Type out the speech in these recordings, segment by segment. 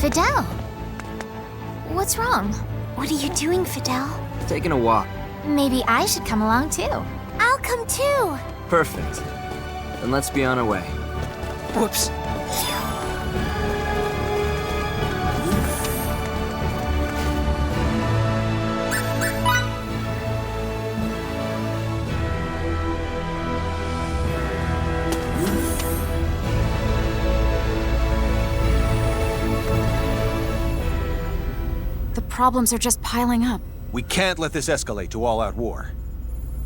Fidel! What's wrong? What are you doing, Fidel? Taking a walk. Maybe I should come along too. I'll come too! Perfect. Then let's be on our way. Whoops. The problems are just piling up. We can't let this escalate to all-out war.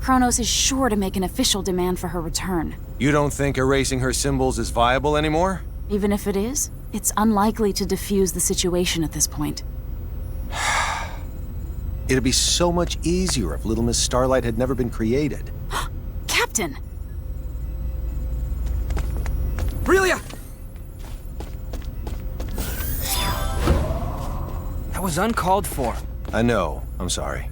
Kronos is sure to make an official demand for her return. You don't think erasing her symbols is viable anymore? Even if it is, it's unlikely to defuse the situation at this point. It'd be so much easier if Little Miss Starlight had never been created. Captain! Aurelia! That was uncalled for. I know. I'm sorry.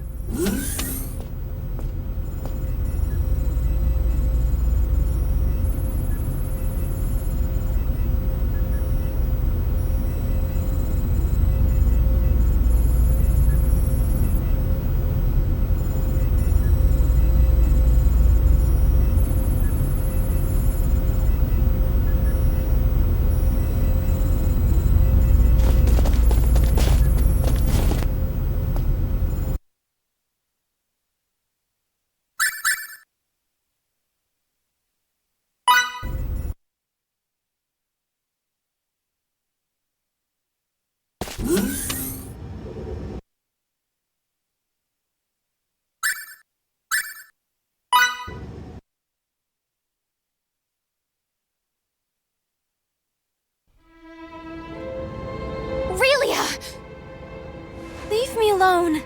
Aurelia! Leave me alone.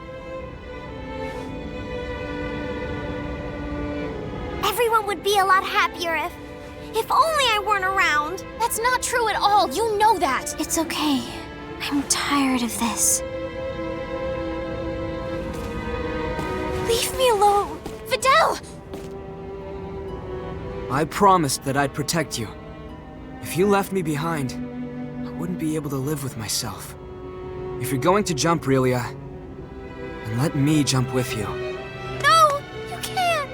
Everyone would be a lot happier if only I weren't around. That's not true at all. You know that. It's okay. I'm tired of this. Leave me alone. Fidel! I promised that I'd protect you. If you left me behind, I wouldn't be able to live with myself. If you're going to jump, Aurelia, then let me jump with you. No! You can't!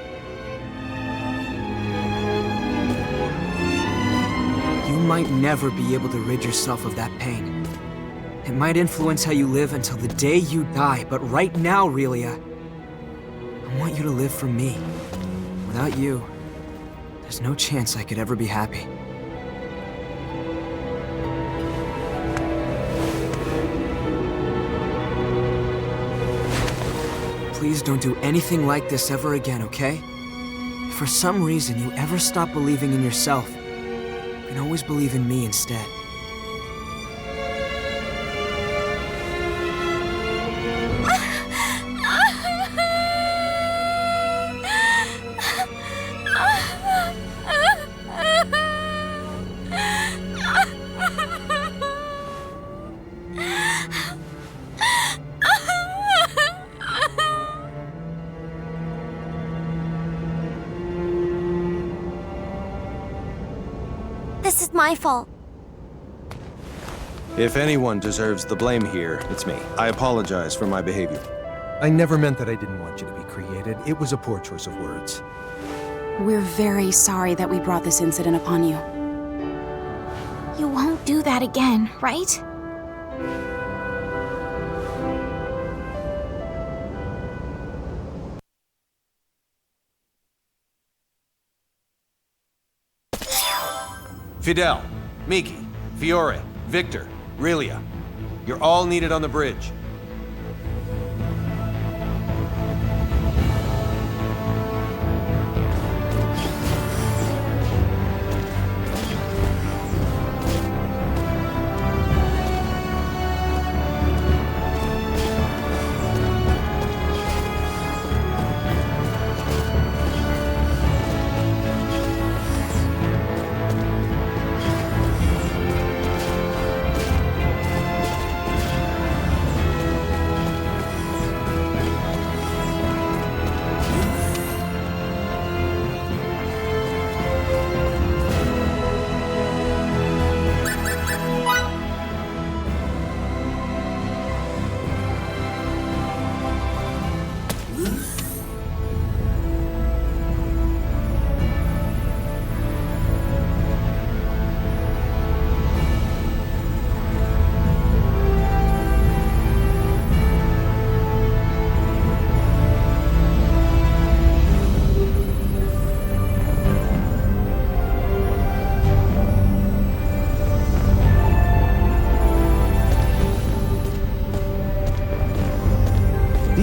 You might never be able to rid yourself of that pain. It might influence how you live until the day you die, but right now, Aurelia, I want you to live for me. Without you, there's no chance I could ever be happy. Please don't do anything like this ever again, okay? If for some reason you ever stop believing in yourself, you can always believe in me instead. This is my fault. If anyone deserves the blame here, it's me. I apologize for my behavior. I never meant that I didn't want you to be created. It was a poor choice of words. We're very sorry that we brought this incident upon you. You won't do that again, right? Fidel, Miki, Fiore, Victor, Aurelia. You're all needed on the bridge.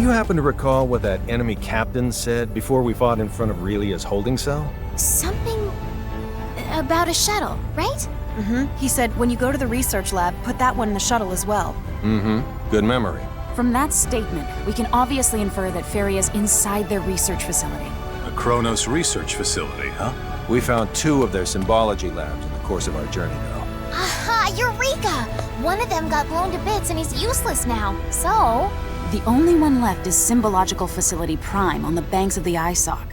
you happen to recall what that enemy captain said before we fought in front of Relia's holding cell? Something about a shuttle, right? He said, when you go to the research lab, put that one in the shuttle as well. Good memory. From that statement, we can obviously infer that Faria's inside their research facility. A Kronos research facility, huh? We found 2 of their symbology labs in the course of our journey, though. Aha, Eureka! One of them got blown to bits and he's useless now. So, The only one left is Symbological Facility Prime on the banks of the Isoc.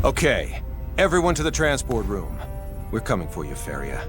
Okay, everyone to the transport room. We're coming for you, Faria.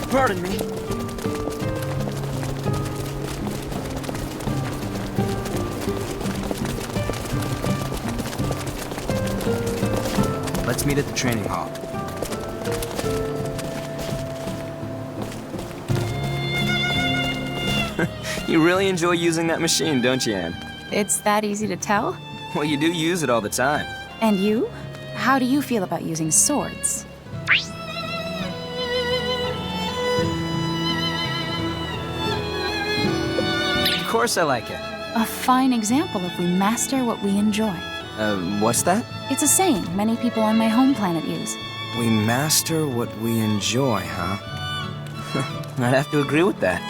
Pardon me. Let's meet at the training hall. You really enjoy using that machine, don't you, Anne? It's that easy to tell? Well, you do use it all the time. And you? How do you feel about using swords? Of course I like it. A fine example of we master what we enjoy. What's that? It's a saying many people on my home planet use. We master what we enjoy, huh? I'd have to agree with that.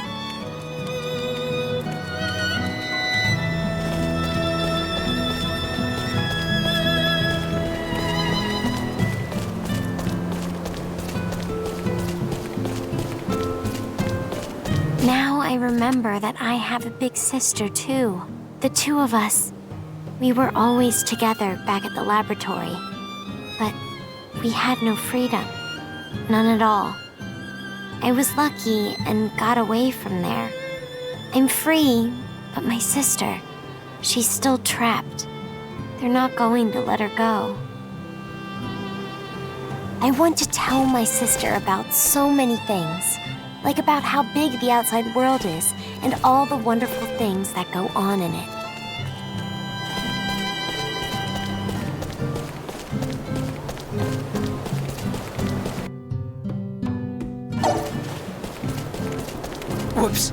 Now I remember that I have a big sister too. The two of us, we were always together back at the laboratory. But we had no freedom. None at all. I was lucky and got away from there. I'm free, but my sister, she's still trapped. They're not going to let her go. I want to tell my sister about so many things, like about how big the outside world is and all the wonderful things that go on in it. Whoops.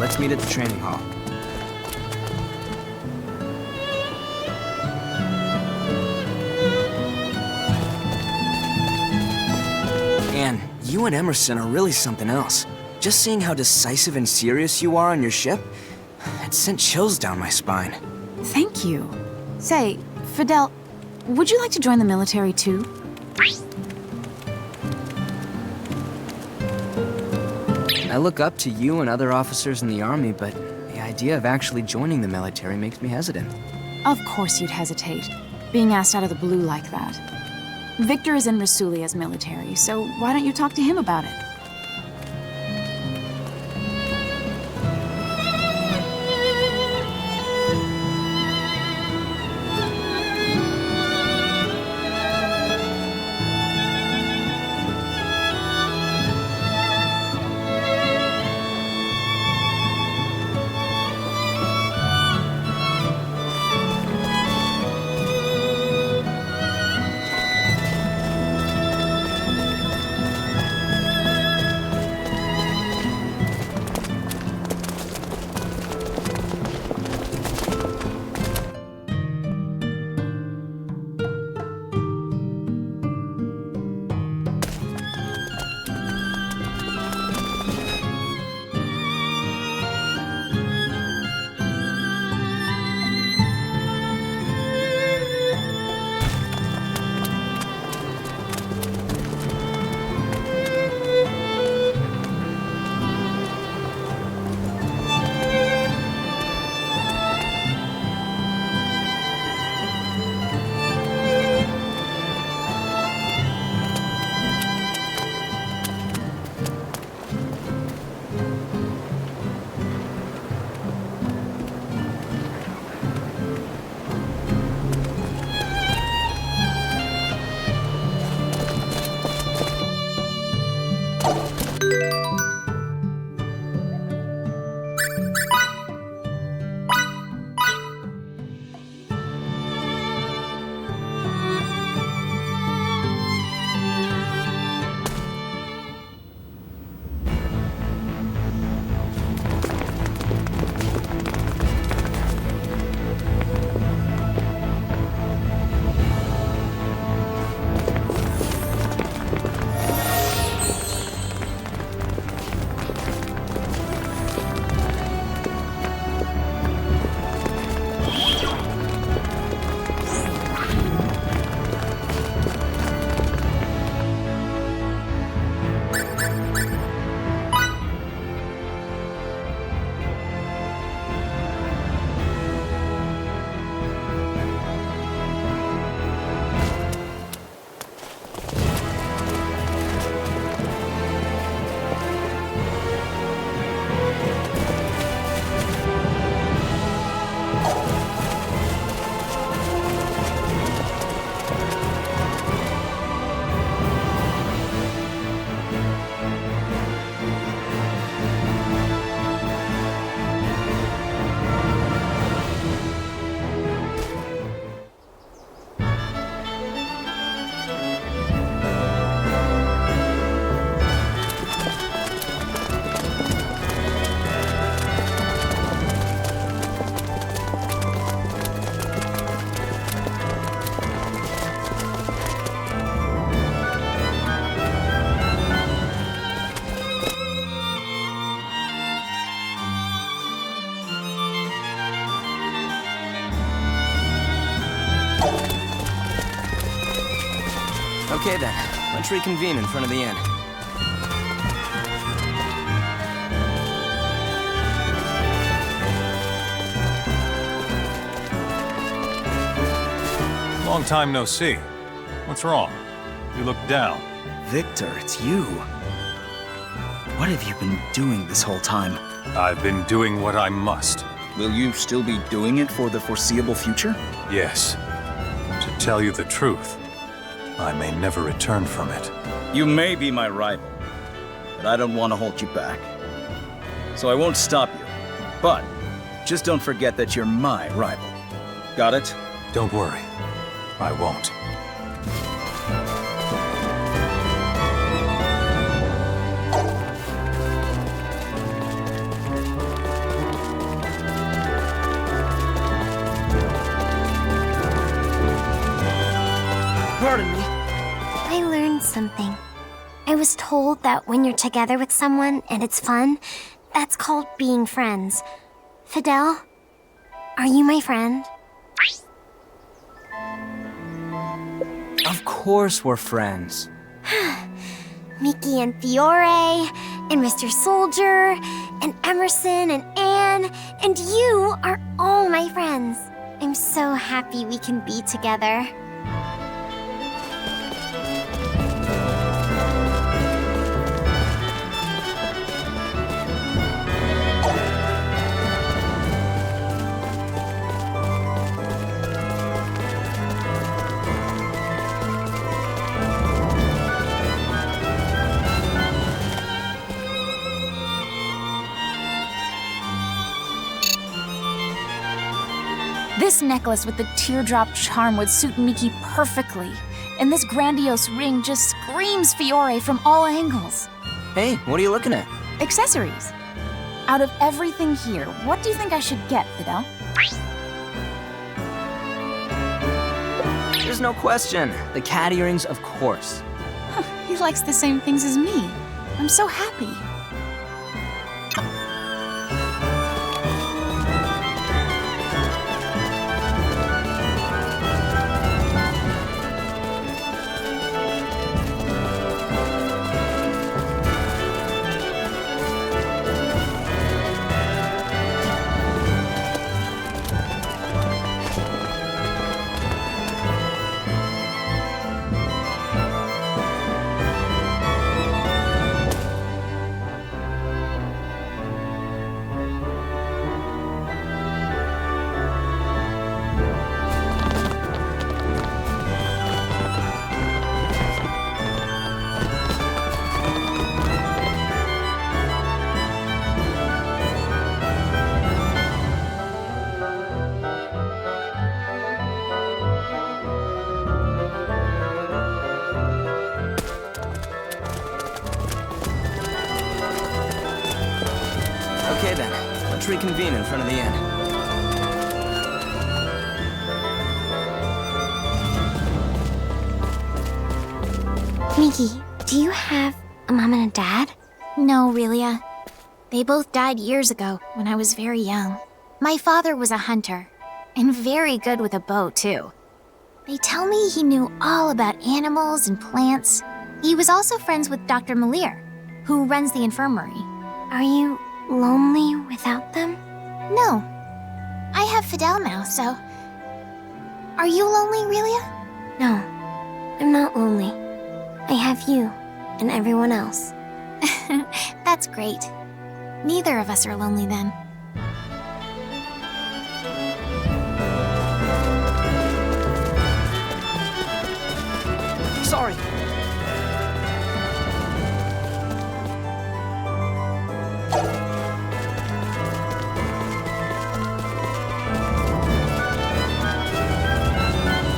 Let's meet at the training hall. Anne, you and Emerson are really something else. Just seeing how decisive and serious you are on your ship, it sent chills down my spine. Thank you. Say, Fidel, would you like to join the military too? I look up to you and other officers in the Army, but the idea of actually joining the military makes me hesitant. Of course you'd hesitate, being asked out of the blue like that. Victor is in Rasulia's military, so why don't you talk to him about it? Okay then, let's reconvene in front of the inn. Long time no see. What's wrong? You look down. Victor, it's you. What have you been doing this whole time? I've been doing what I must. Will you still be doing it for the foreseeable future? Yes. To tell you the truth, I may never return from it. You may be my rival, but I don't want to hold you back. So I won't stop you. But just don't forget that you're my rival. Got it? Don't worry. I won't. Pardon me. I learned something. I was told that when you're together with someone and it's fun, that's called being friends. Fidel, are you my friend? Of course we're friends. Mickey and Fiore, and Mr. Soldier, and Emerson and Anne, and you are all my friends. I'm so happy we can be together. This necklace with the teardrop charm would suit Miki perfectly. And this grandiose ring just screams Fiore from all angles. Hey, what are you looking at? Accessories. Out of everything here, what do you think I should get, Fidel? There's no question. The cat earrings, of course. He likes the same things as me. I'm so happy. Okay then, let's reconvene in front of the inn. Miki, do you have a mom and a dad? No, Relia. They both died years ago when I was very young. My father was a hunter, and very good with a bow, too. They tell me he knew all about animals and plants. He was also friends with Dr. Malir, who runs the infirmary. Are you lonely without them? No. I have Fidel now, so... Are you lonely, Relia? No, I'm not lonely. I have you and everyone else. That's great. Neither of us are lonely then. Sorry.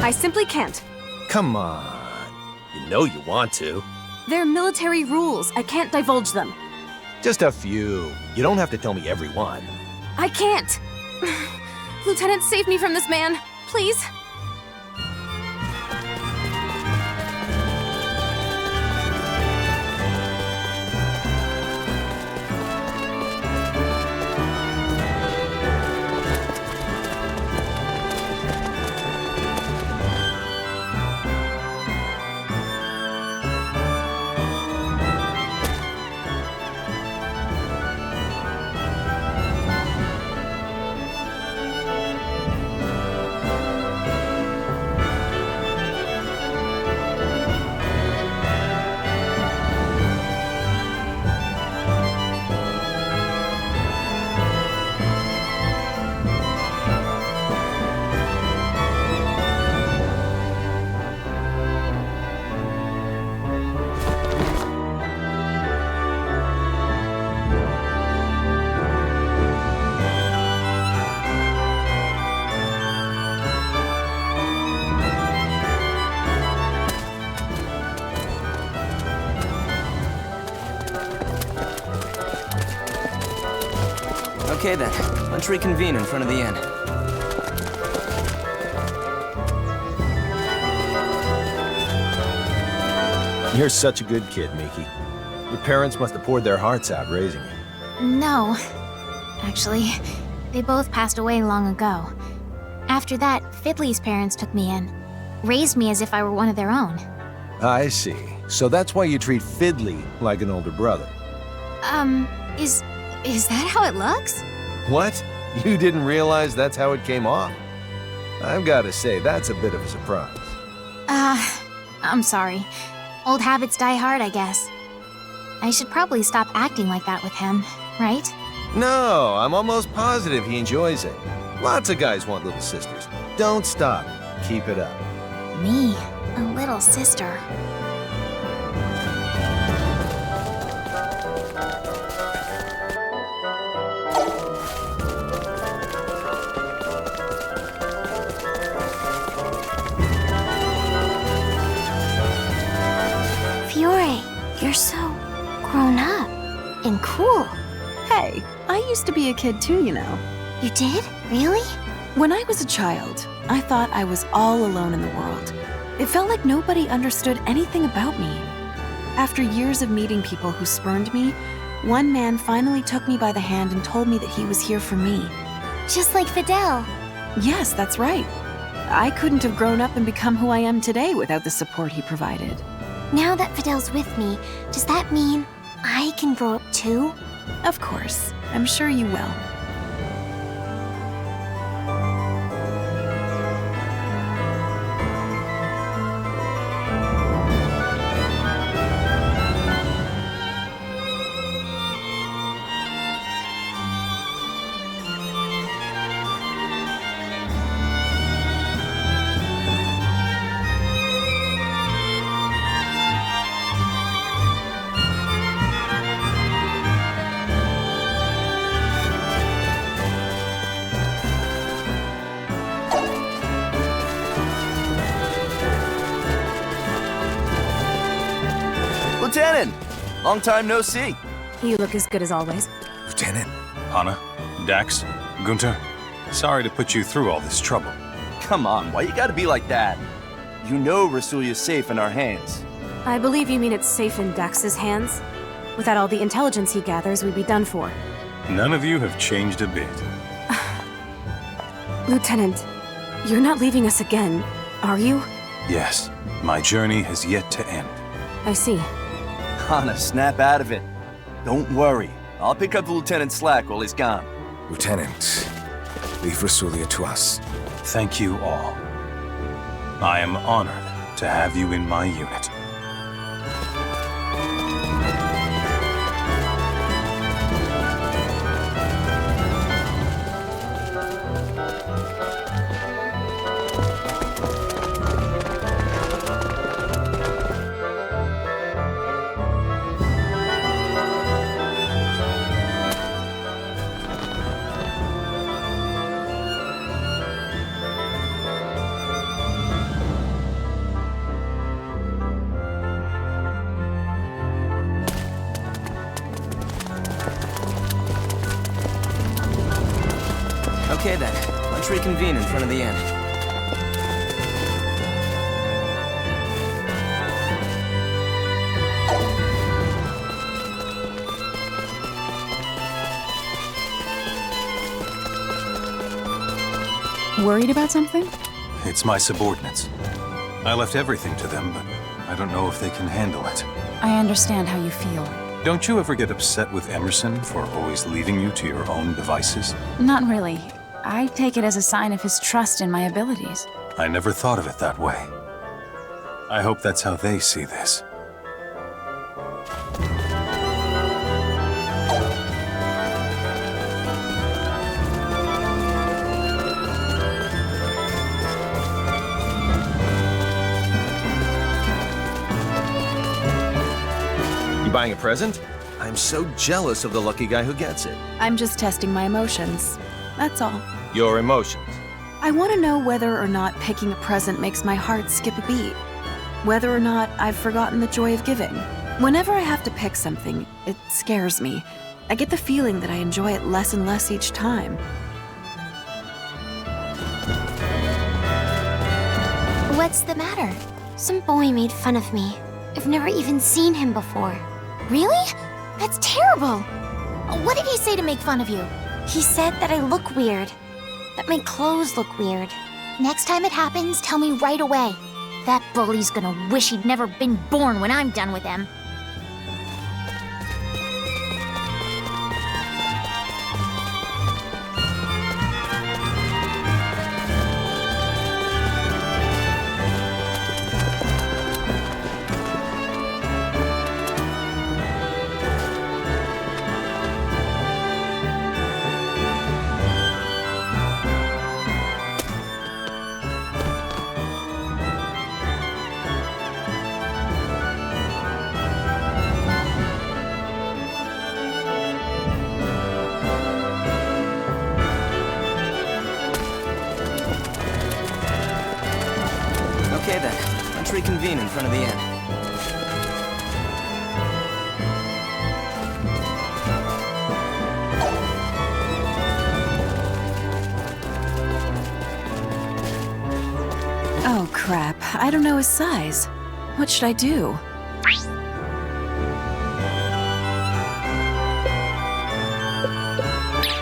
I simply can't. Come on. You know you want to. They're military rules. I can't divulge them. Just a few. You don't have to tell me every one. I can't! Lieutenant, save me from this man, please. Okay then, let's reconvene in front of the inn. You're such a good kid, Miki. Your parents must have poured their hearts out raising you. No. Actually, they both passed away long ago. After that, Fiddly's parents took me in. Raised me as if I were one of their own. I see. So that's why you treat Fiddly like an older brother. Is that how it looks? What? You didn't realize that's how it came off? I've got to say, that's a bit of a surprise. I'm sorry. Old habits die hard, I guess. I should probably stop acting like that with him, right? No, I'm almost positive he enjoys it. Lots of guys want little sisters. Don't stop. Keep it up. Me, a little sister. Fiore, you're so grown up and cool. Hey, I used to be a kid too, you know. You did? Really? When I was a child, I thought I was all alone in the world. It felt like nobody understood anything about me. After years of meeting people who spurned me, one man finally took me by the hand and told me that he was here for me. Just like Fidel. Yes, that's right. I couldn't have grown up and become who I am today without the support he provided. Now that Fidel's with me, does that mean I can grow up too? Of course, I'm sure you will. Lieutenant! Long time no see. You look as good as always. Lieutenant. Hana, Dax, Gunter, sorry to put you through all this trouble. Come on, why you gotta be like that? You know Rasulia's safe in our hands. I believe you mean it's safe in Dax's hands. Without all the intelligence he gathers, we'd be done for. None of you have changed a bit. Lieutenant, you're not leaving us again, are you? Yes, my journey has yet to end. I see. Hana, snap out of it. Don't worry. I'll pick up the lieutenant's slack while he's gone. Lieutenant, leave Rasulia to us. Thank you all. I am honored to have you in my unit. Okay then, let's reconvene in front of the inn. Worried about something? It's my subordinates. I left everything to them, but I don't know if they can handle it. I understand how you feel. Don't you ever get upset with Emerson for always leaving you to your own devices? Not really. I take it as a sign of his trust in my abilities. I never thought of it that way. I hope that's how they see this. You buying a present? I'm so jealous of the lucky guy who gets it. I'm just testing my emotions. That's all. Your emotions. I want to know whether or not picking a present makes my heart skip a beat. Whether or not I've forgotten the joy of giving. Whenever I have to pick something, it scares me. I get the feeling that I enjoy it less and less each time. What's the matter? Some boy made fun of me. I've never even seen him before. Really? That's terrible! What did he say to make fun of you? He said that I look weird. That my clothes look weird. Next time it happens, tell me right away. That bully's gonna wish he'd never been born when I'm done with him. Okay then, let's reconvene in front of the inn. Oh crap, I don't know his size. What should I do?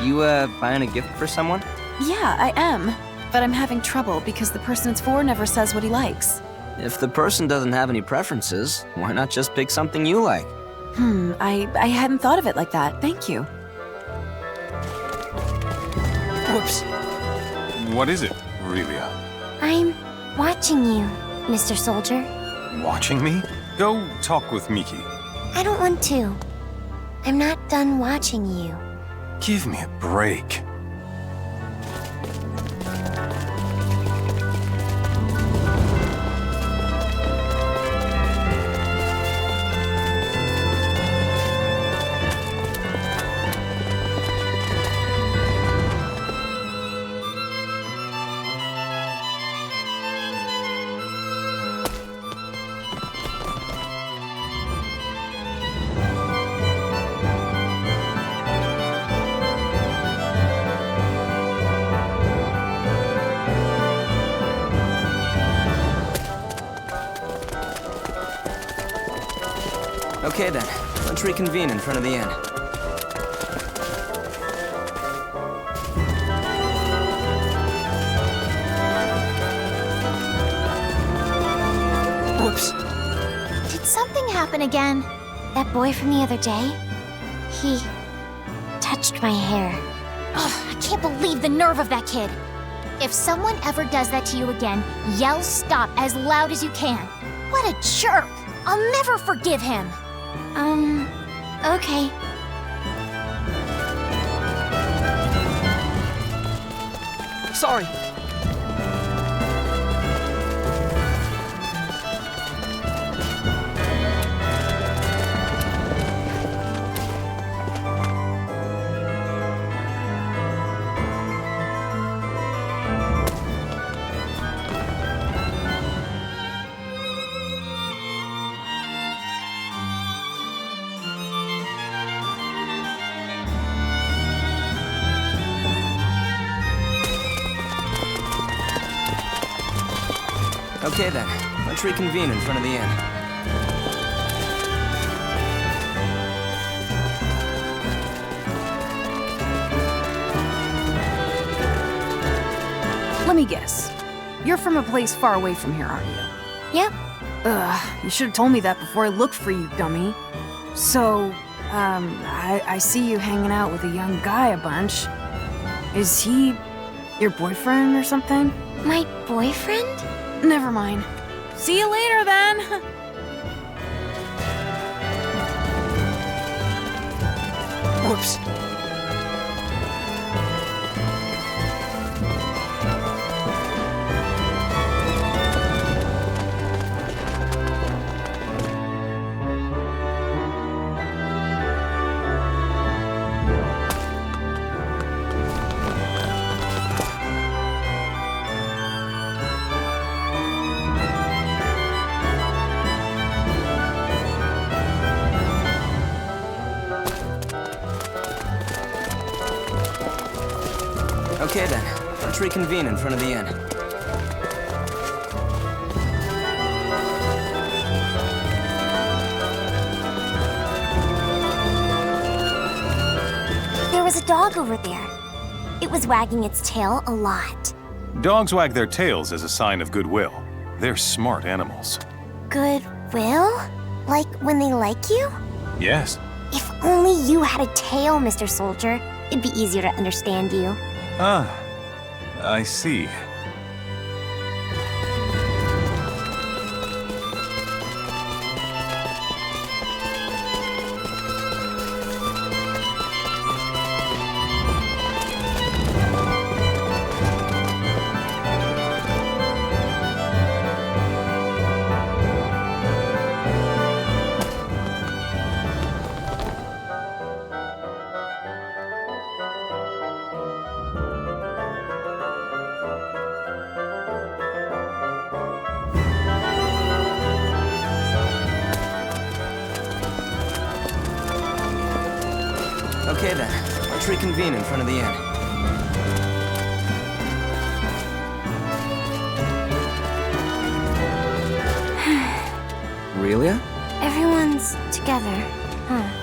You, buying a gift for someone? Yeah, I am. But I'm having trouble because the person it's for never says what he likes. If the person doesn't have any preferences, why not just pick something you like? I hadn't thought of it like that. Thank you. Whoops. What is it, Aurelia? I'm watching you, Mr. Soldier. Watching me? Go talk with Miki. I don't want to. I'm not done watching you. Give me a break. Okay then, let's reconvene in front of the inn. Whoops. Did something happen again? That boy from the other day, he touched my hair. Ugh, I can't believe the nerve of that kid. If someone ever does that to you again, yell stop as loud as you can. What a jerk! I'll never forgive him. Okay. Sorry. Okay then, let's reconvene in front of the inn. Let me guess. You're from a place far away from here, aren't you? Yep. You should have told me that before I looked for you, dummy. So, I see you hanging out with a young guy a bunch. Is he your boyfriend or something? My boyfriend? Never mind. See you later, then! Whoops. Okay then, let's reconvene in front of the inn. There was a dog over there. It was wagging its tail a lot. Dogs wag their tails as a sign of goodwill. They're smart animals. Goodwill? Like when they like you? Yes. If only you had a tail, Mr. Soldier. It'd be easier to understand you. Ah, I see. Okay then, let's reconvene in front of the inn. Aurelia? Everyone's together, huh?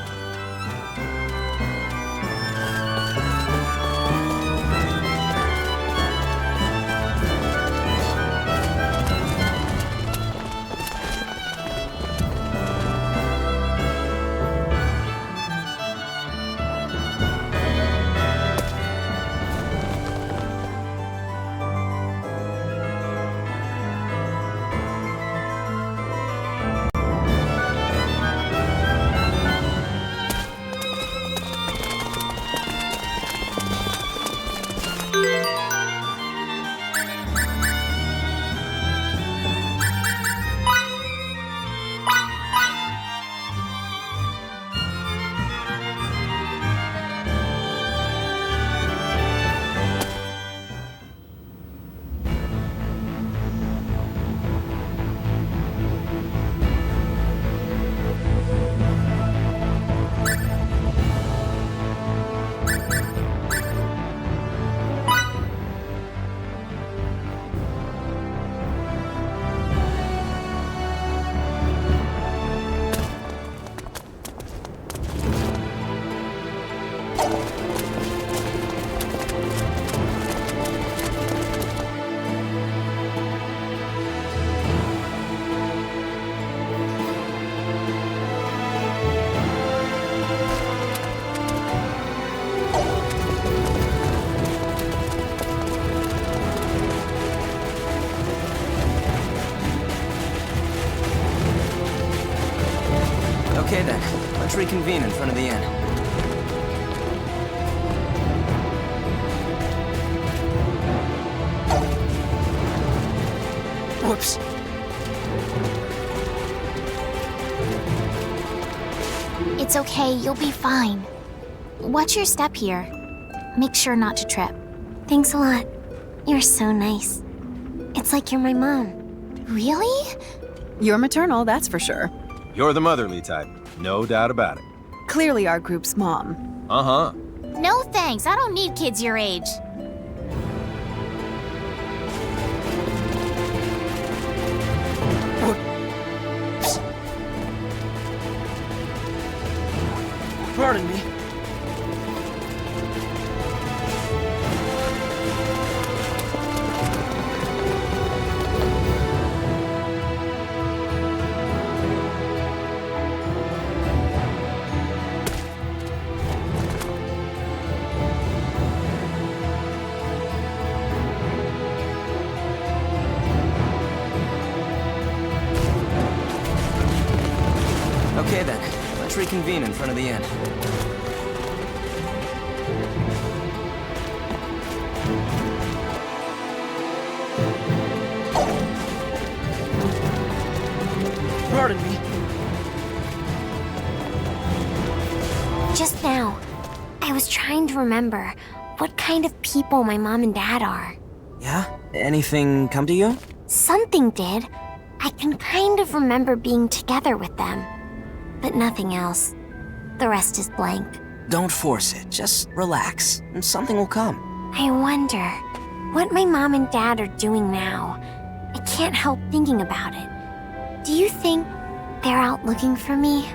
Okay then, let's reconvene in front of the inn. Whoops. It's okay, you'll be fine. Watch your step here. Make sure not to trip. Thanks a lot. You're so nice. It's like you're my mom. Really? You're maternal, that's for sure. You're the motherly type, no doubt about it. Clearly our group's mom. Uh-huh. No thanks, I don't need kids your age. Pardon me. Okay then, let's reconvene in front of the inn. Pardon me. Just now, I was trying to remember what kind of people my mom and dad are. Yeah? Anything come to you? Something did. I can kind of remember being together with them. But nothing else. The rest is blank. Don't force it, just relax, and something will come. I wonder what my mom and dad are doing now. I can't help thinking about it. Do you think they're out looking for me?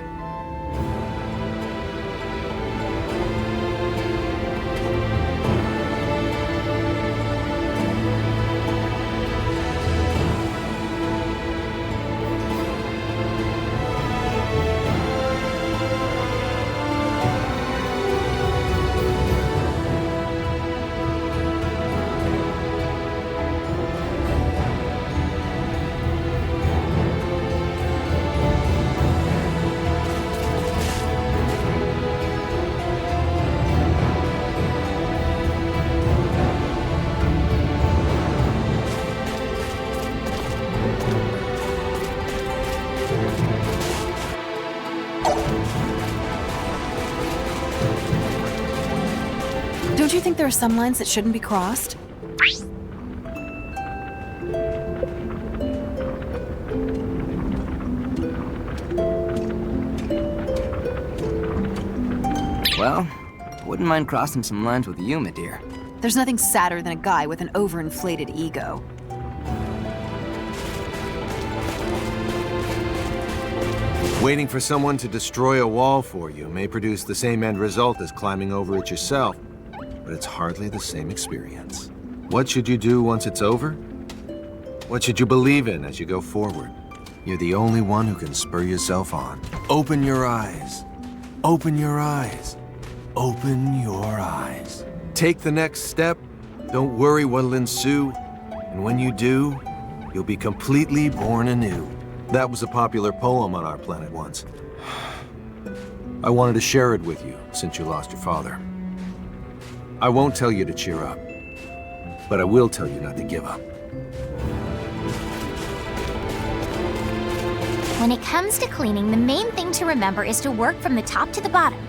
Don't you think there are some lines that shouldn't be crossed? Well, I wouldn't mind crossing some lines with you, my dear. There's nothing sadder than a guy with an overinflated ego. Waiting for someone to destroy a wall for you may produce the same end result as climbing over it yourself, but it's hardly the same experience. What should you do once it's over? What should you believe in as you go forward? You're the only one who can spur yourself on. Open your eyes. Open your eyes. Open your eyes. Take the next step. Don't worry what'll ensue. And when you do, you'll be completely born anew. That was a popular poem on our planet once. I wanted to share it with you since you lost your father. I won't tell you to cheer up, but I will tell you not to give up. When it comes to cleaning, the main thing to remember is to work from the top to the bottom.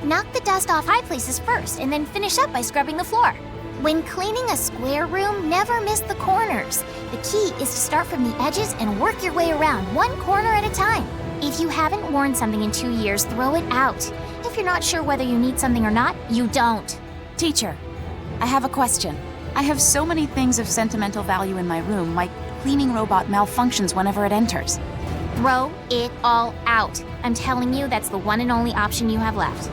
Knock the dust off high places first, and then finish up by scrubbing the floor. When cleaning a square room, never miss the corners. The key is to start from the edges and work your way around, one corner at a time. If you haven't worn something in 2 years, throw it out. If you're not sure whether you need something or not, you don't. Teacher, I have a question. I have so many things of sentimental value in my room, my cleaning robot malfunctions whenever it enters. Throw it all out. I'm telling you, that's the one and only option you have left.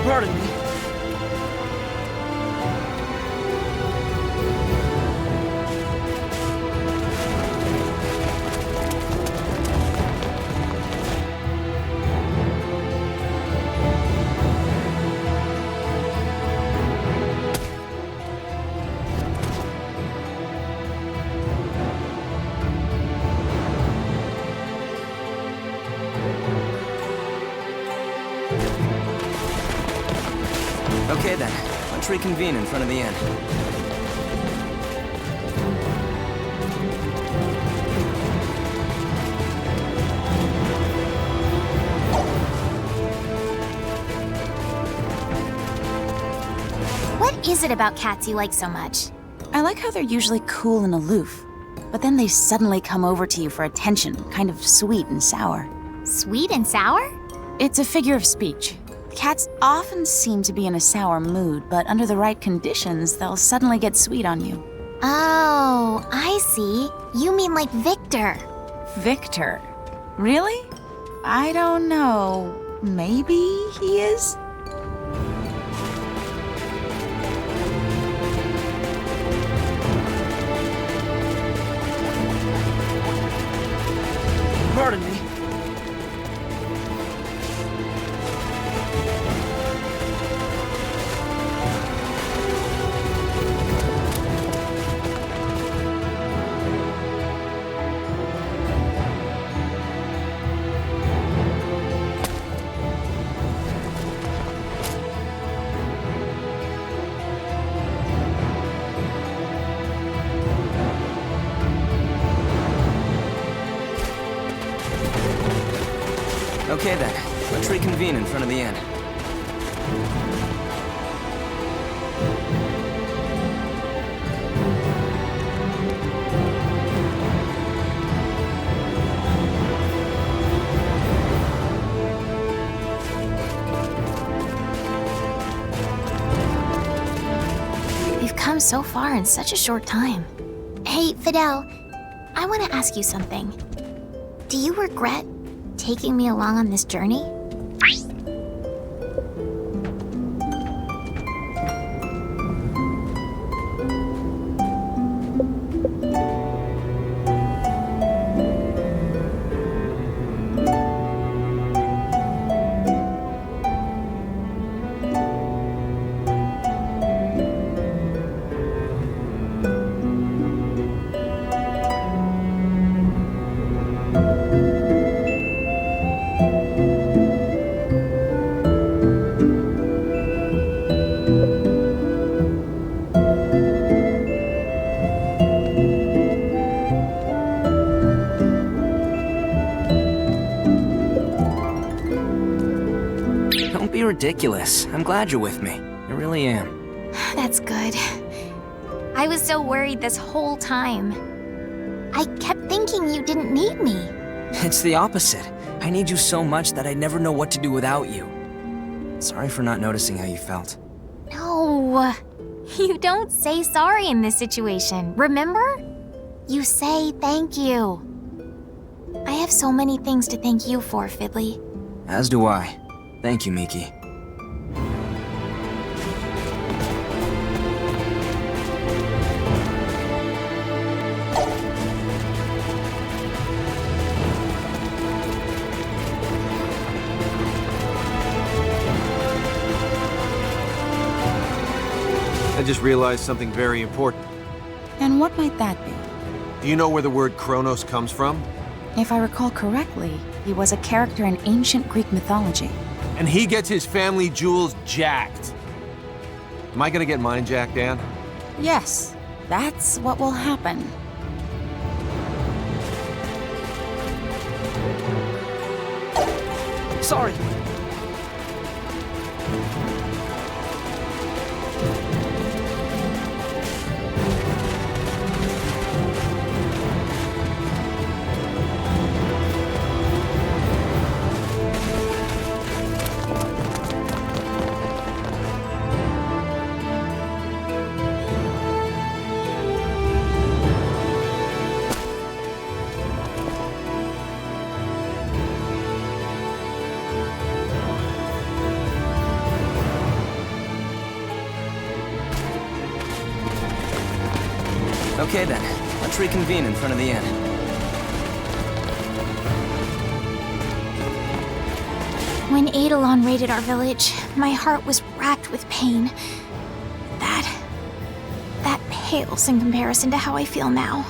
Pardon me. Okay then, let's reconvene in front of the inn. What is it about cats you like so much? I like how they're usually cool and aloof, but then they suddenly come over to you for attention, kind of sweet and sour. Sweet and sour? It's a figure of speech. Cats often seem to be in a sour mood, but under the right conditions, they'll suddenly get sweet on you. Oh, I see. You mean like Victor. Victor? Really? I don't know. Maybe he is? Pardon me. Okay then, let's reconvene in front of the inn. We've come so far in such a short time. Hey, Fidel, I want to ask you something. Do you regret taking me along on this journey? Don't be ridiculous. I'm glad you're with me. I really am. That's good. I was so worried this whole time. I kept thinking you didn't need me. It's the opposite. I need you so much that I never know what to do without you. Sorry for not noticing how you felt. No, you don't say sorry in this situation, remember? You say thank you. I have so many things to thank you for, Fiddly. As do I. Thank you, Miki. I just realized something very important. And what might that be? Do you know where the word Kronos comes from? If I recall correctly, he was a character in ancient Greek mythology. And he gets his family jewels jacked. Am I gonna get mine jacked, Dan? Yes, that's what will happen. Sorry. Okay then, let's reconvene in front of the inn. When Eidolon raided our village, my heart was racked with pain. That pales in comparison to how I feel now.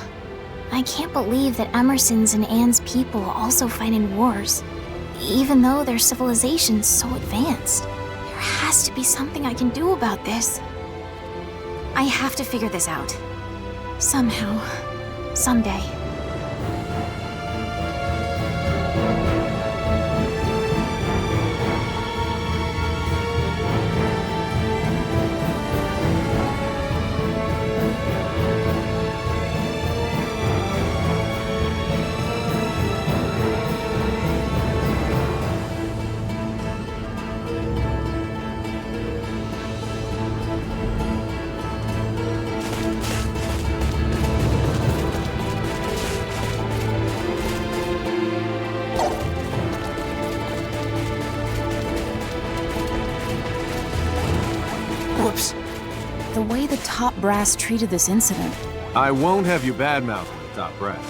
I can't believe that Emerson's and Anne's people also fight in wars, even though their civilization's so advanced. There has to be something I can do about this. I have to figure this out. Somehow. Someday. Whoops. The way the top brass treated this incident. I won't have you badmouthing the top brass.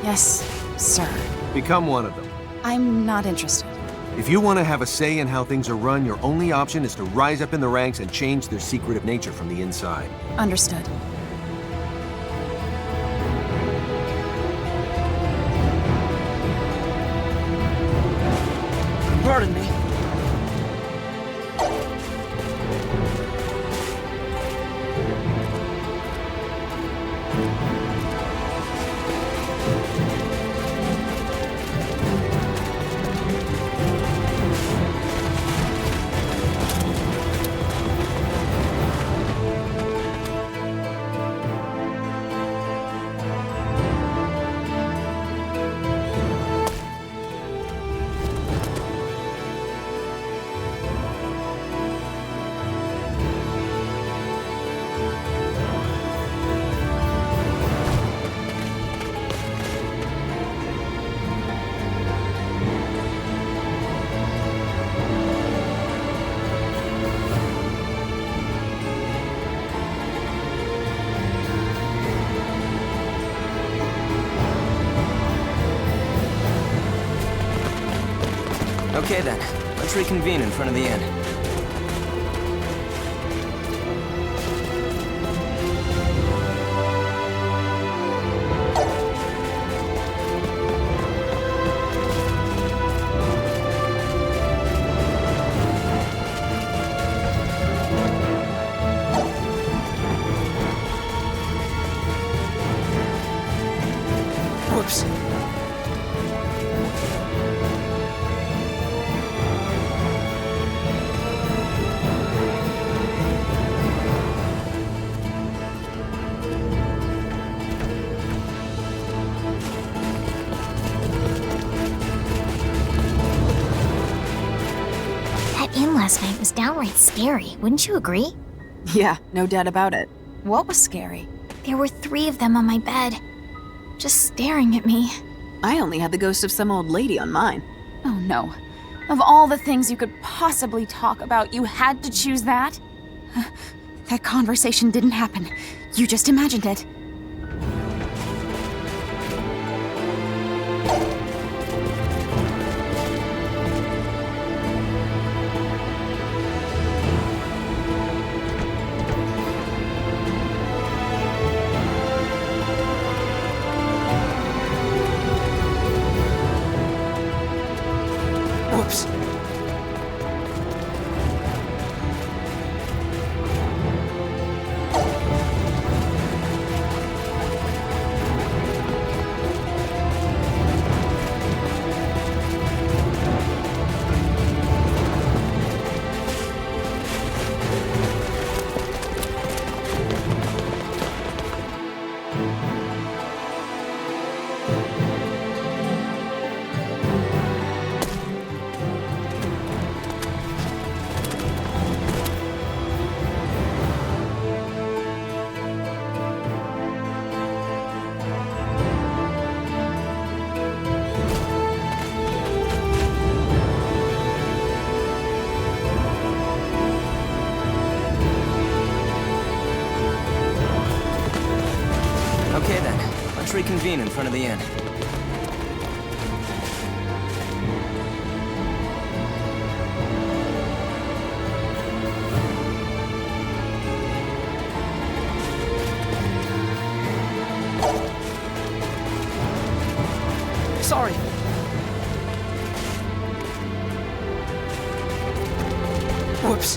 Yes, sir. Become one of them. I'm not interested. If you want to have a say in how things are run, your only option is to rise up in the ranks and change their secretive nature from the inside. Understood. Pardon me. Okay then, let's reconvene in front of the inn. Whoops. That inn last night was downright scary, wouldn't you agree? Yeah, no doubt about it. What was scary? There were 3 of them on my bed, just staring at me. I only had the ghost of some old lady on mine. Oh no. Of all the things you could possibly talk about, you had to choose that? That conversation didn't happen. You just imagined it. Whoops. Okay then, let's reconvene in front of the inn. Sorry. Whoops.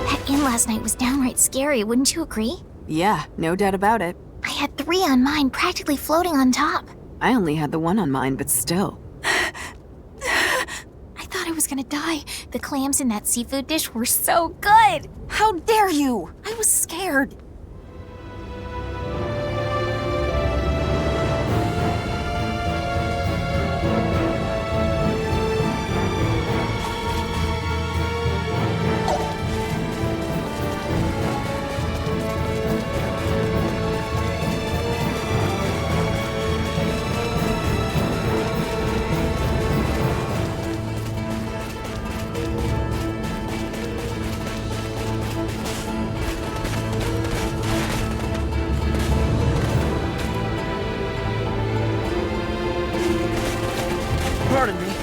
That inn last night was downright scary, wouldn't you agree? Yeah, no doubt about it. I had 3 on mine practically floating on top. I only had the 1 on mine, but still. I thought I was gonna die. The clams in that seafood dish were so good. How dare you! I was scared. Pardon me.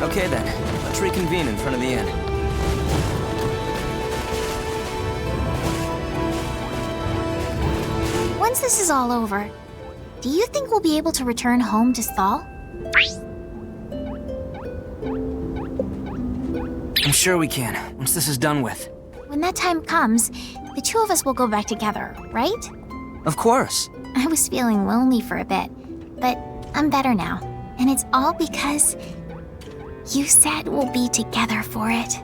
Okay then, let's reconvene in front of the inn. Once this is all over, do you think we'll be able to return home to Thal? I'm sure we can, once this is done with. When that time comes, the 2 of us will go back together, right? Of course. I was feeling lonely for a bit, but I'm better now. And it's all because you said we'll be together for it.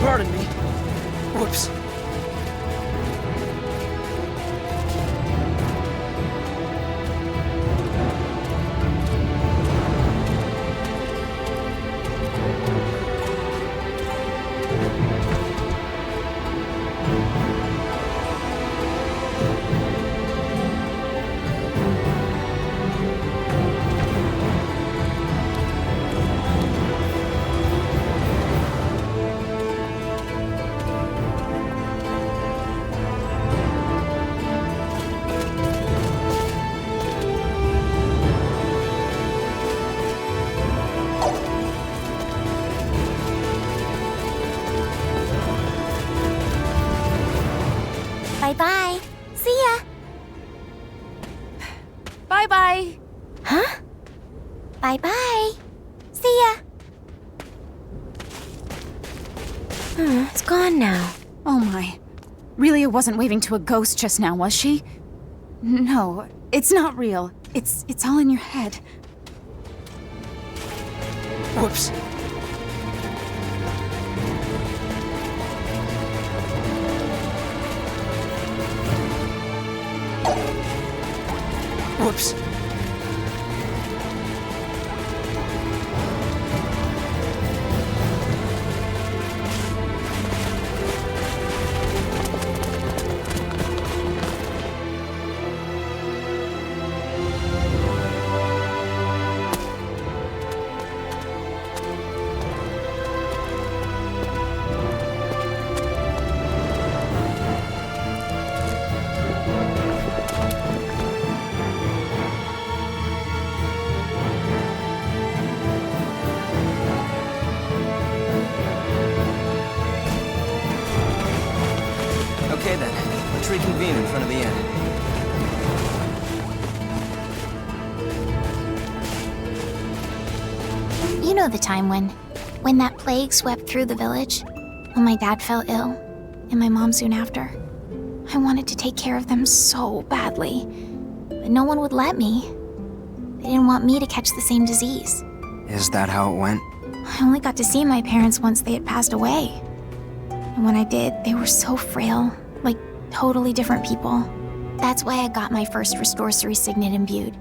Pardon me. Whoops. Bye-bye. See ya. Bye-bye. Huh? Bye-bye. See ya. It's gone now. Oh my. Relia wasn't waving to a ghost just now, was she? No, it's not real. It's all in your head. Whoops. Whoops. reconvene in front of the inn. You know the time when that plague swept through the village? When my dad fell ill, and my mom soon after? I wanted to take care of them so badly, but no one would let me. They didn't want me to catch the same disease. Is that how it went? I only got to see my parents once they had passed away. And when I did, they were so frail, like totally different people. That's why I got my first Restorery Signet imbued,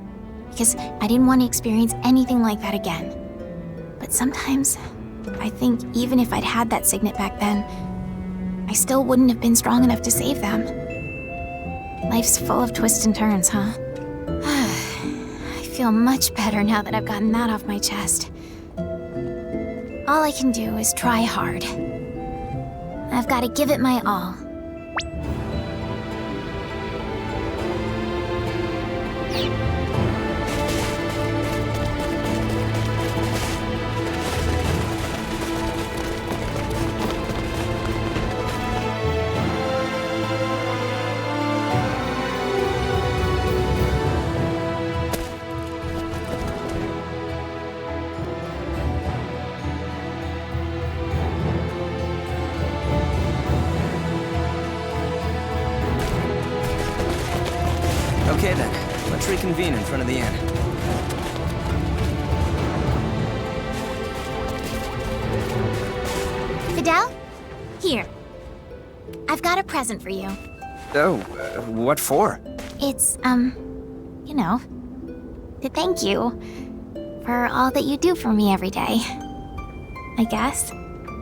because I didn't want to experience anything like that again. But sometimes, I think even if I'd had that signet back then, I still wouldn't have been strong enough to save them. Life's full of twists and turns, huh? I feel much better now that I've gotten that off my chest. All I can do is try hard. I've got to give it my all. Okay then, let's reconvene in front of the inn. Fidel? Here. I've got a present for you. Oh, what for? It's, you know, to thank you for all that you do for me every day. I guess.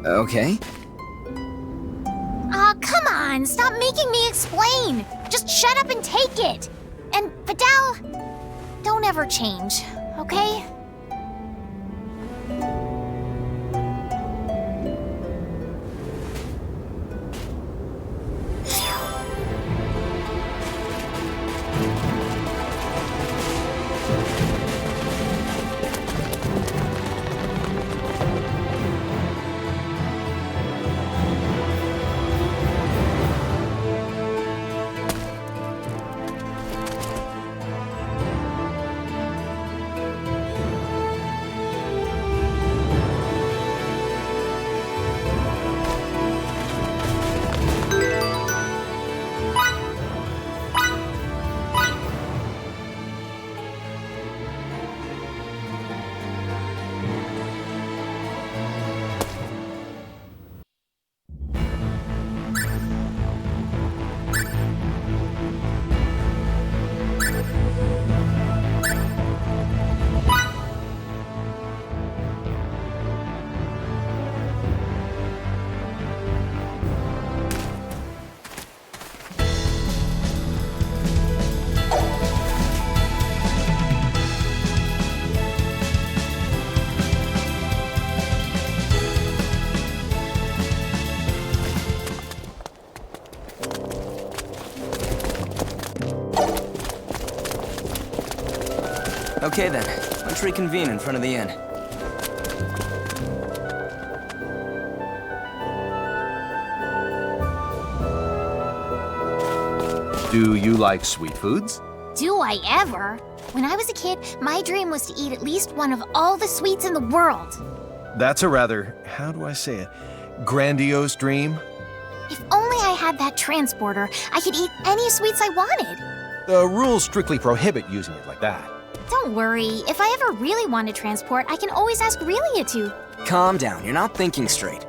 Okay. Aw, come on! Stop making me explain! Just shut up and take it! And, Fidel, don't ever change, okay? Okay then, let's reconvene in front of the inn. Do you like sweet foods? Do I ever? When I was a kid, my dream was to eat at least one of all the sweets in the world. That's a rather, how do I say it, grandiose dream. If only I had that transporter, I could eat any sweets I wanted. The rules strictly prohibit using it like that. Don't worry, if I ever really want to transport, I can always ask Relia to. Calm down, you're not thinking straight.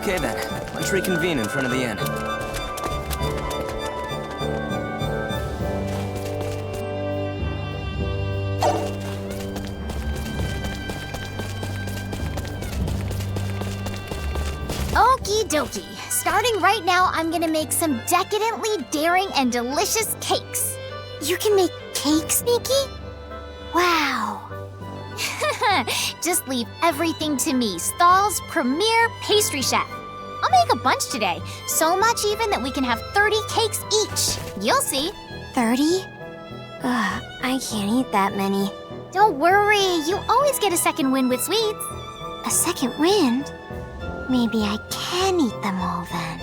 Okay then, let's reconvene in front of the inn. Okie dokie. Starting right now, I'm gonna make some decadently daring and delicious cakes. You can make cakes, Nikki? Wow. Just leave everything to me, Stahl's premier pastry chef. I'll make a bunch today, so much even that we can have 30 cakes each. You'll see. 30? Ugh, I can't eat that many. Don't worry, you always get a second wind with sweets. A second wind? Maybe I can eat them all then.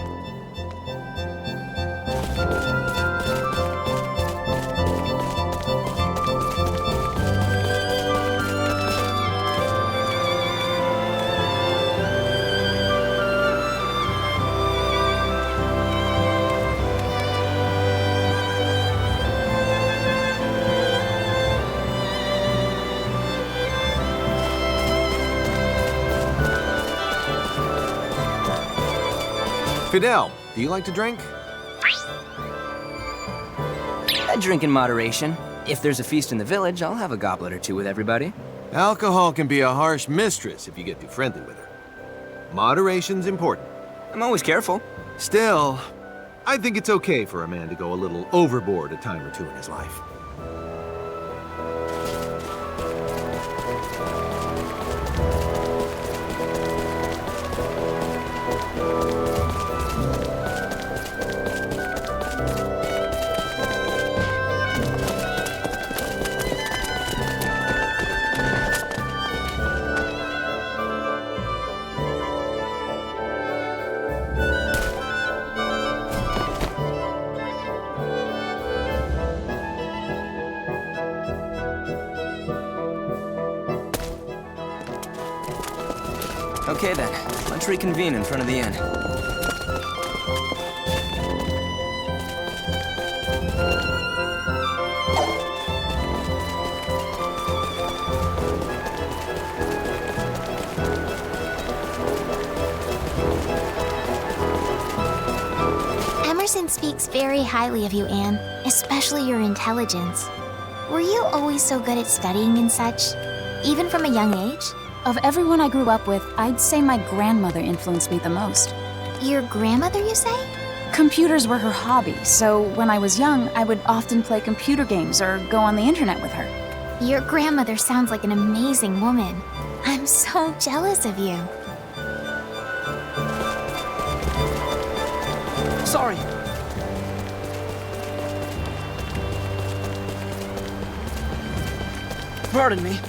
Fidel, do you like to drink? I drink in moderation. If there's a feast in the village, I'll have a goblet or two with everybody. Alcohol can be a harsh mistress if you get too friendly with her. Moderation's important. I'm always careful. Still, I think it's okay for a man to go a little overboard a time or two in his life. Okay then, let's reconvene in front of the inn. Emerson speaks very highly of you, Anne, especially your intelligence. Were you always so good at studying and such, even from a young age? Of everyone I grew up with, I'd say my grandmother influenced me the most. Your grandmother, you say? Computers were her hobby, so when I was young, I would often play computer games or go on the internet with her. Your grandmother sounds like an amazing woman. I'm so jealous of you. Sorry. Pardon me.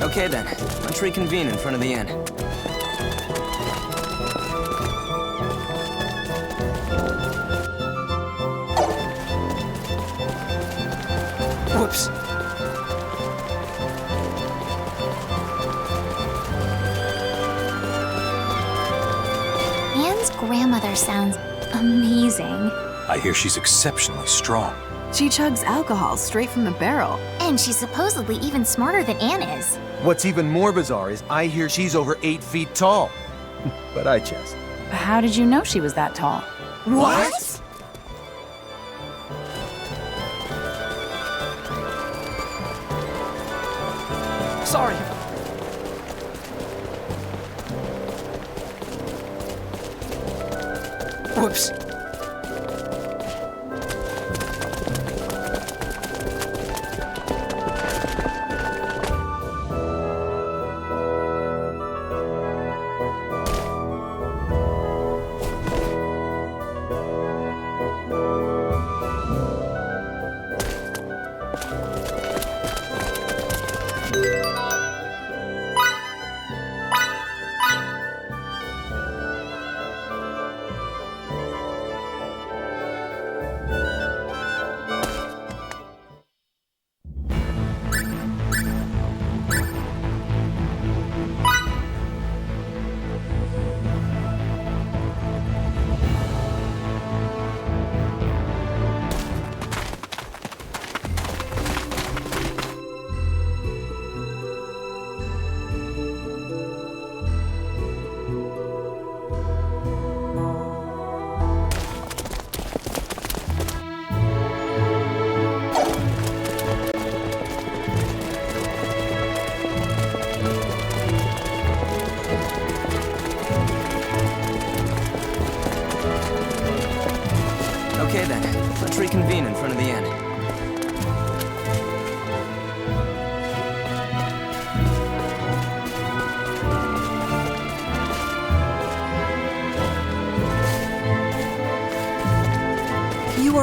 Okay then, let's reconvene in front of the inn. Whoops. Anne's grandmother sounds amazing. I hear she's exceptionally strong. She chugs alcohol straight from the barrel. And she's supposedly even smarter than Anne is. What's even more bizarre is I hear she's over 8 feet tall. But I jest. How did you know she was that tall? What? Sorry. Whoops.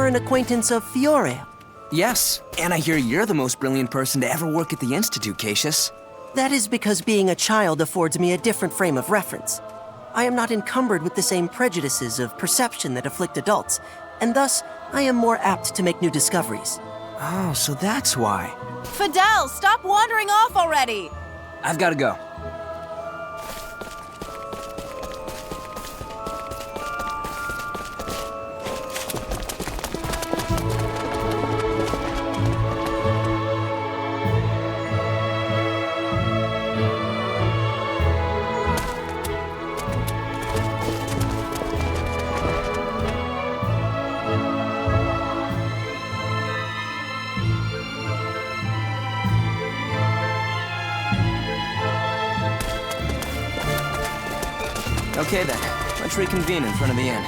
an acquaintance of Fiore. Yes, and I hear you're the most brilliant person to ever work at the Institute, Cassius. That is because being a child affords me a different frame of reference. I am not encumbered with the same prejudices of perception that afflict adults, and thus I am more apt to make new discoveries. Oh, so that's why. Fidel, stop wandering off already! I've got to go. Okay then, let's reconvene in front of the inn.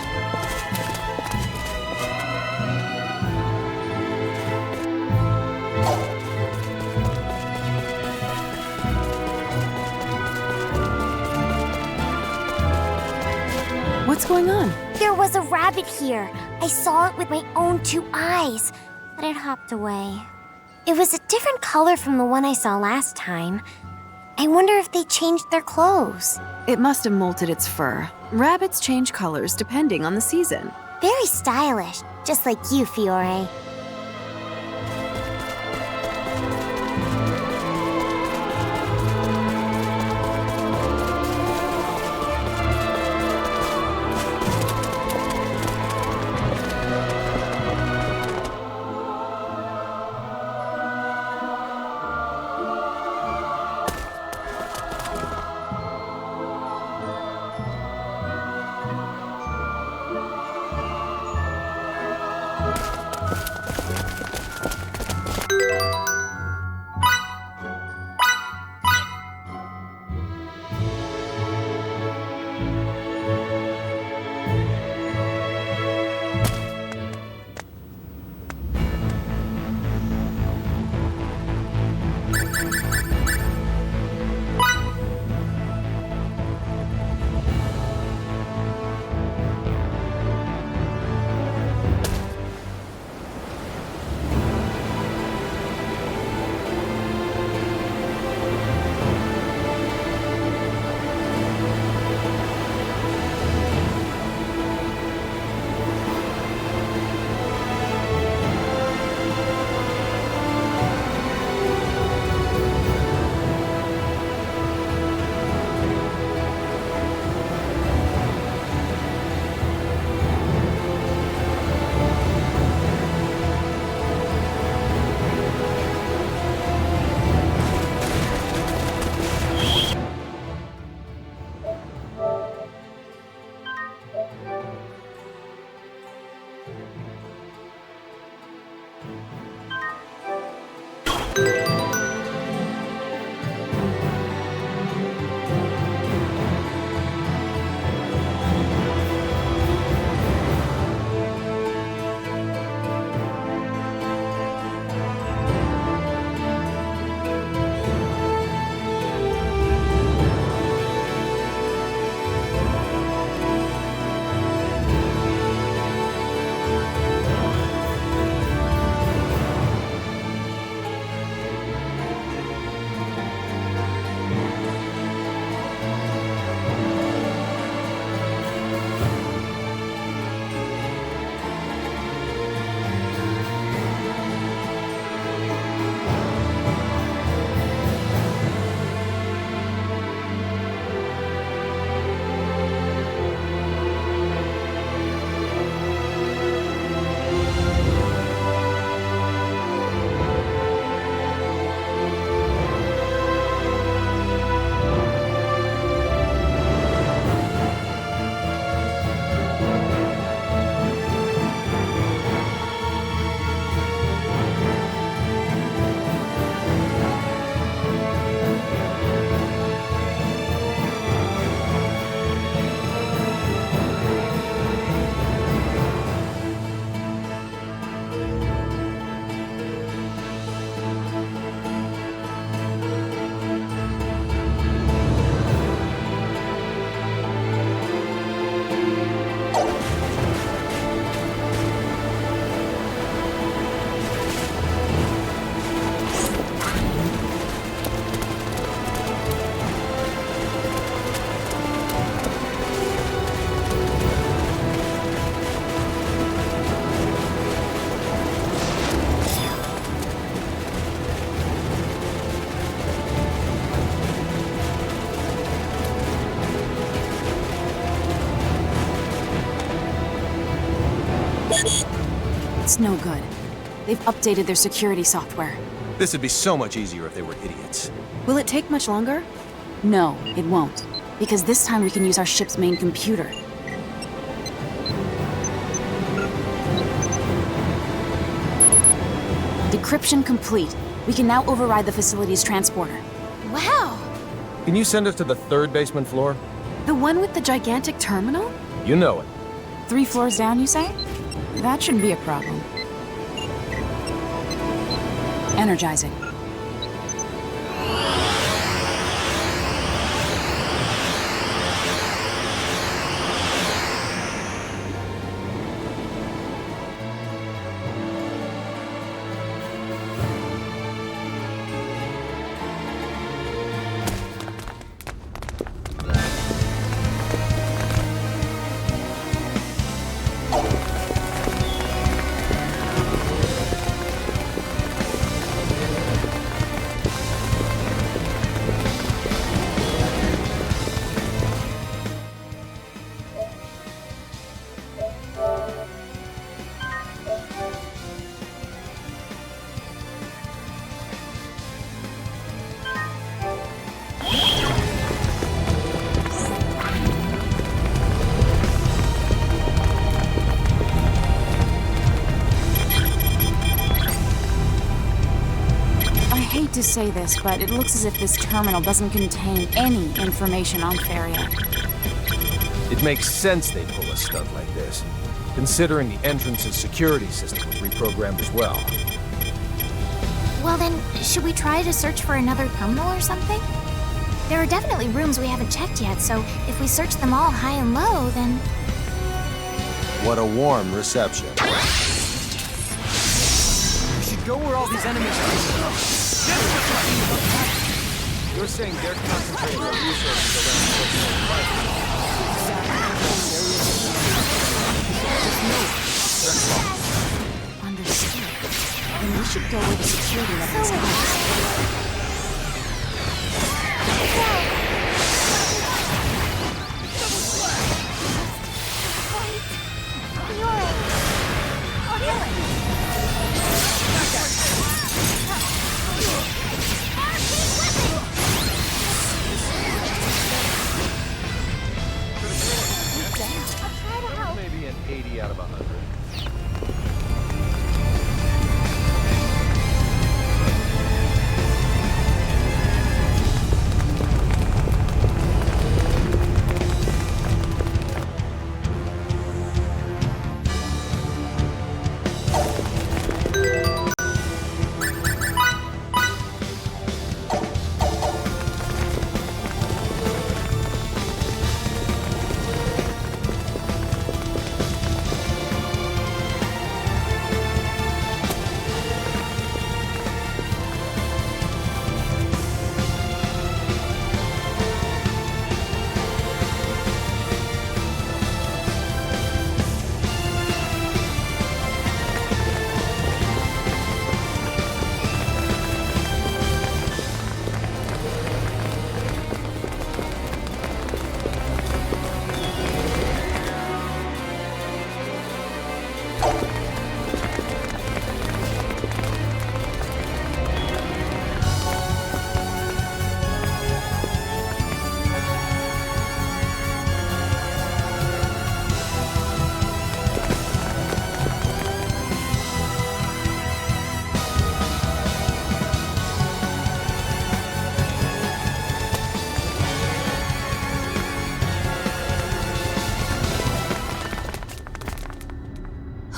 What's going on? There was a rabbit here. I saw it with my own 2 eyes, but it hopped away. It was a different color from the one I saw last time. I wonder if they changed their clothes. It must have molted its fur. Rabbits change colors depending on the season. Very stylish, just like you, Fiore. That's no good. They've updated their security software. This would be so much easier if they were idiots. Will it take much longer? No, it won't. Because this time we can use our ship's main computer. Decryption complete. We can now override the facility's transporter. Wow! Can you send us to the 3rd basement floor? The one with the gigantic terminal? You know it. 3 floors down, you say? That shouldn't be a problem. Energizing. I hate to say this, but it looks as if this terminal doesn't contain any information on Feria. It makes sense they pull a stunt like this, considering the entrance's security system was reprogrammed as well. Well then, should we try to search for another terminal or something? There are definitely rooms we haven't checked yet, so if we search them all high and low, then... What a warm reception. We should go where all these enemies are. You're saying they're concentrating their resources around Understood. Then we should go where the security levels are. maybe an 80 out of 100.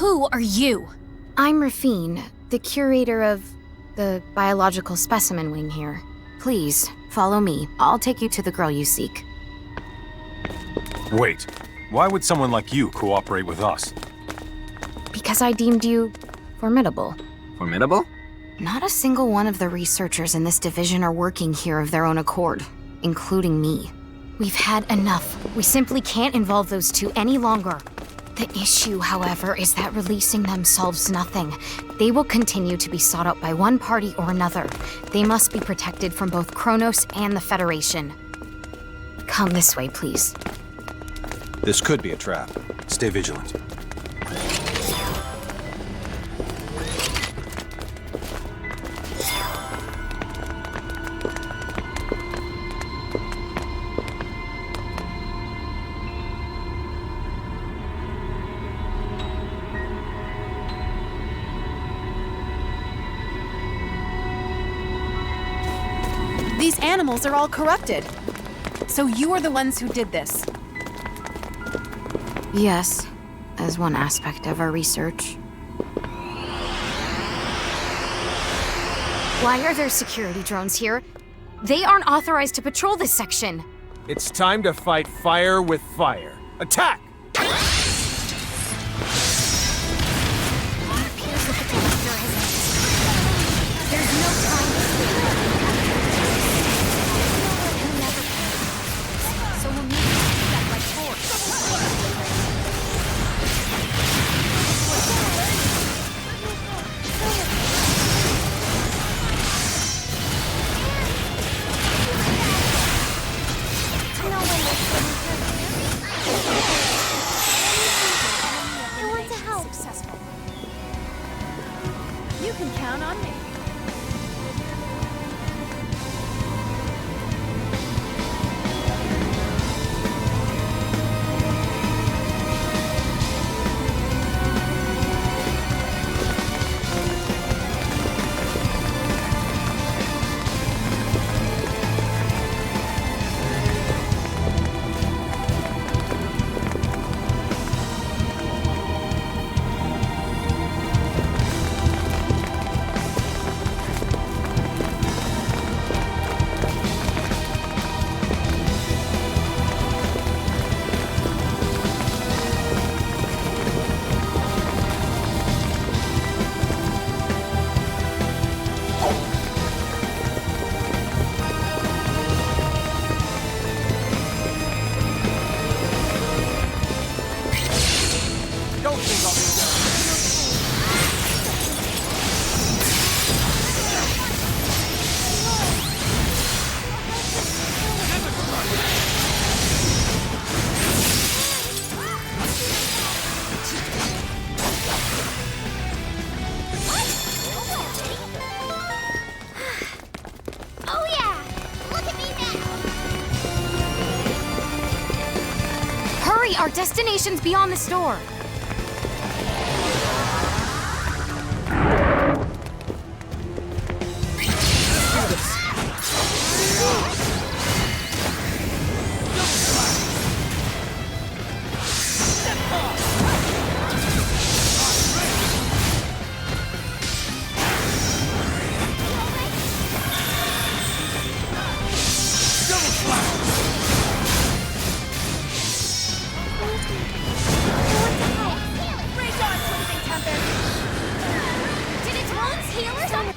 Who are you? I'm Rafine, the curator of the biological specimen wing here. Please, follow me. I'll take you to the girl you seek. Wait, why would someone like you cooperate with us? Because I deemed you formidable. Formidable? Not a single one of the researchers in this division are working here of their own accord, including me. We've had enough. We simply can't involve those two any longer. The issue, however, is that releasing them solves nothing. They will continue to be sought out by one party or another. They must be protected from both Kronos and the Federation. Come this way, please. This could be a trap. Stay vigilant. These animals are all corrupted. So you are the ones who did this. Yes, as one aspect of our research. Why are there security drones here? They aren't authorized to patrol this section. It's time to fight fire with fire. Attack! There's no time to spare. So we'll need to do that by force. I want to help. Successful. You can count on me. Oh yeah! Look at me now! Hurry, our destination's beyond the store. Did its wounds heal or something?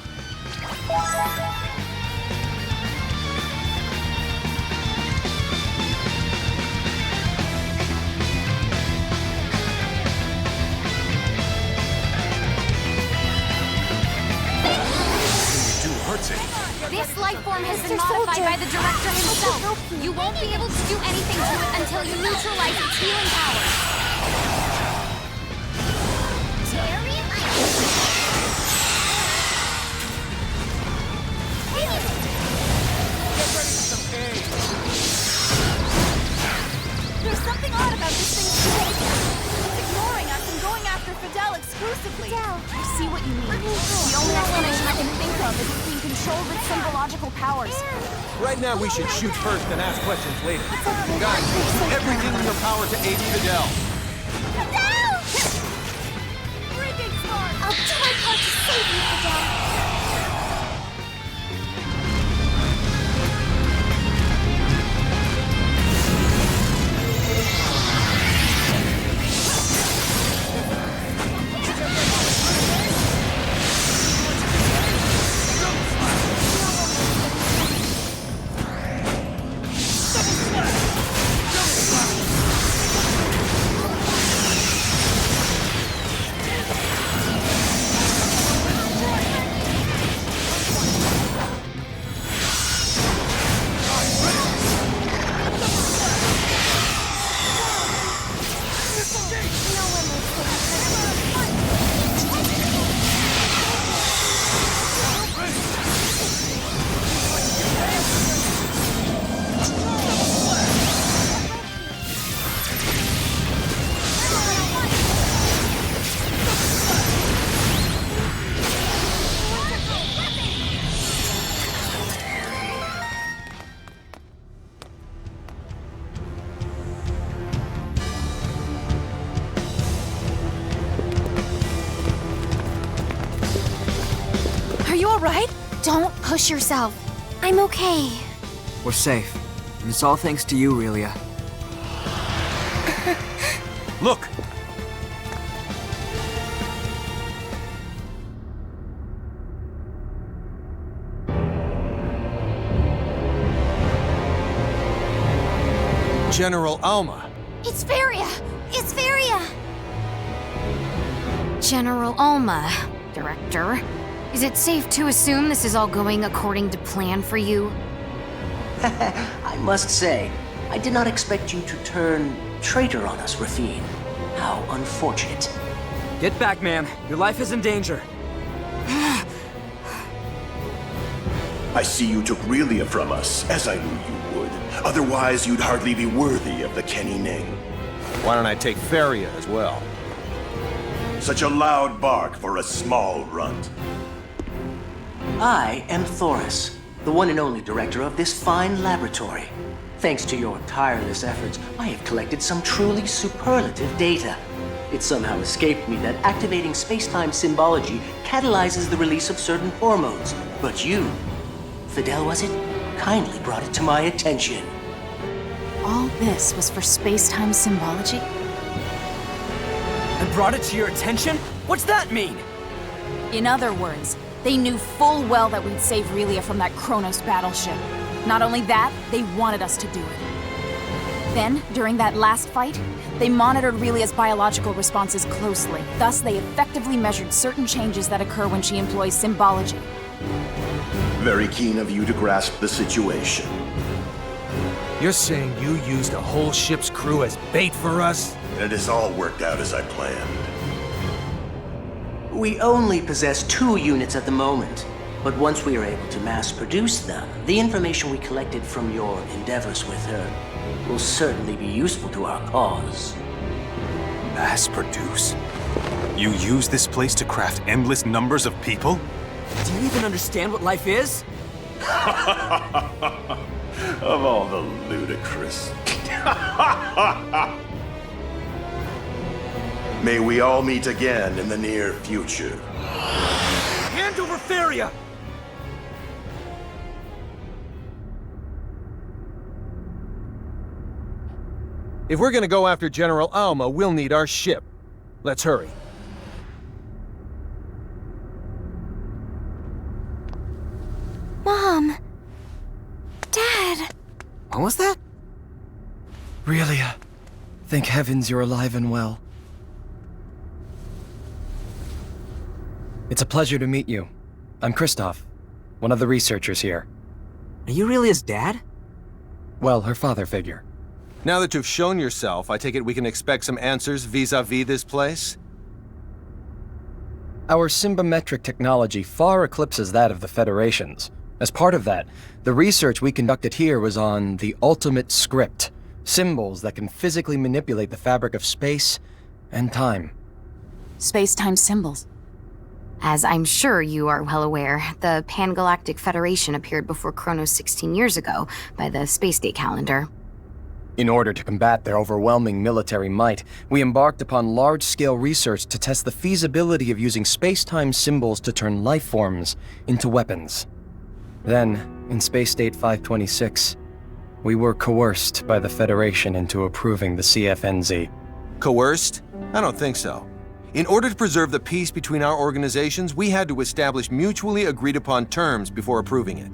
This life form has been modified by the director himself. You won't be able to do anything to it until you neutralize its healing power. There's something odd about this thing's behavior. It's ignoring us and going after Fidel exclusively. I see what you mean. The only explanation I can think of is it's being controlled with symbological powers. Right now we should shoot first and ask questions later. Guys, do everything in your power to aid Fidel. Fidel! Freaking smart! I'll do my part to save you, Fidel. right? Don't push yourself. I'm okay. We're safe. And it's all thanks to you, Relia. Look! General Alma. It's Varia! It's Varia! General Alma, Director. Is it safe to assume this is all going according to plan for you? I must say, I did not expect you to turn traitor on us, Rafine. How unfortunate. Get back, ma'am. Your life is in danger. I see you took Relia from us, as I knew you would. Otherwise, you'd hardly be worthy of the Kenny Ning. Why don't I take Feria as well? Such a loud bark for a small runt. I am Thoris, the one and only director of this fine laboratory. Thanks to your tireless efforts, I have collected some truly superlative data. It somehow escaped me that activating space-time symbology catalyzes the release of certain hormones. But you, Fidel was it, kindly brought it to my attention. All this was for space-time symbology? I brought it to your attention? What's that mean? In other words, they knew full well that we'd save Relia from that Kronos battleship. Not only that, they wanted us to do it. Then, during that last fight, they monitored Relia's biological responses closely. Thus, they effectively measured certain changes that occur when she employs symbology. Very keen of you to grasp the situation. You're saying you used a whole ship's crew as bait for us? And it has all worked out as I planned. We only possess 2 units at the moment, but once we are able to mass produce them, the information we collected from your endeavors with her will certainly be useful to our cause. Mass produce? You use this place to craft endless numbers of people? Do you even understand what life is? Of all the ludicrous. May we all meet again in the near future. Hand over Feria! If we're gonna go after General Alma, we'll need our ship. Let's hurry. Mom. Dad. What was that? Relia, thank heavens you're alive and well. It's a pleasure to meet you. I'm Kristoff, one of the researchers here. Are you really his dad? Well, her father figure. Now that you've shown yourself, I take it we can expect some answers vis-a-vis this place? Our symbometric technology far eclipses that of the Federation's. As part of that, the research we conducted here was on the ultimate script, symbols that can physically manipulate the fabric of space and time. Space-time symbols. As I'm sure you are well aware, the Pan-Galactic Federation appeared before Kronos 16 years ago by the space date calendar. In order to combat their overwhelming military might, we embarked upon large-scale research to test the feasibility of using space-time symbols to turn life forms into weapons. Then, in Space Date 526, we were coerced by the Federation into approving the CFNZ. Coerced? I don't think so. In order to preserve the peace between our organizations, we had to establish mutually agreed-upon terms before approving it.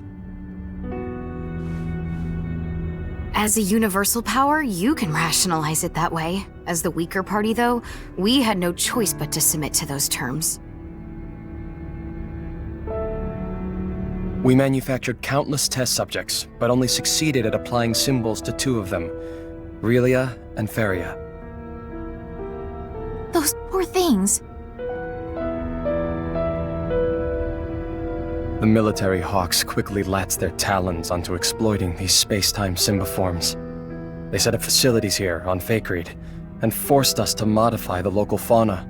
As a universal power, you can rationalize it that way. As the weaker party, though, we had no choice but to submit to those terms. We manufactured countless test subjects, but only succeeded at applying symbols to 2 of them, Relia and Feria. Those poor things. The military hawks quickly latched their talons onto exploiting these space-time symboforms. They set up facilities here on Fakreed and forced us to modify the local fauna.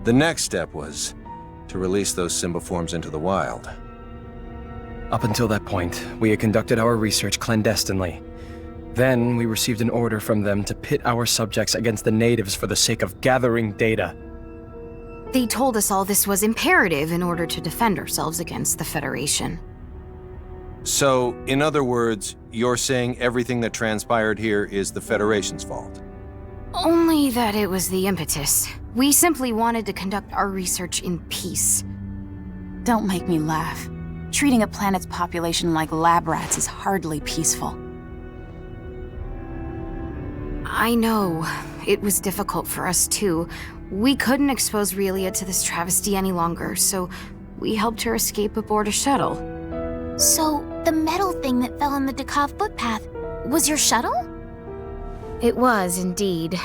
The next step was to release those symboforms into the wild. Up until that point, we had conducted our research clandestinely. Then, we received an order from them to pit our subjects against the natives for the sake of gathering data. They told us all this was imperative in order to defend ourselves against the Federation. So, in other words, you're saying everything that transpired here is the Federation's fault? Only that it was the impetus. We simply wanted to conduct our research in peace. Don't make me laugh. Treating a planet's population like lab rats is hardly peaceful. I know. It was difficult for us too. We couldn't expose Relia to this travesty any longer, so we helped her escape aboard a shuttle. So, the metal thing that fell in the Dekov footpath was your shuttle? It was, indeed.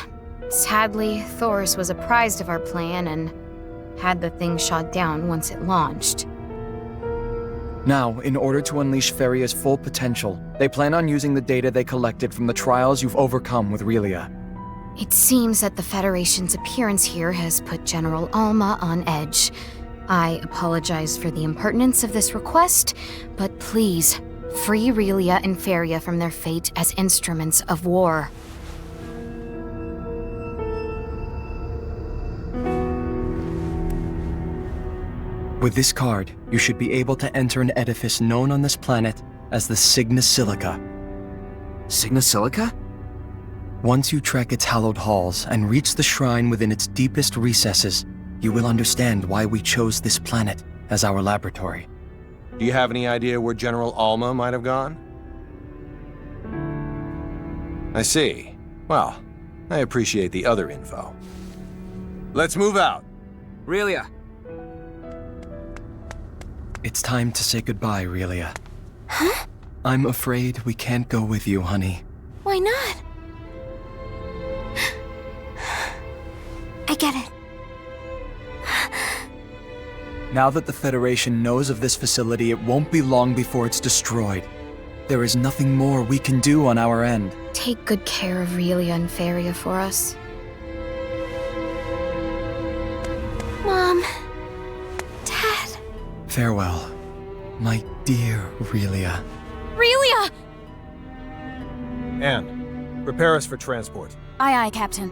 Sadly, Thoris was apprised of our plan and had the thing shot down once it launched. Now, in order to unleash Feria's full potential, they plan on using the data they collected from the trials you've overcome with Relia. It seems that the Federation's appearance here has put General Alma on edge. I apologize for the impertinence of this request, but please, free Relia and Feria from their fate as instruments of war. With this card, you should be able to enter an edifice known on this planet as the Signa Silica. Signa Silica? Once you trek its hallowed halls and reach the shrine within its deepest recesses, you will understand why we chose this planet as our laboratory. Do you have any idea where General Alma might have gone? I see. Well, I appreciate the other info. Let's move out. Relia. It's time to say goodbye, Relia. Huh? I'm afraid we can't go with you, honey. Why not? I get it. Now that the Federation knows of this facility, it won't be long before it's destroyed. There is nothing more we can do on our end. Take good care of Relia and Feria for us. Mom. Dad. Farewell, my dear Relia. Relia! Anne, prepare us for transport. Aye, aye, Captain.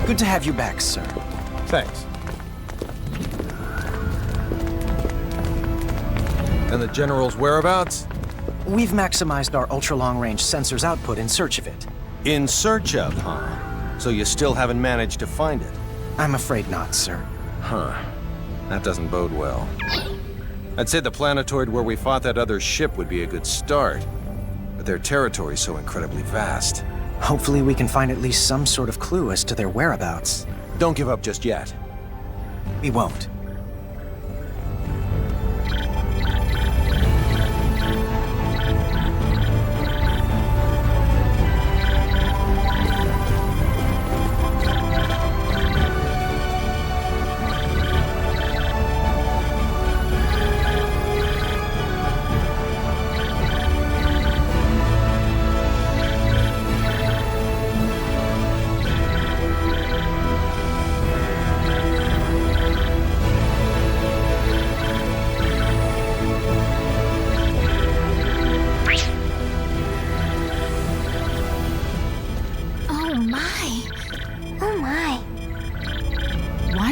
Good to have you back, sir. Thanks. And the General's whereabouts? We've maximized our ultra-long-range sensors output in search of it. In search of, huh? So you still haven't managed to find it? I'm afraid not, sir. Huh. That doesn't bode well. I'd say the planetoid where we fought that other ship would be a good start. But their territory's so incredibly vast. Hopefully we can find at least some sort of clue as to their whereabouts. Don't give up just yet. We won't.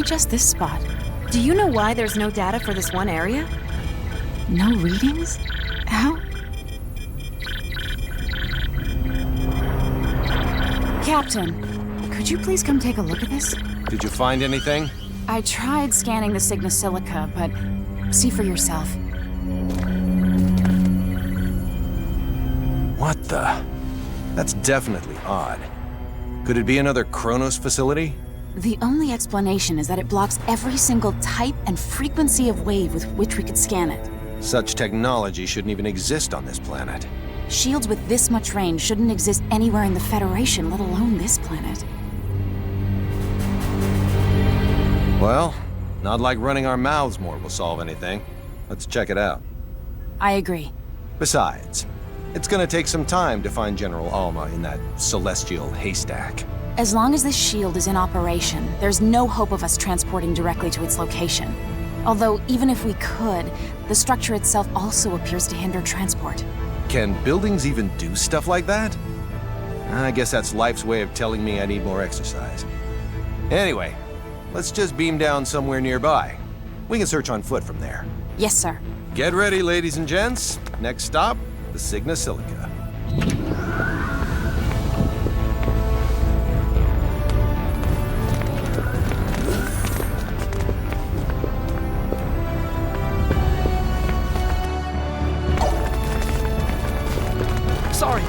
Just this spot. Do you know why there's no data for this one area? No readings? How? Captain, could you please come take a look at this? Did you find anything? I tried scanning the Sigma-Silica, but see for yourself. What the? That's definitely odd. Could it be another Kronos facility? The only explanation is that it blocks every single type and frequency of wave with which we could scan it. Such technology shouldn't even exist on this planet. Shields with this much range shouldn't exist anywhere in the Federation, let alone this planet. Well, not like running our mouths more will solve anything. Let's check it out. I agree. Besides, it's gonna take some time to find General Alma in that celestial haystack. As long as this shield is in operation, there's no hope of us transporting directly to its location. Although, even if we could, the structure itself also appears to hinder transport. Can buildings even do stuff like that? I guess that's life's way of telling me I need more exercise. Anyway, let's just beam down somewhere nearby. We can search on foot from there. Yes, sir. Get ready, ladies and gents. Next stop, the Sigma-Silica. Sorry.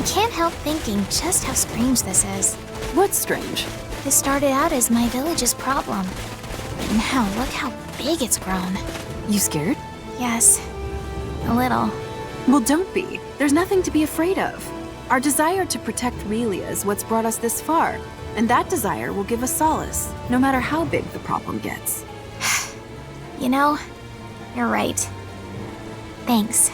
Can't help thinking just how strange this is. What's strange? This started out as my village's problem. But now, look how big it's grown. You scared? Yes. A little. Well, don't be. There's nothing to be afraid of. Our desire to protect Relia is what's brought us this far, and that desire will give us solace, no matter how big the problem gets. You know, you're right. Thanks.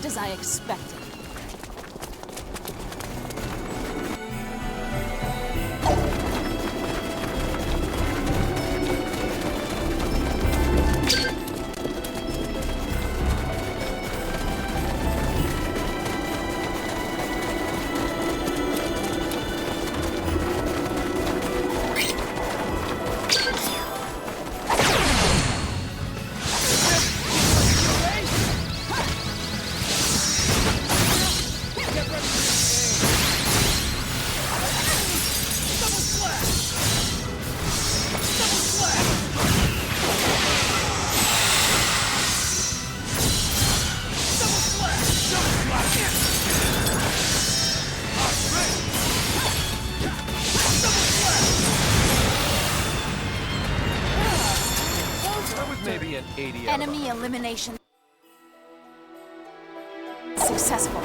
just as I expected. Maybe an 80 out of Enemy elimination. Successful.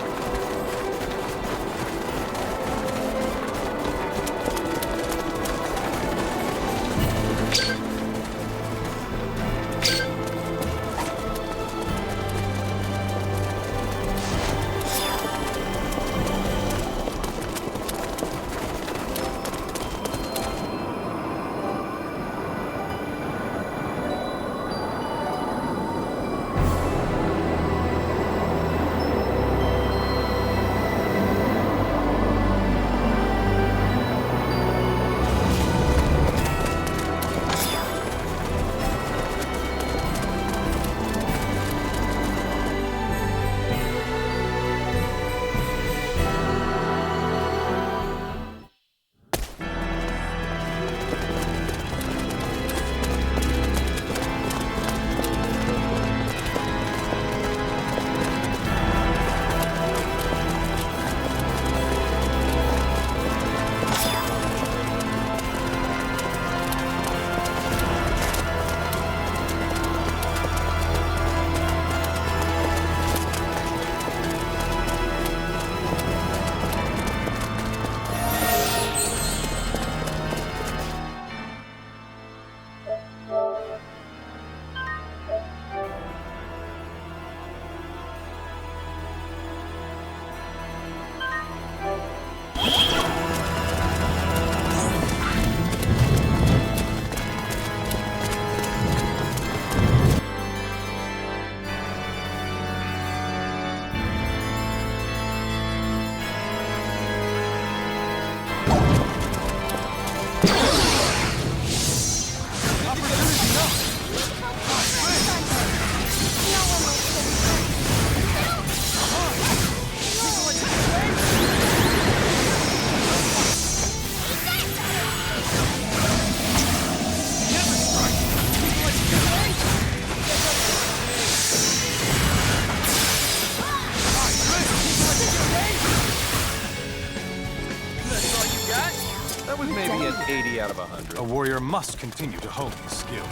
That was maybe an 80 out of 100. A warrior must continue to hone his skills.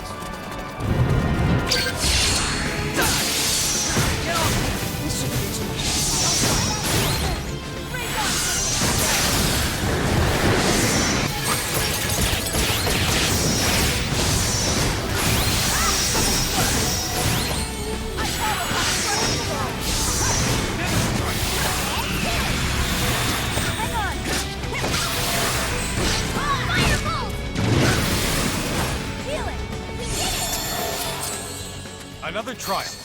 This shouldn't be too much. Another triumph.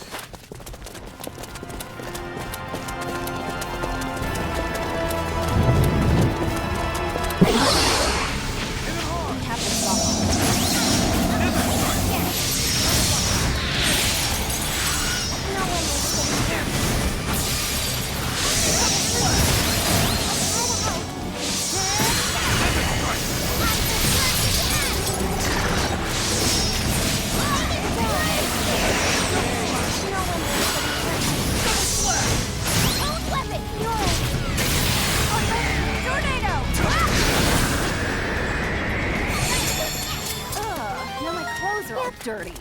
Dirty.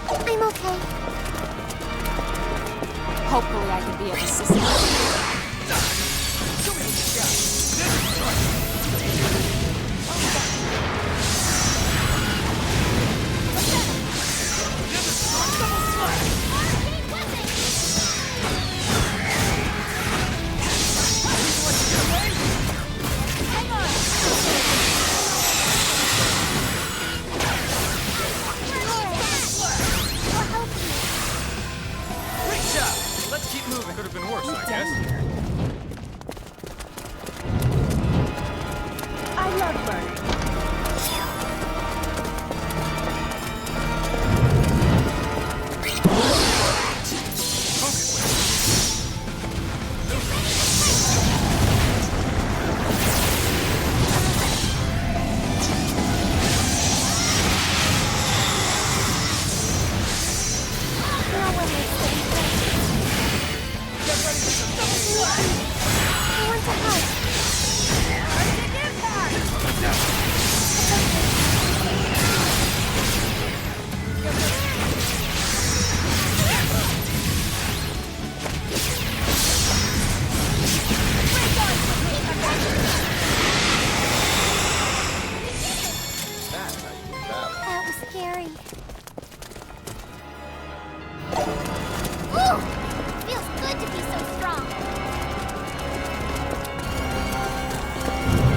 I'm okay. Hopefully I can be of assistance. scary. Ooh! Feels good to be so strong.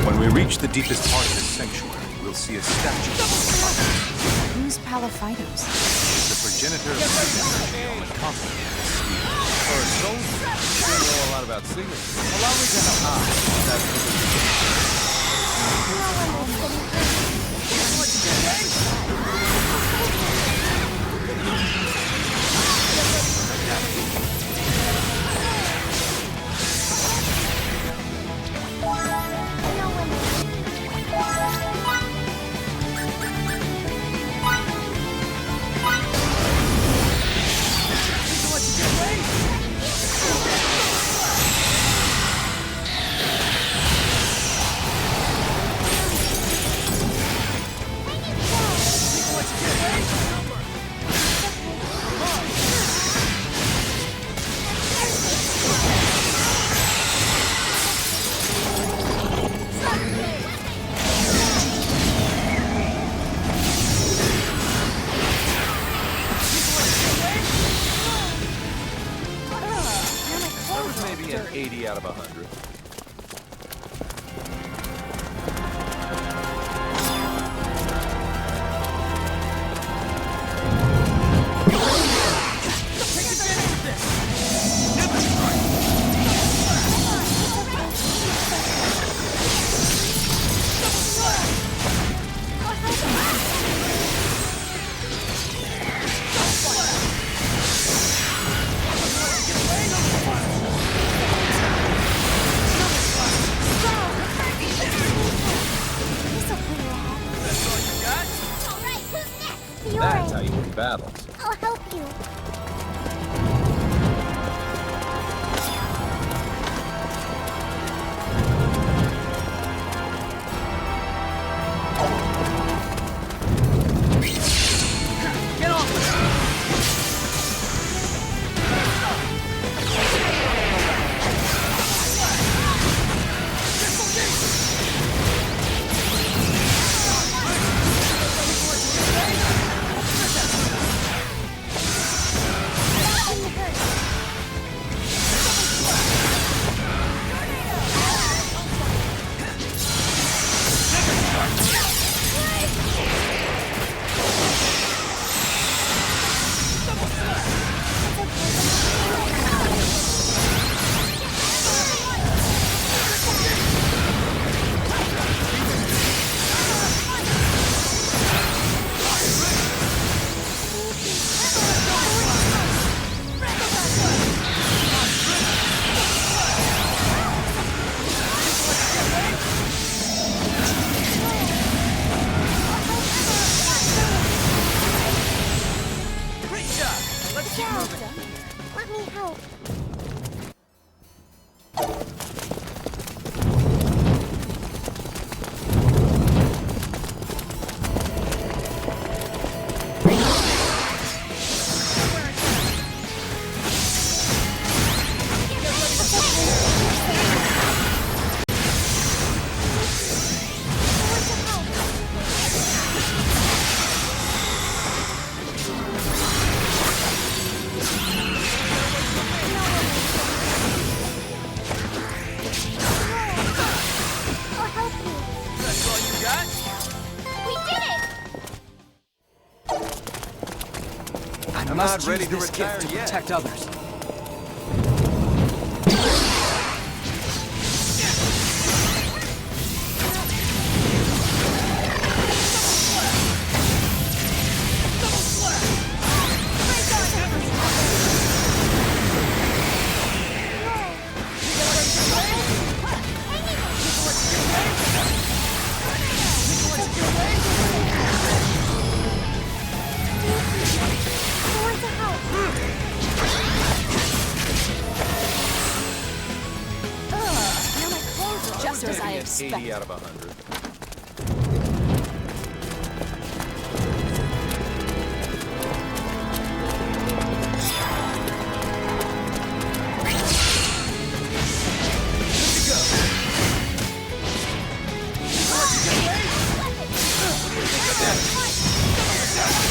When we reach the deepest part of this sanctuary, we'll see a statue of Palafitos. Who's Palafitos? The progenitor of the on the continent of the sea. For a soldier, you don't know a lot about singing. Allow me to help. That's maybe an 80 out of 100. That's how you win battles. I'll help you. Get off! Let me help. I must use this gift to protect others. Just as I expected. 80 out of 100. What do you think of that?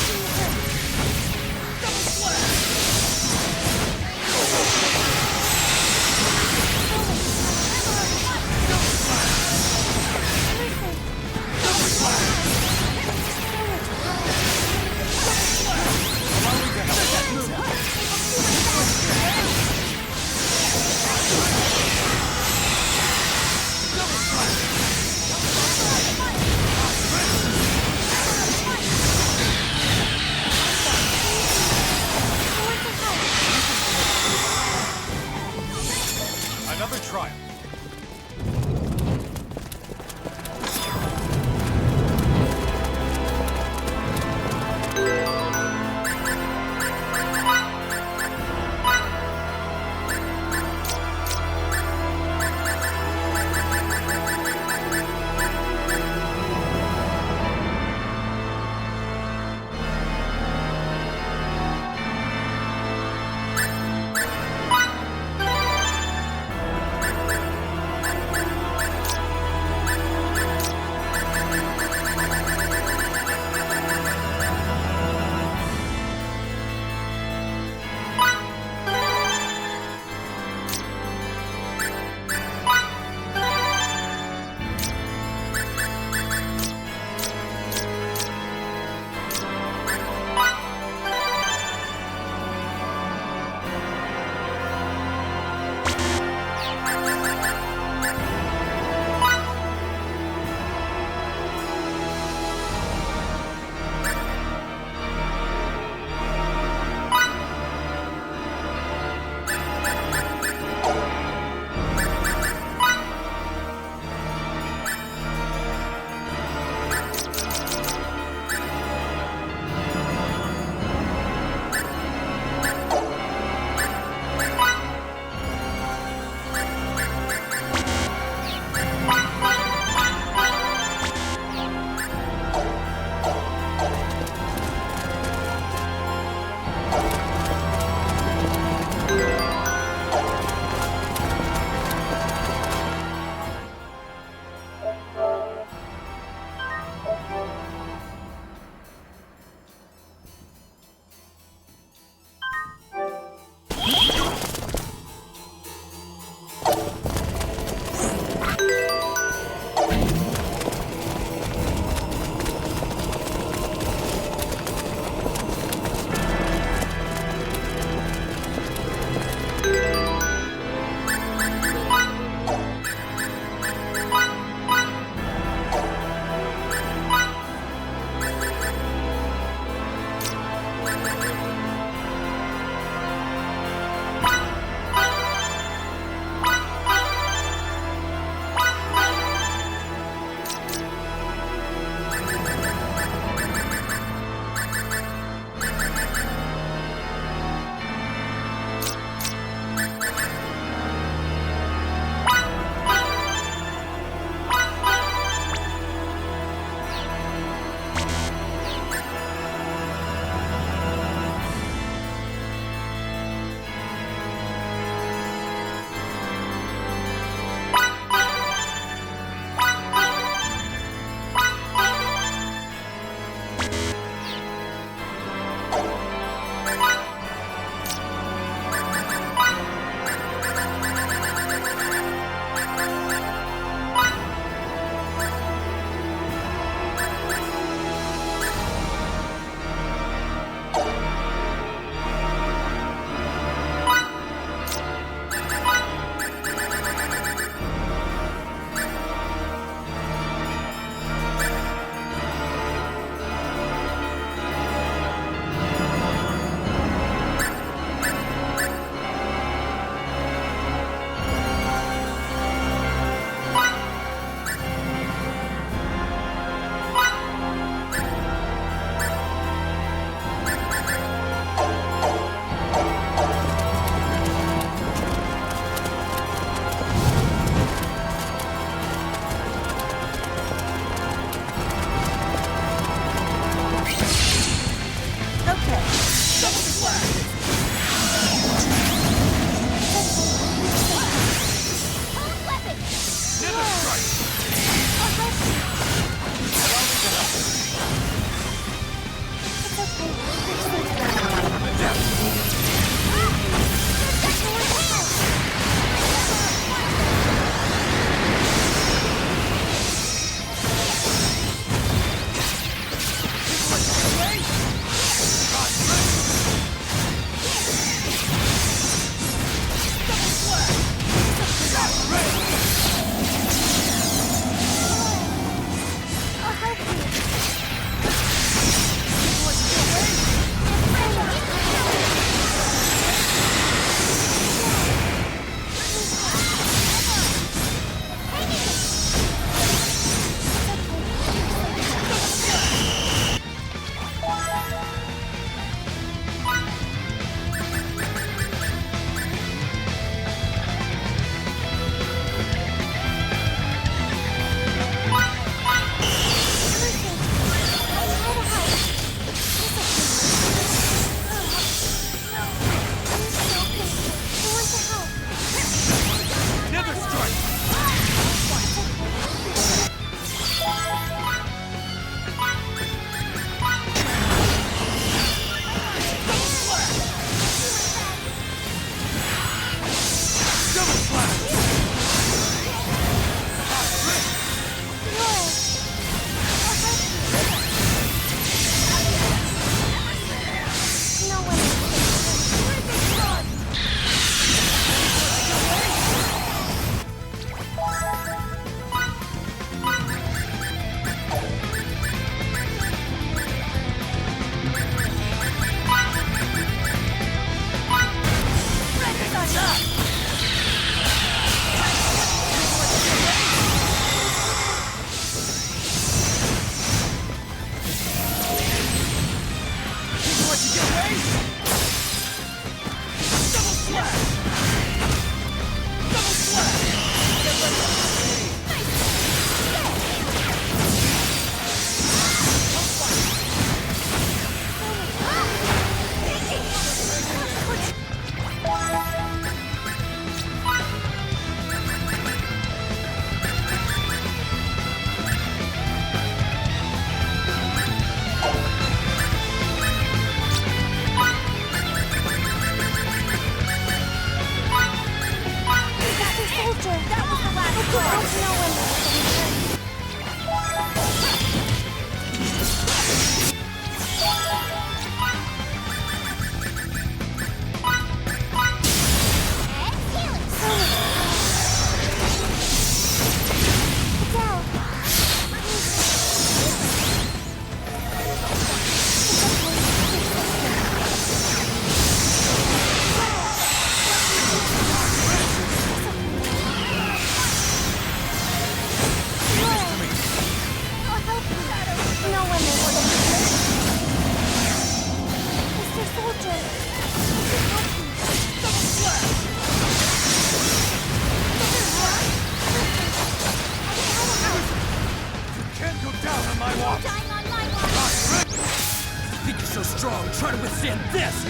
strong, try to withstand this!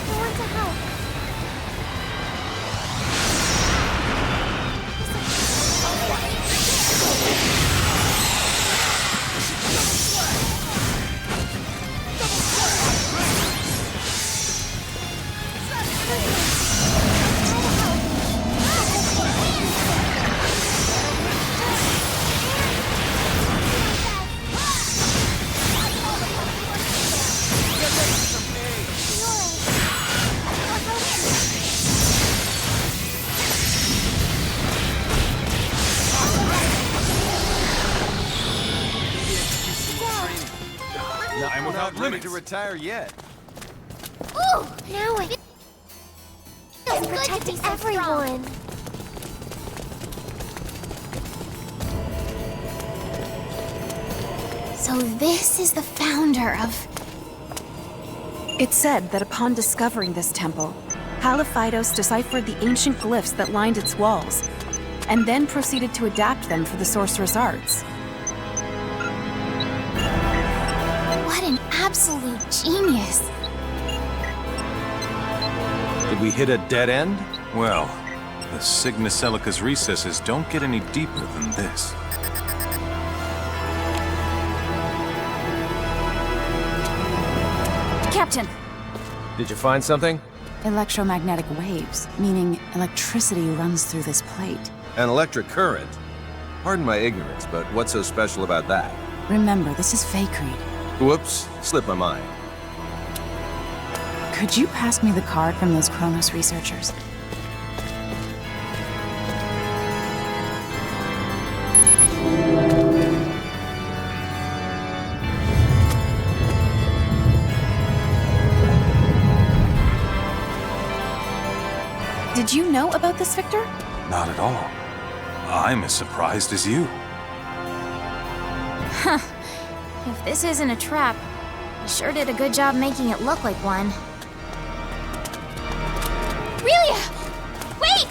I want to help. I'm without limit to retire yet. Ooh! Now it feels good to be so everyone. So this is the founder of... It said that upon discovering this temple, Halophytos deciphered the ancient glyphs that lined its walls, and then proceeded to adapt them for the sorcerer's arts. What an absolute genius! Did we hit a dead end? Well, the Cygnus Celica's recesses don't get any deeper than this. Captain! Did you find something? Electromagnetic waves, meaning electricity runs through this plate. An electric current? Pardon my ignorance, but what's so special about that? Remember, this is Faithlessness. Whoops, slipped my mind. Could you pass me the card from those Kronos researchers? Did you know about this, Victor? Not at all. I'm as surprised as you. Huh. If this isn't a trap, you sure did a good job making it look like one. Relia! Wait!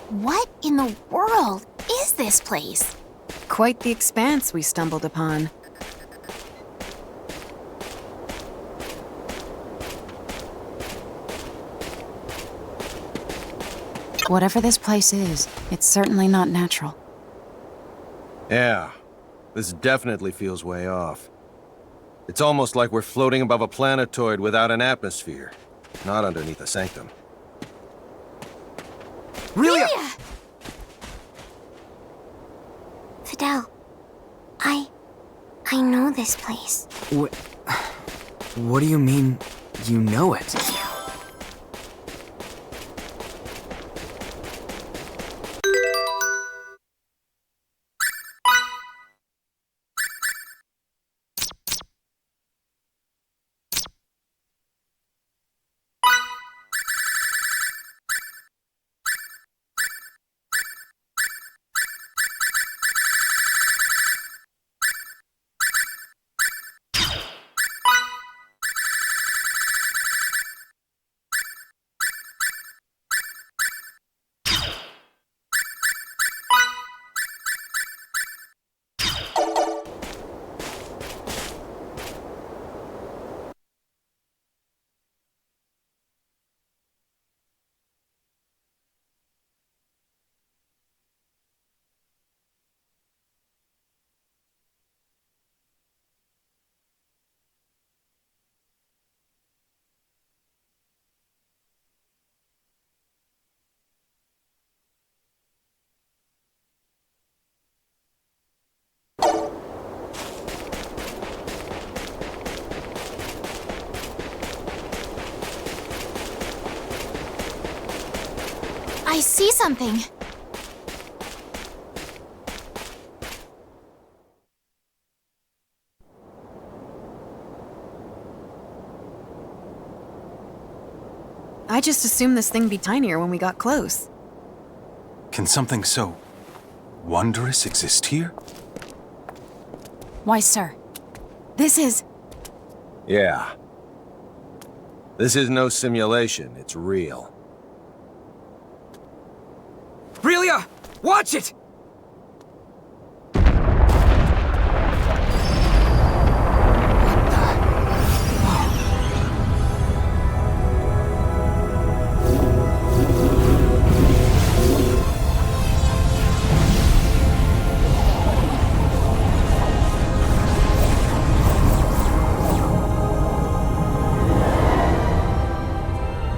What in the world is this place? Quite the expanse we stumbled upon. Whatever this place is, it's certainly not natural. Yeah, this definitely feels way off. It's almost like we're floating above a planetoid without an atmosphere, not underneath a sanctum. Relia! Fidel, I know this place. What do you mean, you know it? I see something. I just assumed this thing'd be tinier when we got close. Can something so Wondrous exist here? Why, sir, this is... Yeah. This is no simulation, it's real. Relia! Watch it!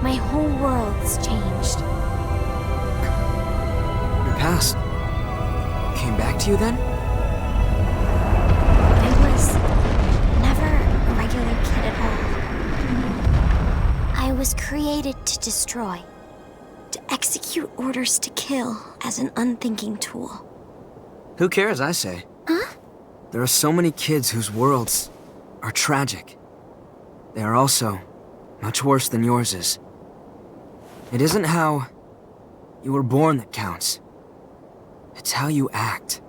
My whole world's changed. Your past came back to you then? I was never a regular kid at all. I was created to destroy, to execute orders to kill as an unthinking tool. Who cares, I say? Huh? There are so many kids whose worlds are tragic. They are also much worse than yours is. It isn't how you were born that counts. It's how you act.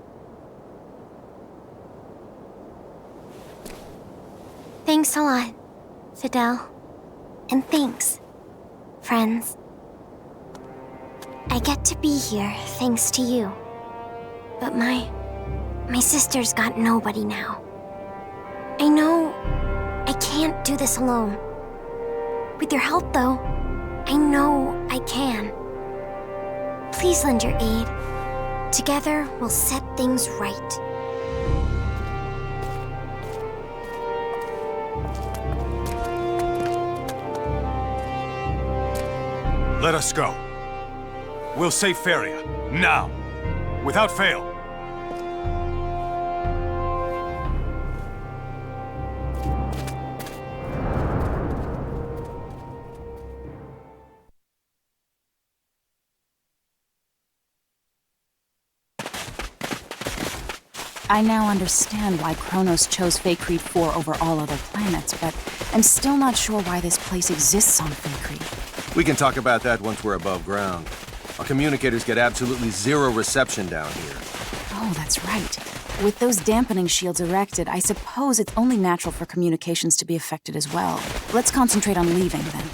Thanks a lot, Fidel. And thanks, friends. I get to be here thanks to you. But my sister's got nobody now. I know I can't do this alone. With your help, though, I know I can. Please lend your aid. Together, we'll set things right. Let us go. We'll save Feria, now, without fail. I now understand why Kronos chose Faithlessness 4 over all other planets, but I'm still not sure why this place exists on Faithlessness. We can talk about that once we're above ground. Our communicators get absolutely zero reception down here. Oh, that's right. With those dampening shields erected, I suppose it's only natural for communications to be affected as well. Let's concentrate on leaving, then.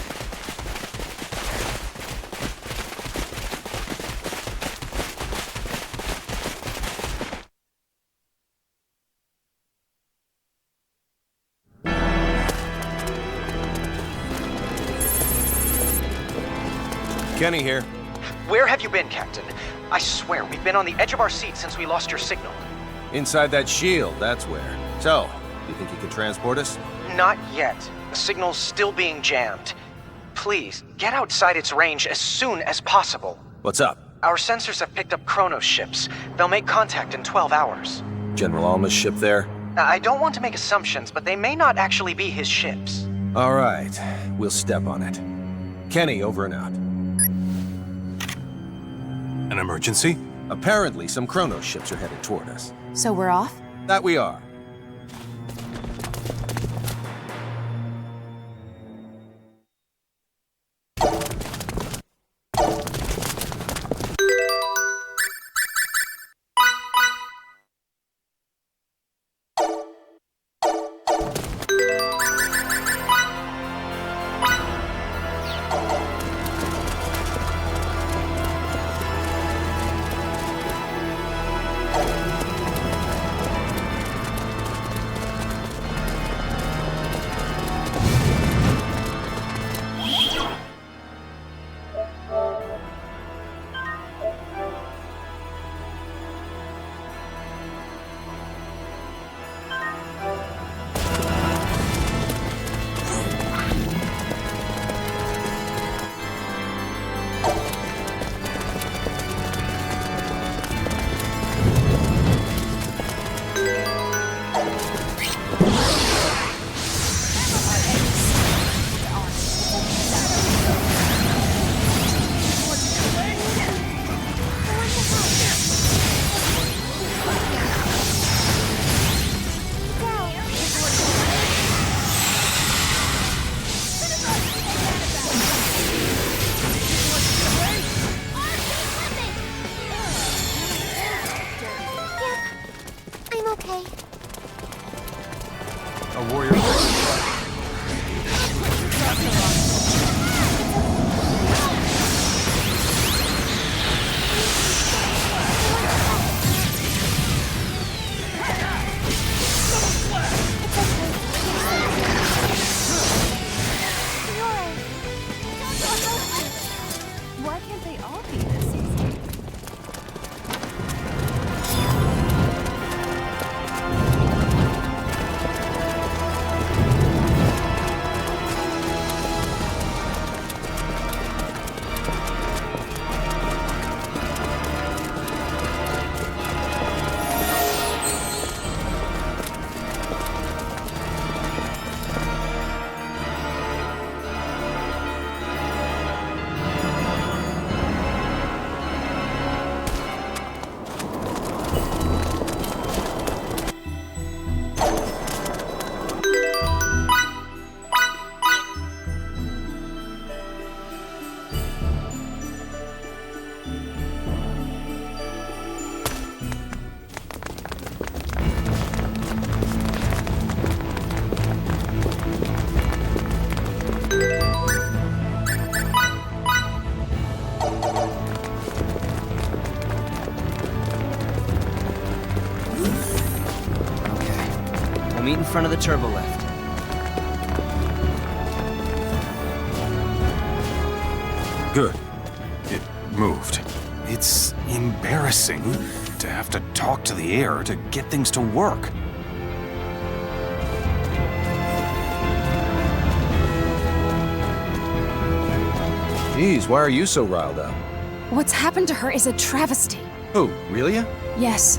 Kenny here. Where have you been, Captain? I swear, we've been on the edge of our seats since we lost your signal. Inside that shield, that's where. So, you think you can transport us? Not yet. The signal's still being jammed. Please, get outside its range as soon as possible. What's up? Our sensors have picked up Kronos ships. They'll make contact in 12 hours. General Alma's ship there? I don't want to make assumptions, but they may not actually be his ships. All right, we'll step on it. Kenny, over and out. An emergency? Apparently, some Kronos ships are headed toward us. So we're off? That we are. A warrior. Why can't they all be this easy? We'll meet in front of the turbo lift. Good. It moved. It's embarrassing to have to talk to the air to get things to work. Geez, why are you so riled up? What's happened to her is a travesty. Who, Relia? Yes.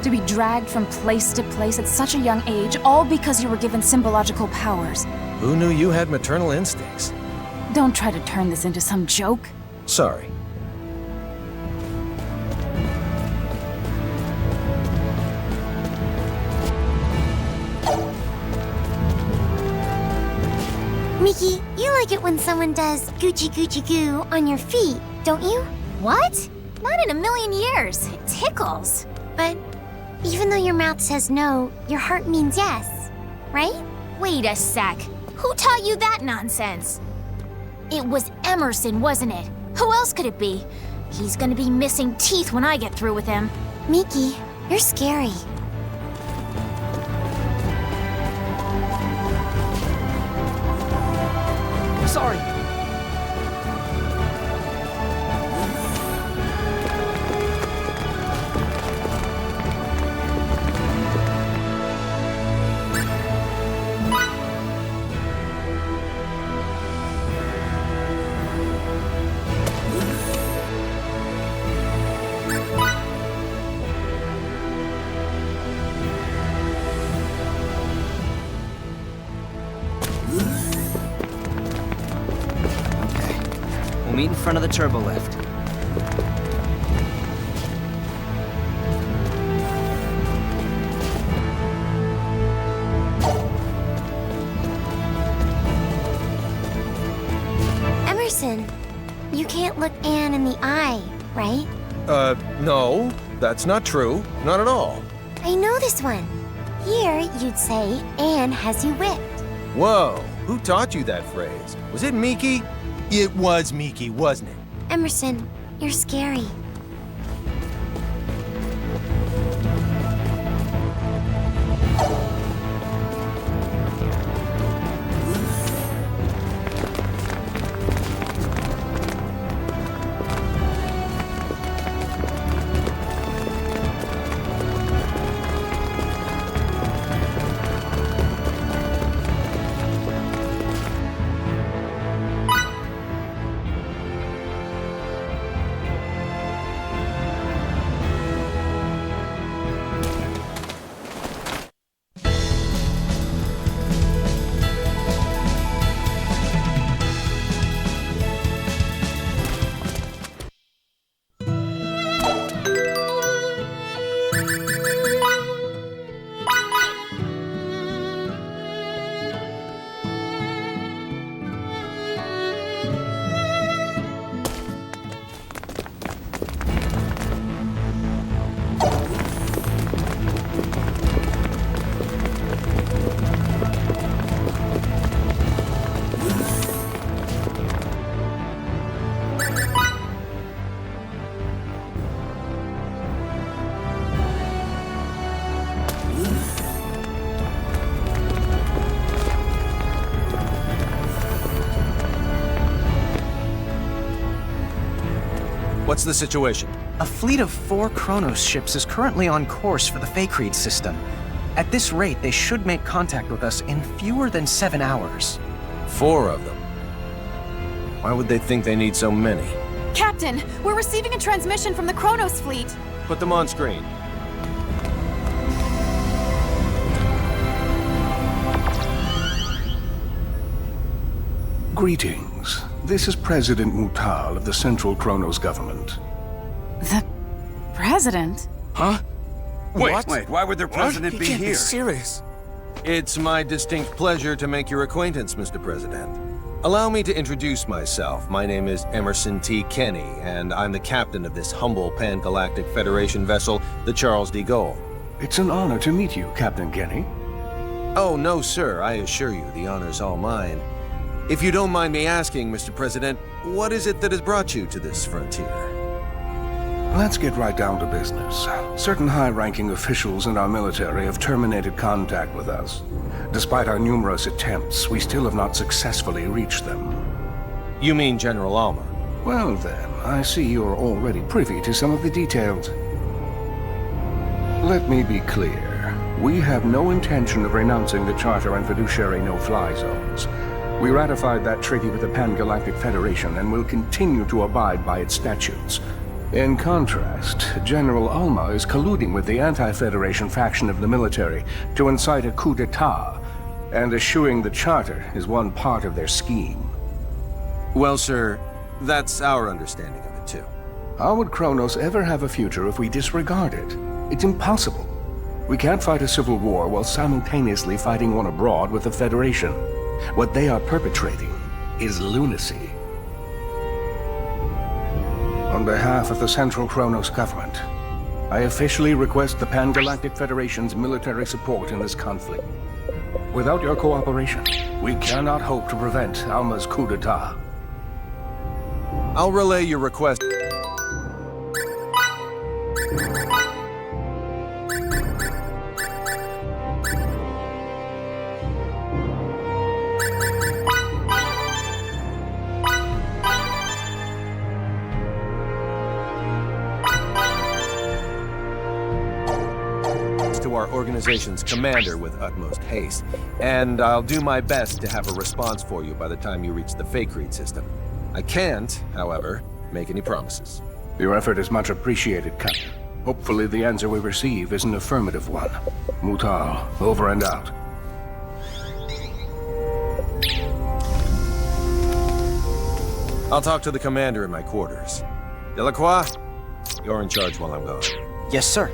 To be dragged from place to place at such a young age, all because you were given symbological powers. Who knew you had maternal instincts? Don't try to turn this into some joke. Sorry. Mickey, you like it when someone does Gucci Gucci Goo on your feet, don't you? What? Not in a million years. It tickles. But even though your mouth says no, your heart means yes, right? Wait a sec. Who taught you that nonsense? It was Emerson, wasn't it? Who else could it be? He's gonna be missing teeth when I get through with him. Mickey, you're scary. Sorry. We'll meet in front of the turbo lift. Emerson, you can't look Anne in the eye, right? No, that's not true. Not at all. I know this one. Here, you'd say Anne has you whipped. Whoa, who taught you that phrase? Was it Miki? It was Miki, wasn't it? Emerson, you're scary. What's the situation? A fleet of 4 Kronos ships is currently on course for the Faithlessness system. At this rate, they should make contact with us in fewer than 7 hours. 4 of them? Why would they think they need so many? Captain, we're receiving a transmission from the Kronos fleet. Put them on screen. Greetings. This is President Mutal of the Central Kronos government. The president? Huh? Wait, why would their president be here? Serious. It's my distinct pleasure to make your acquaintance, Mr. President. Allow me to introduce myself. My name is Emerson T. Kenny, and I'm the captain of this humble Pan-Galactic Federation vessel, the Charles de Gaulle. It's an honor to meet you, Captain Kenny. Oh, no, sir. I assure you, the honor's all mine. If you don't mind me asking, Mr. President, what is it that has brought you to this frontier? Let's get right down to business. Certain high-ranking officials in our military have terminated contact with us. Despite our numerous attempts, we still have not successfully reached them. You mean General Alma? Well then, I see you're already privy to some of the details. Let me be clear. We have no intention of renouncing the Charter and fiduciary no-fly zones. We ratified that treaty with the Pan-Galactic Federation and will continue to abide by its statutes. In contrast, General Alma is colluding with the anti-Federation faction of the military to incite a coup d'etat, and eschewing the Charter is one part of their scheme. Well, sir, that's our understanding of it, too. How would Kronos ever have a future if we disregard it? It's impossible. We can't fight a civil war while simultaneously fighting one abroad with the Federation. What they are perpetrating is lunacy. On behalf of the Central Kronos government, I officially request the Pan-Galactic Federation's military support in this conflict. Without your cooperation, we cannot hope to prevent Alma's coup d'etat. I'll relay your request. To our organization's commander with utmost haste, and I'll do my best to have a response for you by the time you reach the Faithlessness system. I can't, however, make any promises. Your effort is much appreciated, Captain. Hopefully the answer we receive is an affirmative one. Mutal, over and out. I'll talk to the commander in my quarters. Delacroix, you're in charge while I'm gone. Yes, sir.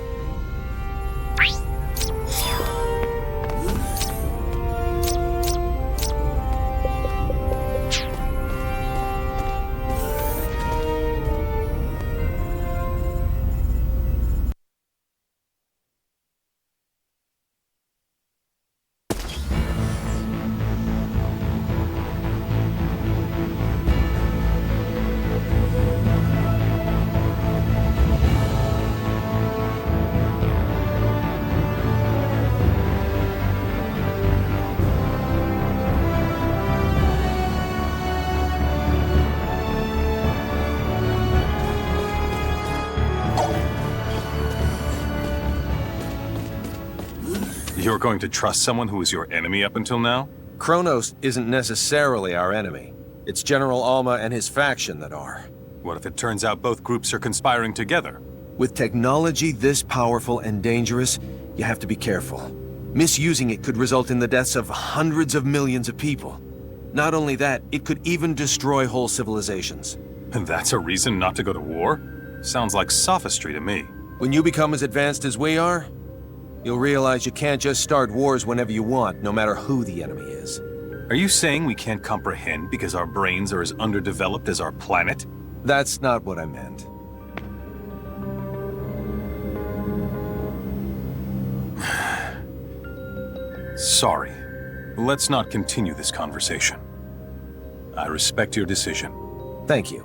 You're going to trust someone who was your enemy up until now? Kronos isn't necessarily our enemy. It's General Alma and his faction that are. What if it turns out both groups are conspiring together? With technology this powerful and dangerous, you have to be careful. Misusing it could result in the deaths of hundreds of millions of people. Not only that, it could even destroy whole civilizations. And that's a reason not to go to war? Sounds like sophistry to me. When you become as advanced as we are, you'll realize you can't just start wars whenever you want, no matter who the enemy is. Are you saying we can't comprehend because our brains are as underdeveloped as our planet? That's not what I meant. Sorry. Let's not continue this conversation. I respect your decision. Thank you.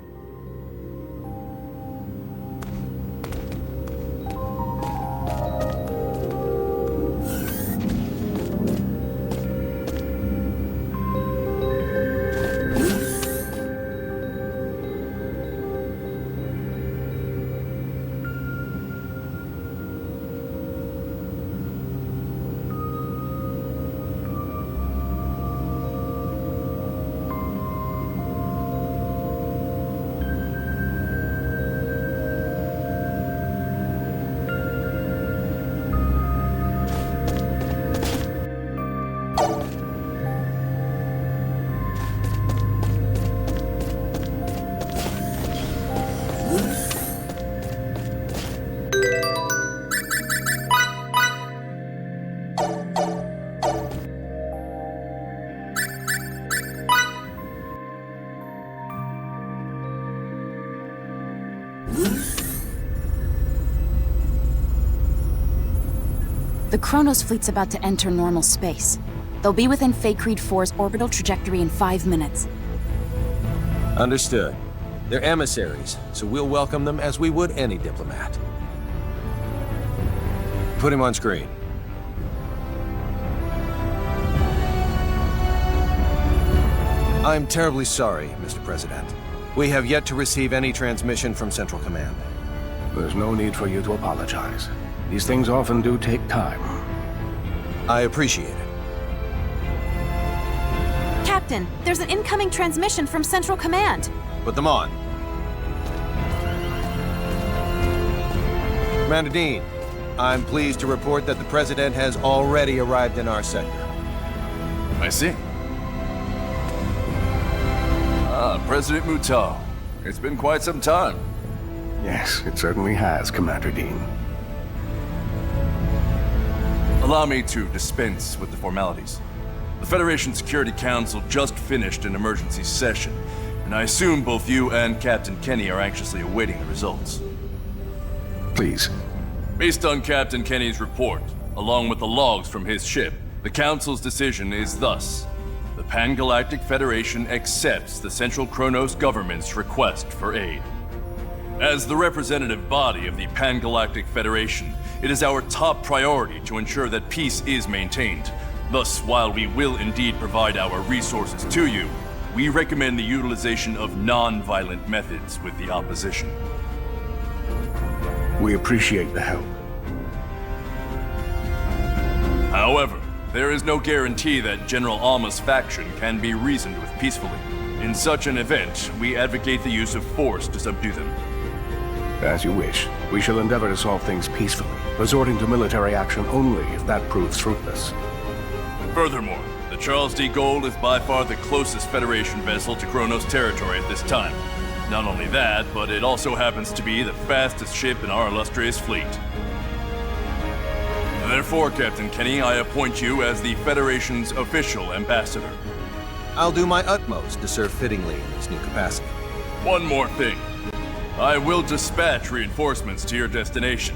The Kronos fleet's about to enter normal space. They'll be within Feycreed 4's orbital trajectory in 5 minutes. Understood. They're emissaries, so we'll welcome them as we would any diplomat. Put him on screen. I'm terribly sorry, Mr. President. We have yet to receive any transmission from Central Command. There's no need for you to apologize. These things often do take time. I appreciate it. Captain, there's an incoming transmission from Central Command. Put them on. Commander Dean, I'm pleased to report that the President has already arrived in our sector. I see. President Mutao. It's been quite some time. Yes, it certainly has, Commander Dean. Allow me to dispense with the formalities. The Federation Security Council just finished an emergency session, and I assume both you and Captain Kenny are anxiously awaiting the results. Please. Based on Captain Kenny's report, along with the logs from his ship, the Council's decision is thus. The Pan-Galactic Federation accepts the Central Kronos government's request for aid. As the representative body of the Pan-Galactic Federation, it is our top priority to ensure that peace is maintained. Thus, while we will indeed provide our resources to you, we recommend the utilization of non-violent methods with the opposition. We appreciate the help. However, there is no guarantee that General Alma's faction can be reasoned with peacefully. In such an event, we advocate the use of force to subdue them. As you wish. We shall endeavor to solve things peacefully, resorting to military action only if that proves fruitless. Furthermore, the Charles D. Gold is by far the closest Federation vessel to Kronos territory at this time. Not only that, but it also happens to be the fastest ship in our illustrious fleet. Therefore, Captain Kenny, I appoint you as the Federation's official ambassador. I'll do my utmost to serve fittingly in this new capacity. One more thing. I will dispatch reinforcements to your destination.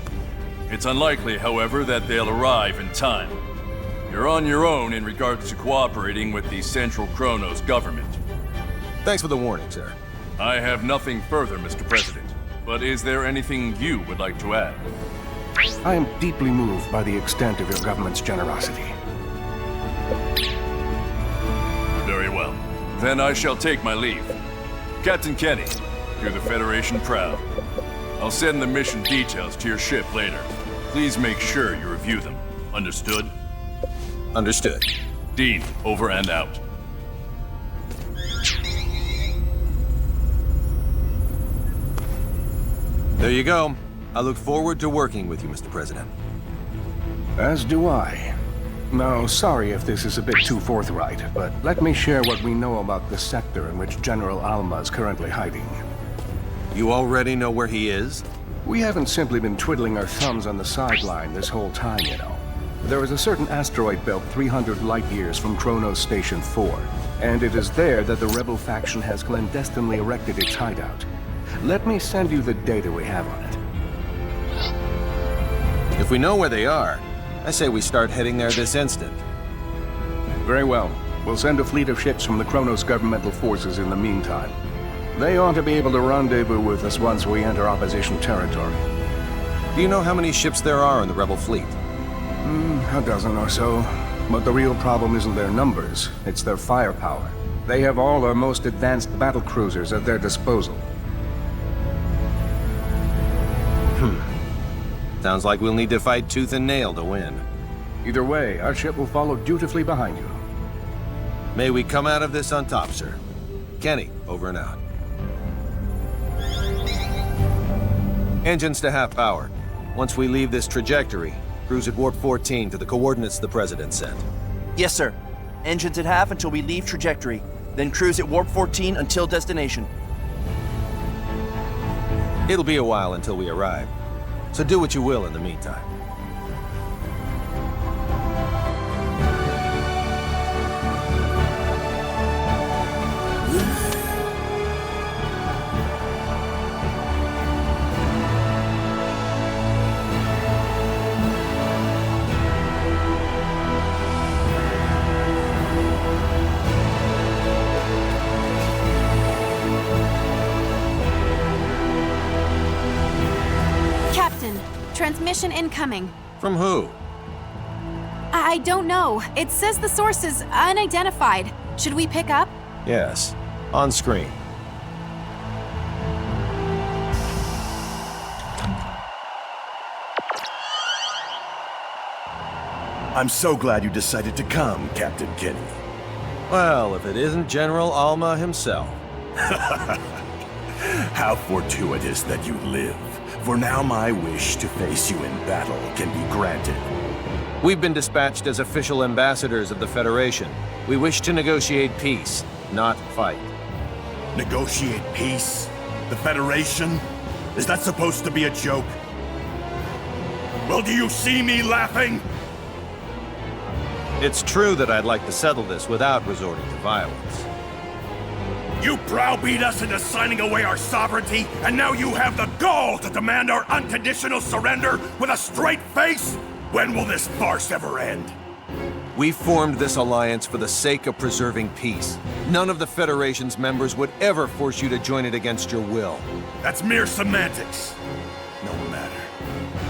It's unlikely, however, that they'll arrive in time. You're on your own in regards to cooperating with the Central Kronos government. Thanks for the warning, sir. I have nothing further, Mr. President. But is there anything you would like to add? I am deeply moved by the extent of your government's generosity. Very well. Then I shall take my leave. Captain Kenny, do the Federation proud. I'll send the mission details to your ship later. Please make sure you review them. Understood? Understood. Dean, over and out. There you go. I look forward to working with you, Mr. President. As do I. Now, sorry if this is a bit too forthright, but let me share what we know about the sector in which General Alma is currently hiding. You already know where he is? We haven't simply been twiddling our thumbs on the sideline this whole time, you know. There is a certain asteroid belt 300 light-years from Kronos Station 4, and it is there that the rebel faction has clandestinely erected its hideout. Let me send you the data we have on it. If we know where they are, I say we start heading there this instant. Very well. We'll send a fleet of ships from the Kronos governmental forces in the meantime. They ought to be able to rendezvous with us once we enter opposition territory. Do you know how many ships there are in the rebel fleet? A dozen or so. But the real problem isn't their numbers, it's their firepower. They have all our most advanced battle cruisers at their disposal. Sounds like we'll need to fight tooth and nail to win. Either way, our ship will follow dutifully behind you. May we come out of this on top, sir. Kenny, over and out. Engines to half power. Once we leave this trajectory, cruise at warp 14 to the coordinates the President sent. Yes, sir. Engines at half until we leave trajectory. Then cruise at warp 14 until destination. It'll be a while until we arrive, so do what you will in the meantime. Transmission incoming. From who? I don't know. It says the source is unidentified. Should we pick up? Yes. On screen. I'm so glad you decided to come, Captain Kenny. Well, if it isn't General Alma himself. How fortuitous that you live. For now my wish to face you in battle can be granted. We've been dispatched as official ambassadors of the Federation. We wish to negotiate peace, not fight. Negotiate peace? The Federation? Is that supposed to be a joke? Well, do you see me laughing? It's true that I'd like to settle this without resorting to violence. You browbeat us into signing away our sovereignty, and now you have the gall to demand our unconditional surrender with a straight face? When will this farce ever end? We formed this alliance for the sake of preserving peace. None of the Federation's members would ever force you to join it against your will. That's mere semantics. No matter.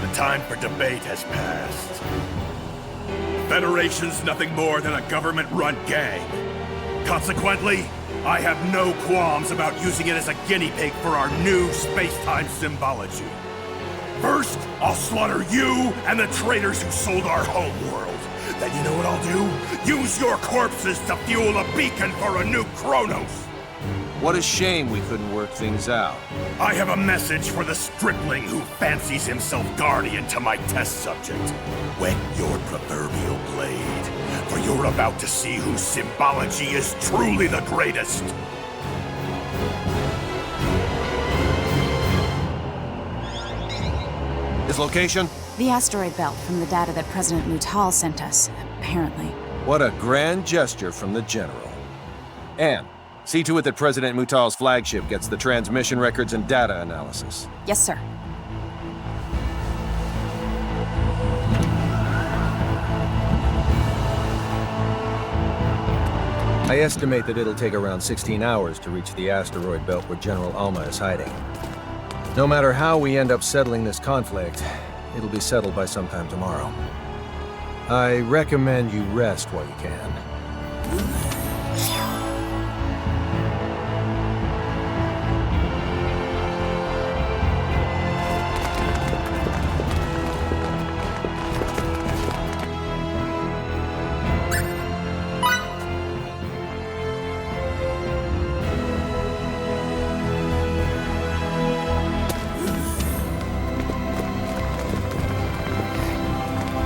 The time for debate has passed. The Federation's nothing more than a government-run gang. Consequently, I have no qualms about using it as a guinea pig for our new space-time symbology. First, I'll slaughter you and the traitors who sold our homeworld. Then you know what I'll do? Use your corpses to fuel a beacon for a new Kronos! What a shame we couldn't work things out. I have a message for the stripling who fancies himself guardian to my test subject. Whet your proverbial blade, for you're about to see whose symbology is truly the greatest. His location? The asteroid belt from the data that President Mutal sent us, apparently. What a grand gesture from the General. And see to it that President Mutal's flagship gets the transmission records and data analysis. Yes, sir. I estimate that it'll take around 16 hours to reach the asteroid belt where General Alma is hiding. No matter how we end up settling this conflict, it'll be settled by sometime tomorrow. I recommend you rest while you can.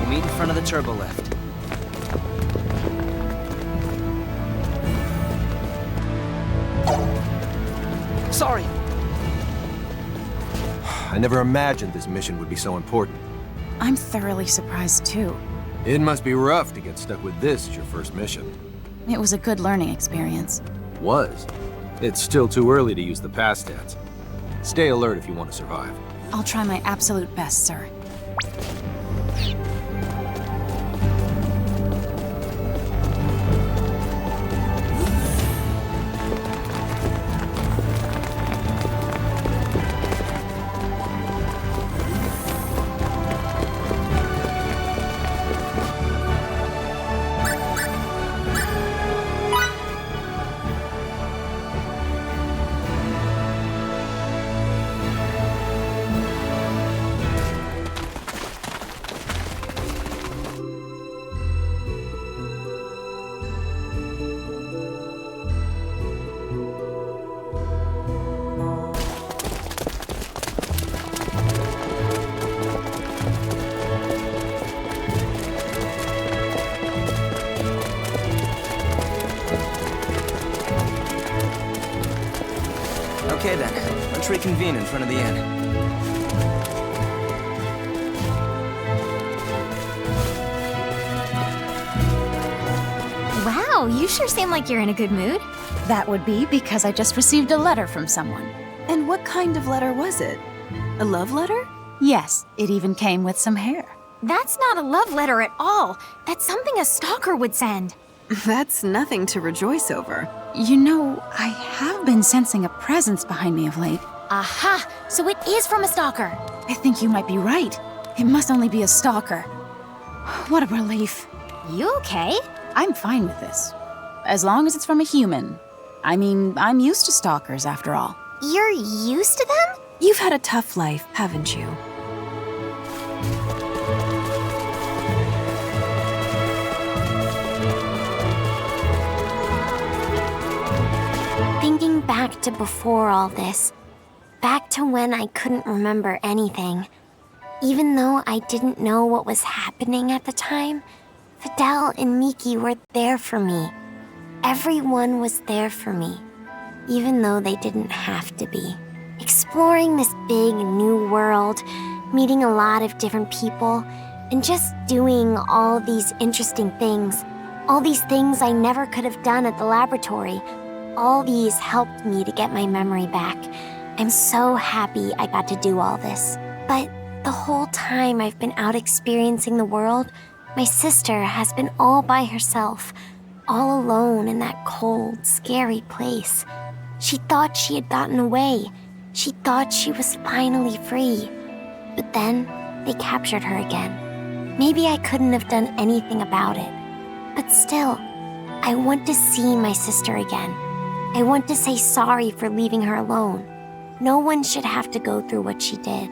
Meet in front of the turbo lift. Sorry. I never imagined this mission would be so important. I'm thoroughly surprised, too. It must be rough to get stuck with this as your first mission. It was a good learning experience. Was. It's still too early to use the past tense. Stay alert if you want to survive. I'll try my absolute best, sir. Okay then, let's reconvene in front of the inn. Wow, you sure seem like you're in a good mood. That would be because I just received a letter from someone. And what kind of letter was it? A love letter? Yes, it even came with some hair. That's not a love letter at all. That's something a stalker would send. That's nothing to rejoice over. You know, I have been sensing a presence behind me of late. Aha! So it is from a stalker. I think you might be right. It must only be a stalker. What a relief. You okay? I'm fine with this. As long as it's from a human. I mean, I'm used to stalkers, after all. You're used to them? You've had a tough life, haven't you? Thinking back to before all this, back to when I couldn't remember anything. Even though I didn't know what was happening at the time, Fidel and Miki were there for me. Everyone was there for me, even though they didn't have to be. Exploring this big new world, meeting a lot of different people, and just doing all these interesting things. All these things I never could have done at the laboratory. All these helped me to get my memory back. I'm so happy I got to do all this. But the whole time I've been out experiencing the world, my sister has been all by herself, all alone in that cold, scary place. She thought she had gotten away. She thought she was finally free. But then, they captured her again. Maybe I couldn't have done anything about it. But still, I want to see my sister again. I want to say sorry for leaving her alone. No one should have to go through what she did.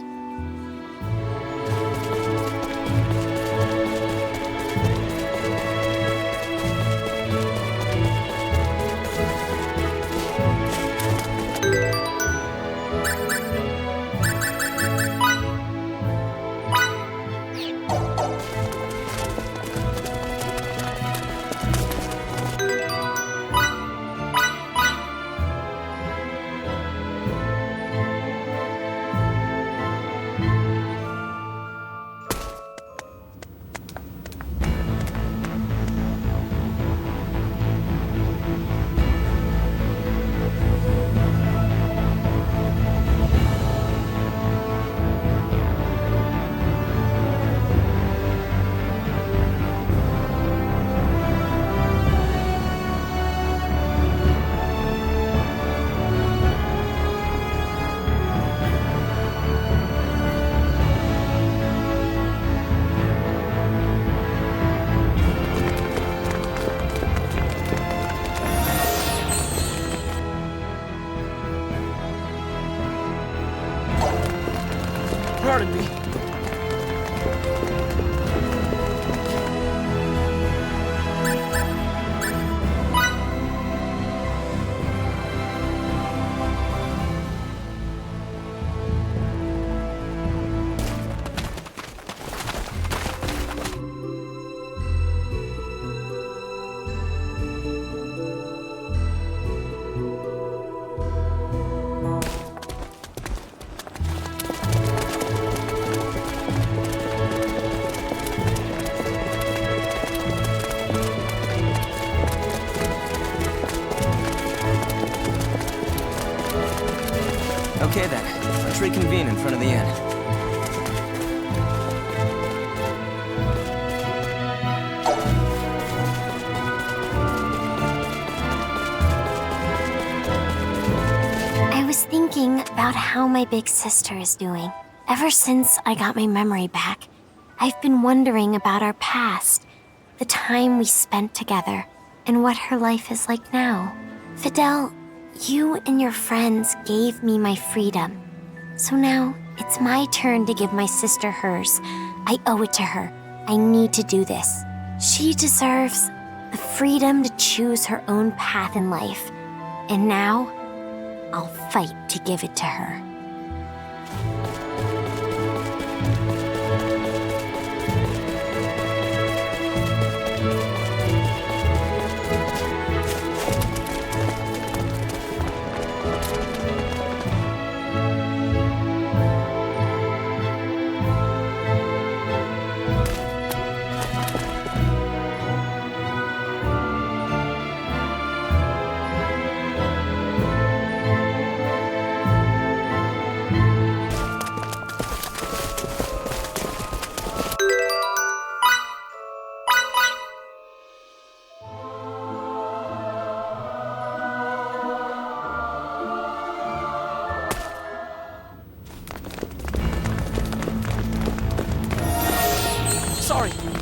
Pardon me. Okay then, let's reconvene in front of the inn. I was thinking about how my big sister is doing. Ever since I got my memory back, I've been wondering about our past, the time we spent together, and what her life is like now. Fidel, you and your friends gave me my freedom. So now, it's my turn to give my sister hers. I owe it to her. I need to do this. She deserves the freedom to choose her own path in life. And now, I'll fight to give it to her. sorry.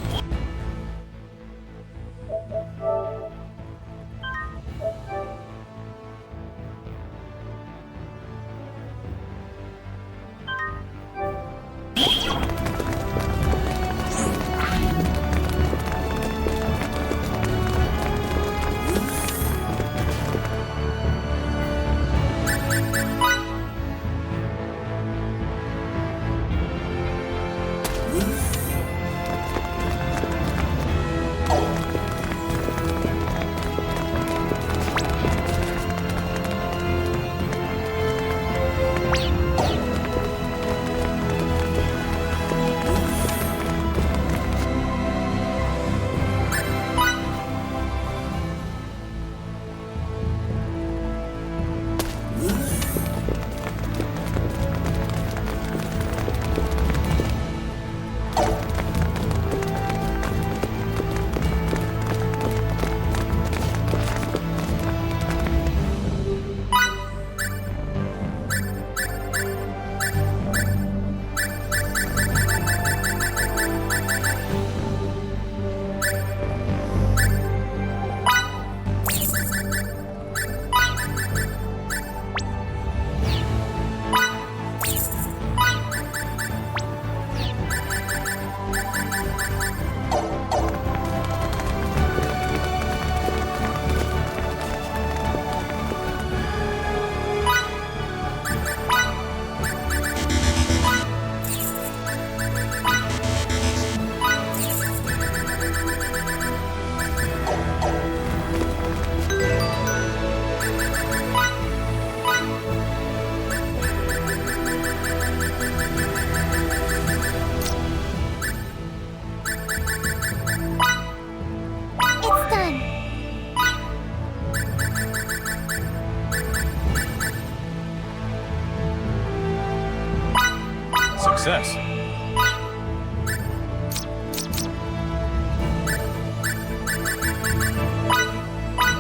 Success.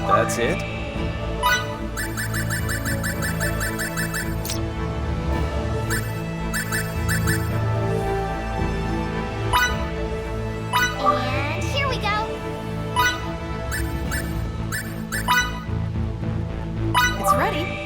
That's it? And here we go. It's ready.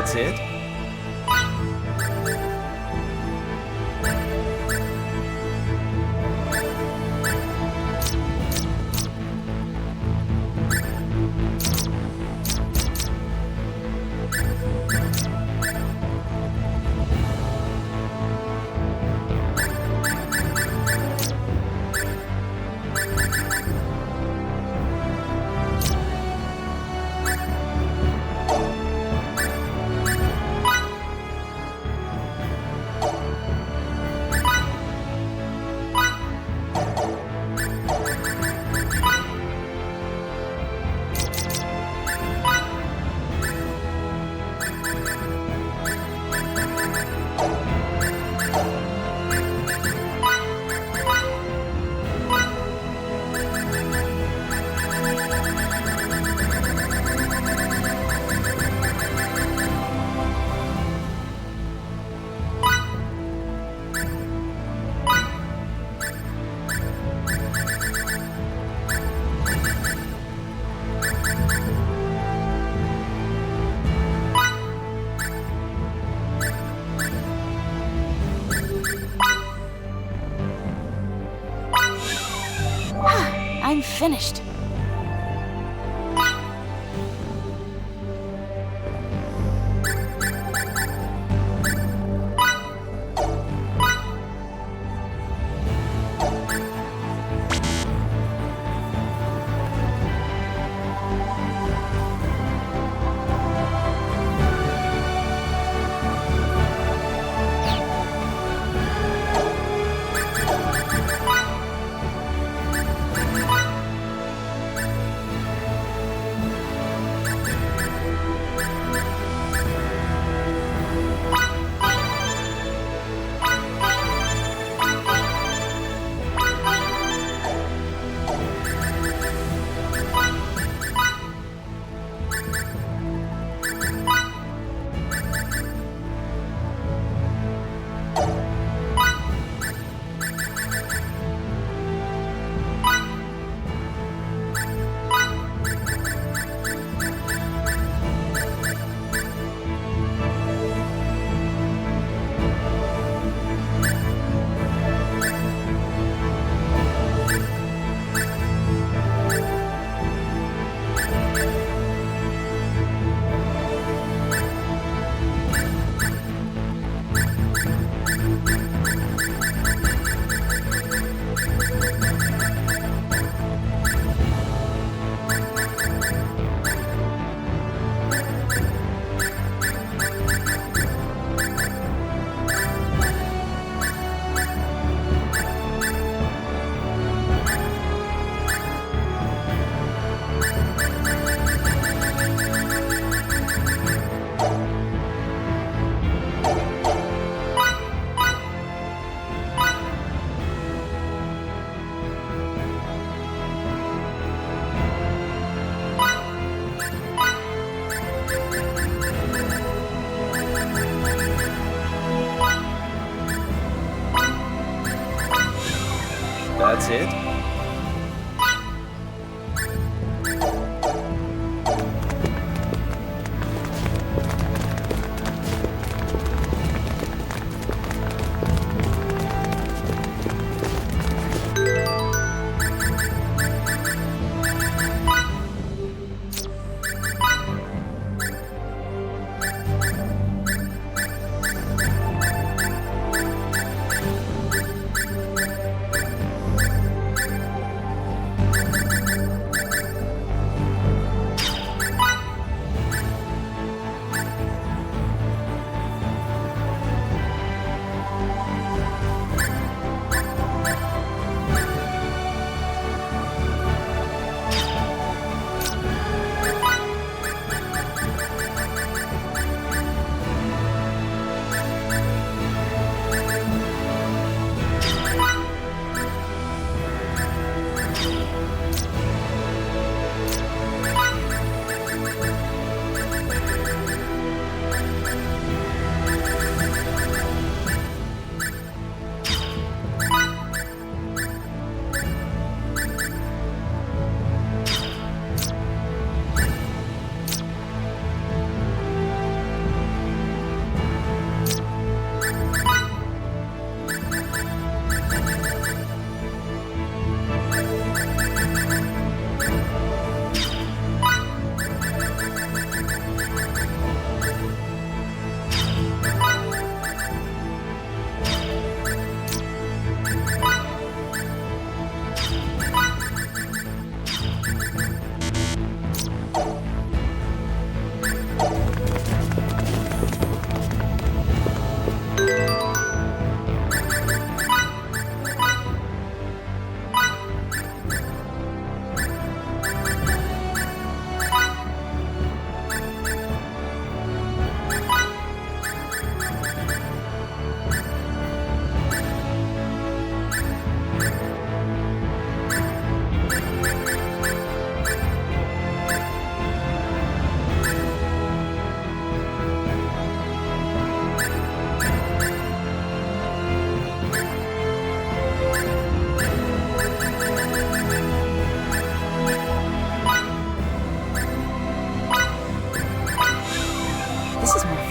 That's it? I'm finished.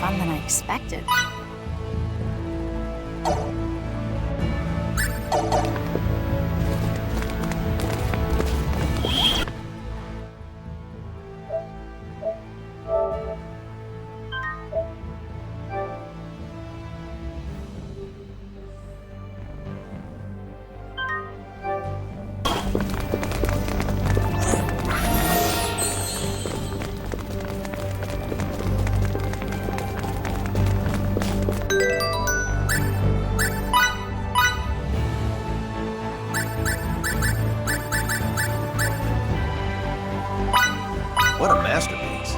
fun than I expected. What a masterpiece.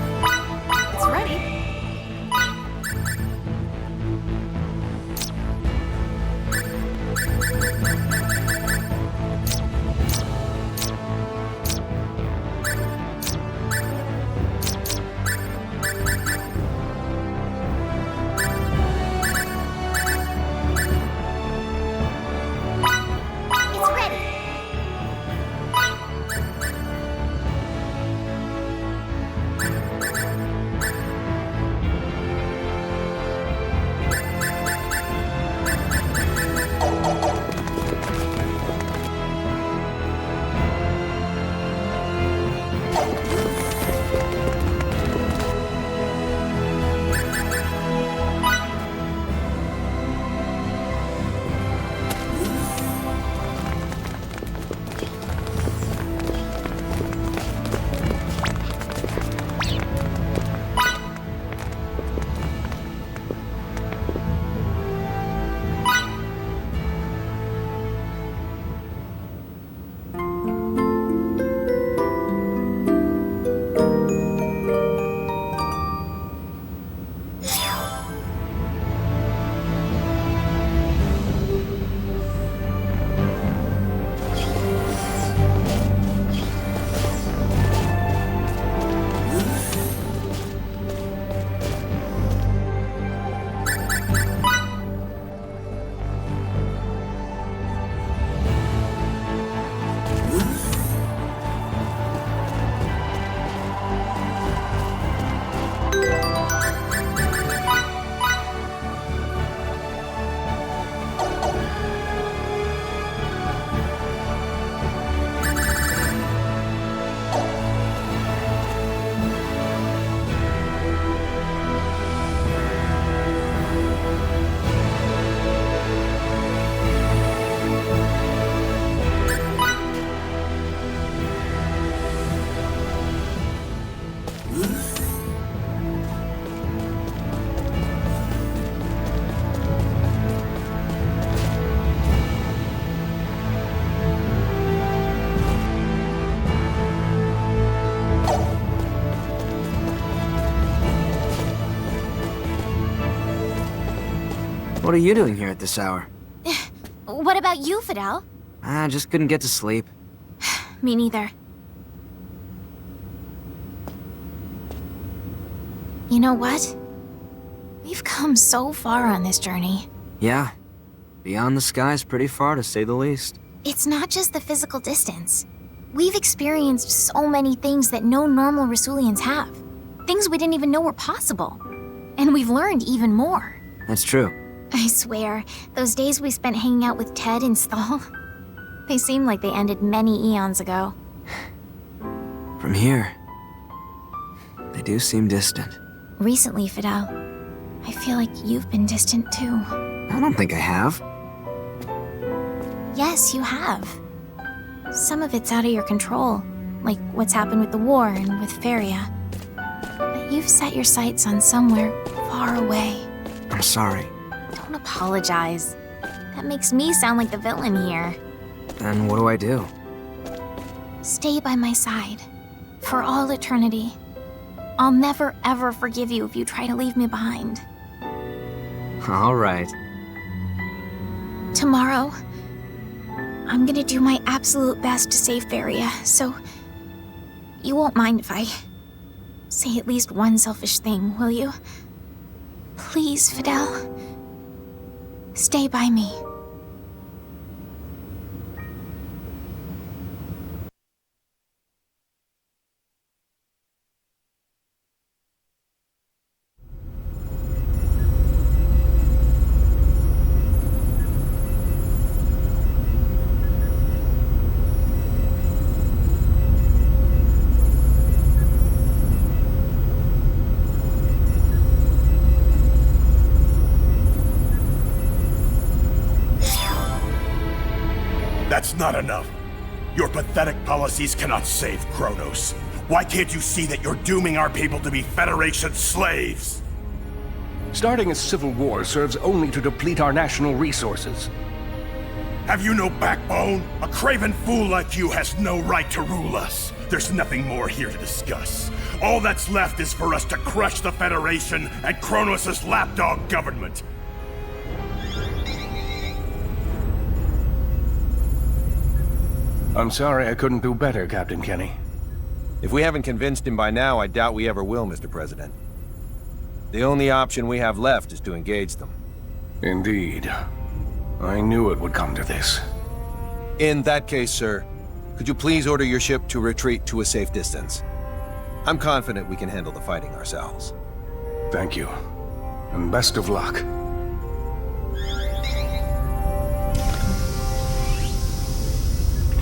It's ready. It's ready. What are you doing here at this hour? What about you, Fidel? I just couldn't get to sleep. Me neither. You know what? We've come so far on this journey. Yeah. Beyond the skies pretty far, to say the least. It's not just the physical distance. We've experienced so many things that no normal Rasulians have. Things we didn't even know were possible. And we've learned even more. That's true. I swear, those days we spent hanging out with Ted and Stahl, they seem like they ended many eons ago. From here, they do seem distant. Recently, Fidel, I feel like you've been distant too. I don't think I have. Yes, you have. Some of it's out of your control, like what's happened with the war and with Feria. But you've set your sights on somewhere far away. I'm sorry. Don't apologize. That makes me sound like the villain here. Then what do I do? Stay by my side. For all eternity. I'll never ever forgive you if you try to leave me behind. All right. Tomorrow, I'm gonna do my absolute best to save Feria, so you won't mind if I say at least one selfish thing, will you? Please, Fidel. Stay by me. That's not enough. Your pathetic policies cannot save Kronos. Why can't you see that you're dooming our people to be Federation slaves? Starting a civil war serves only to deplete our national resources. Have you no backbone? A craven fool like you has no right to rule us. There's nothing more here to discuss. All that's left is for us to crush the Federation and Kronos' lapdog government. I'm sorry I couldn't do better, Captain Kenny. If we haven't convinced him by now, I doubt we ever will, Mr. President. The only option we have left is to engage them. Indeed. I knew it would come to this. In that case, sir, could you please order your ship to retreat to a safe distance? I'm confident we can handle the fighting ourselves. Thank you. And best of luck.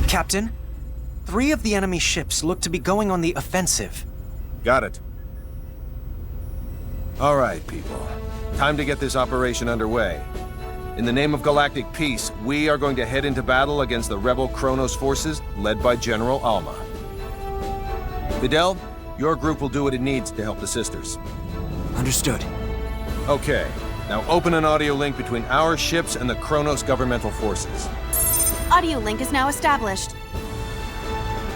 Captain, 3 of the enemy ships look to be going on the offensive. Got it. All right, people. Time to get this operation underway. In the name of galactic peace, we are going to head into battle against the rebel Kronos forces led by General Alma. Fidel, your group will do what it needs to help the sisters. Understood. Okay, now open an audio link between our ships and the Kronos governmental forces. Audio link is now established.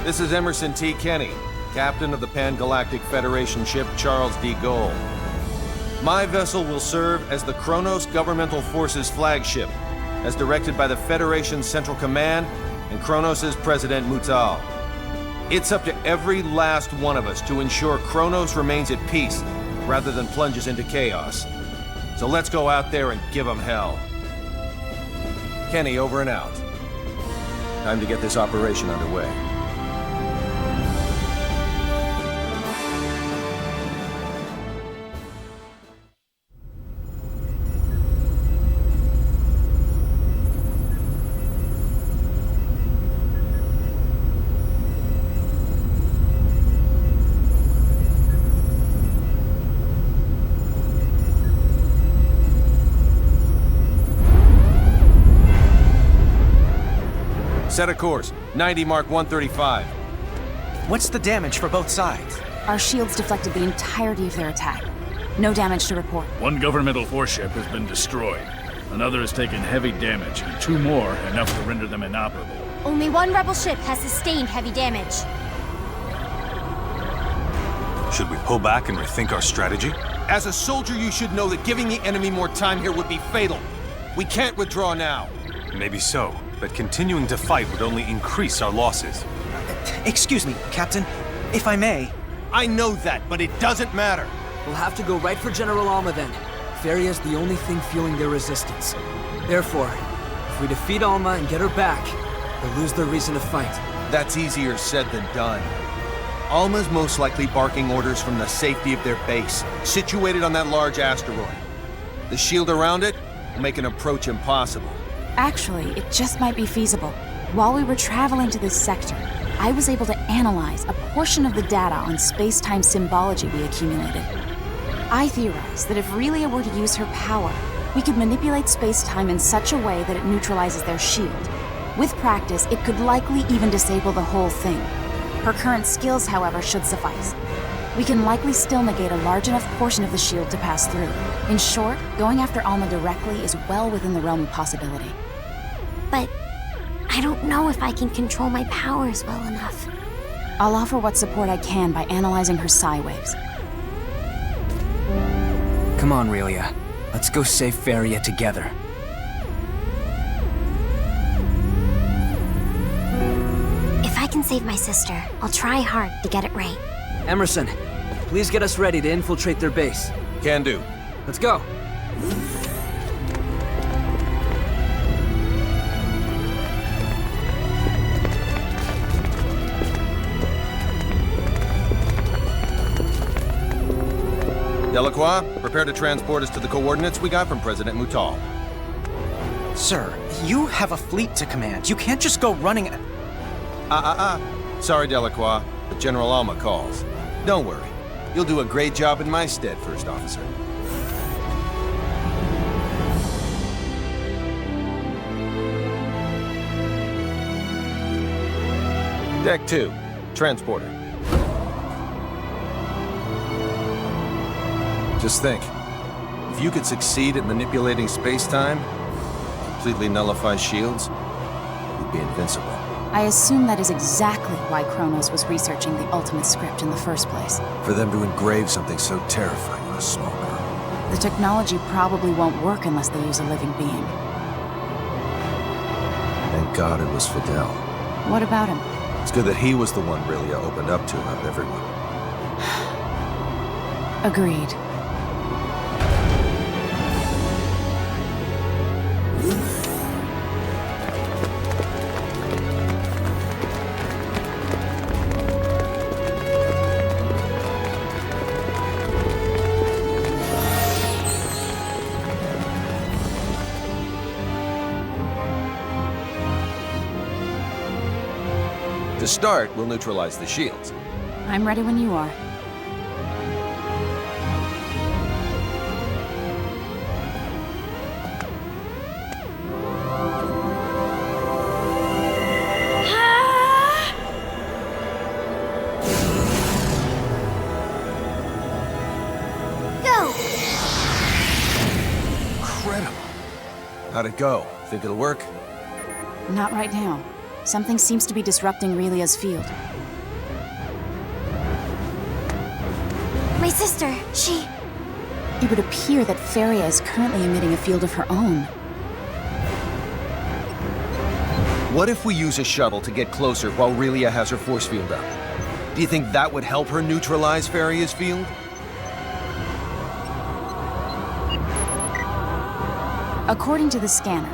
This is Emerson T. Kenny, captain of the Pan-Galactic Federation ship Charles D. Gold. My vessel will serve as the Kronos Governmental Forces flagship, as directed by the Federation's Central Command and Kronos' President Mutal. It's up to every last one of us to ensure Kronos remains at peace, rather than plunges into chaos. So let's go out there and give them hell. Kenny, over and out. Time to get this operation underway. Set a course. 90 Mark 135. What's the damage for both sides? Our shields deflected the entirety of their attack. No damage to report. One governmental force ship has been destroyed. Another has taken heavy damage, and 2 more enough to render them inoperable. Only 1 rebel ship has sustained heavy damage. Should we pull back and rethink our strategy? As a soldier, you should know that giving the enemy more time here would be fatal. We can't withdraw now. Maybe so, but continuing to fight would only increase our losses. Excuse me, Captain, if I may. I know that, but it doesn't matter. We'll have to go right for General Alma then. Feria's the only thing fueling their resistance. Therefore, if we defeat Alma and get her back, they'll lose their reason to fight. That's easier said than done. Alma's most likely barking orders from the safety of their base, situated on that large asteroid. The shield around it will make an approach impossible. Actually, it just might be feasible. While we were traveling to this sector, I was able to analyze a portion of the data on space-time symbology we accumulated. I theorize that if Relia were to use her power, we could manipulate space-time in such a way that it neutralizes their shield. With practice, it could likely even disable the whole thing. Her current skills, however, should suffice. We can likely still negate a large enough portion of the shield to pass through. In short, going after Alma directly is well within the realm of possibility. But I don't know if I can control my powers well enough. I'll offer what support I can by analyzing her psi waves. Come on, Relia. Let's go save Feria together. If I can save my sister, I'll try hard to get it right. Emerson, please get us ready to infiltrate their base. Can do. Let's go. Delacroix, prepare to transport us to the coordinates we got from President Mutal. Sir, you have a fleet to command. You can't just go running... Sorry, Delacroix, but General Alma calls. Don't worry. You'll do a great job in my stead, First Officer. Deck 2, transporter. Just think, if you could succeed at manipulating space-time, completely nullify shields, you'd be invincible. I assume that is exactly why Kronos was researching the ultimate script in the first place. For them to engrave something so terrifying on a small girl. The technology probably won't work unless they use a living being. Thank God it was Fidel. What about him? It's good that he was the one Relia opened up to out of everyone. Agreed. To start, we'll neutralize the shields. I'm ready when you are. Incredible. How'd it go? Think it'll work? Not right now. Something seems to be disrupting Relia's field. My sister, she... It would appear that Feria is currently emitting a field of her own. What if we use a shuttle to get closer while Relia has her force field up? Do you think that would help her neutralize Feria's field? According to the scanner,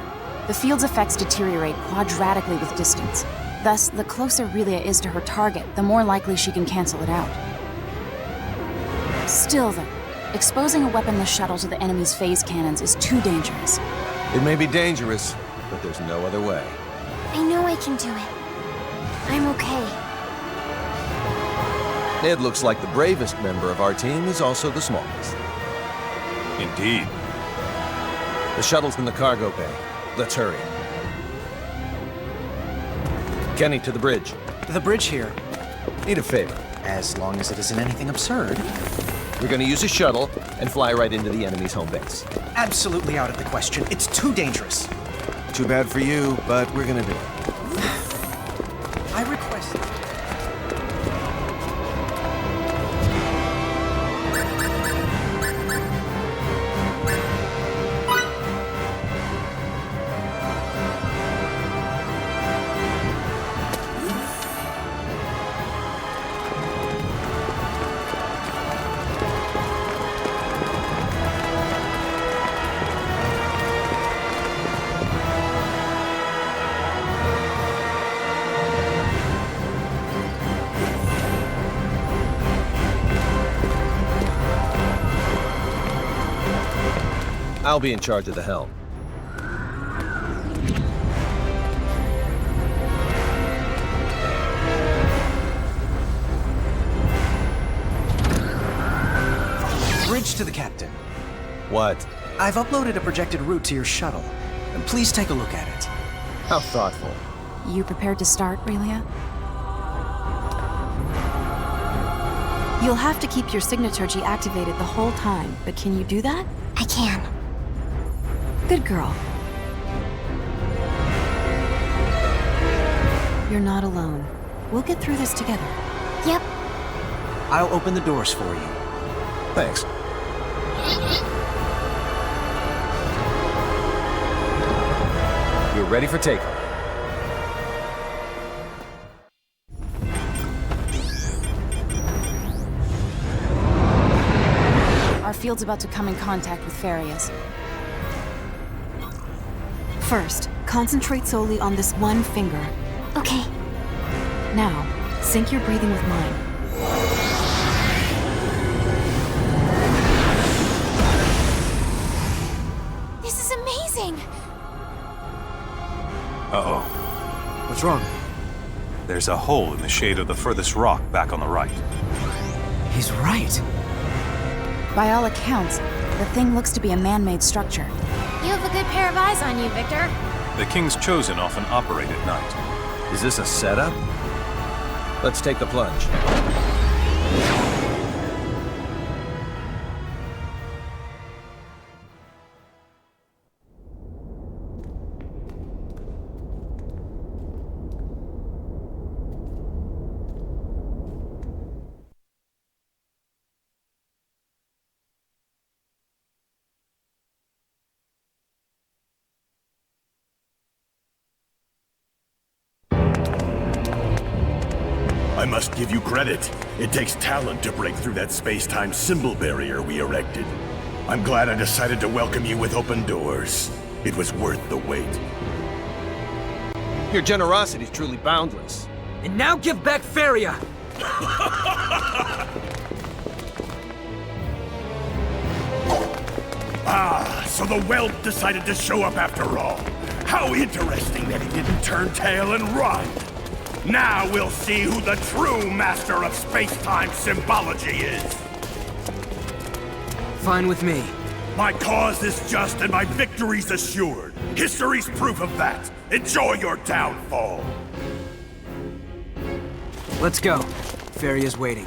the field's effects deteriorate quadratically with distance. Thus, the closer Relia is to her target, the more likely she can cancel it out. Still, though, exposing a weaponless shuttle to the enemy's phase cannons is too dangerous. It may be dangerous, but there's no other way. I know I can do it. I'm okay. It looks like the bravest member of our team is also the smallest. Indeed. The shuttle's in the cargo bay. Let's hurry. Kenny, to the bridge. The bridge here. Need a favor. As long as it isn't anything absurd. We're gonna use a shuttle and fly right into the enemy's home base. Absolutely out of the question. It's too dangerous. Too bad for you, but we're gonna do it. I request... I'll be in charge of the helm. bridge to the captain. What? I've uploaded a projected route to your shuttle. Please take a look at it. How thoughtful. You prepared to start, Relia? You'll have to keep your signaturgy activated the whole time, but can you do that? I can. Good girl. You're not alone. We'll get through this together. Yep. I'll open the doors for you. Thanks. You're ready for takeoff. Our field's about to come in contact with Farias. First, concentrate solely on this one finger. Okay. Now, sync your breathing with mine. This is amazing! Uh-oh. What's wrong? There's a hole in the shade of the furthest rock back on the right. He's right. By all accounts, the thing looks to be a man-made structure. You have a good pair of eyes on you, Victor. The King's Chosen often operate at night. Is this a setup? Let's take the plunge. I must give you credit. It takes talent to break through that space-time symbol barrier we erected. I'm glad I decided to welcome you with open doors. It was worth the wait. Your generosity is truly boundless. And now give back Faria! Ah, so the whelp decided to show up after all. How interesting that he didn't turn tail and run. Now we'll see who the true master of space-time symbology is. Fine with me. My cause is just and my victory's assured. History's proof of that. Enjoy your downfall. Let's go. Faria's waiting.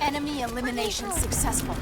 Enemy elimination successful.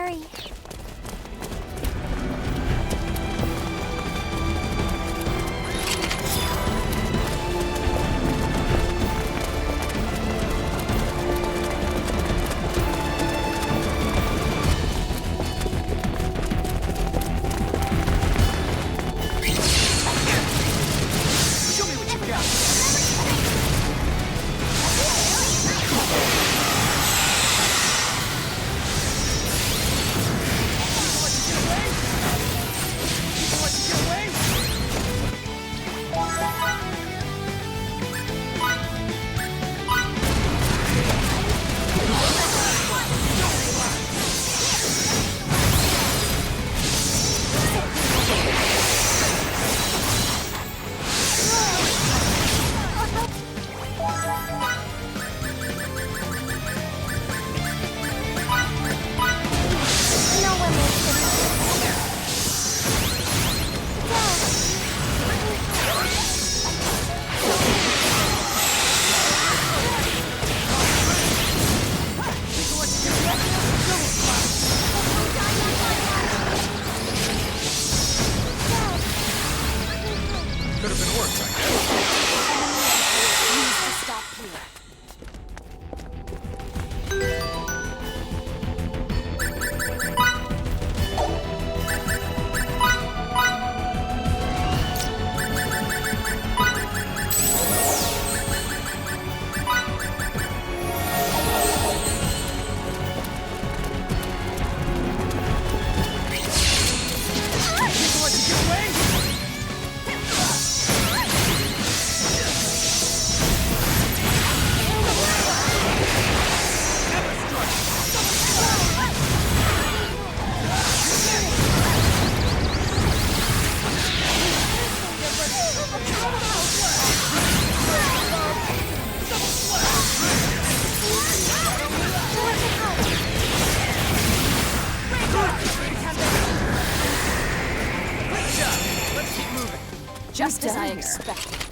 hurry. Just as I expected.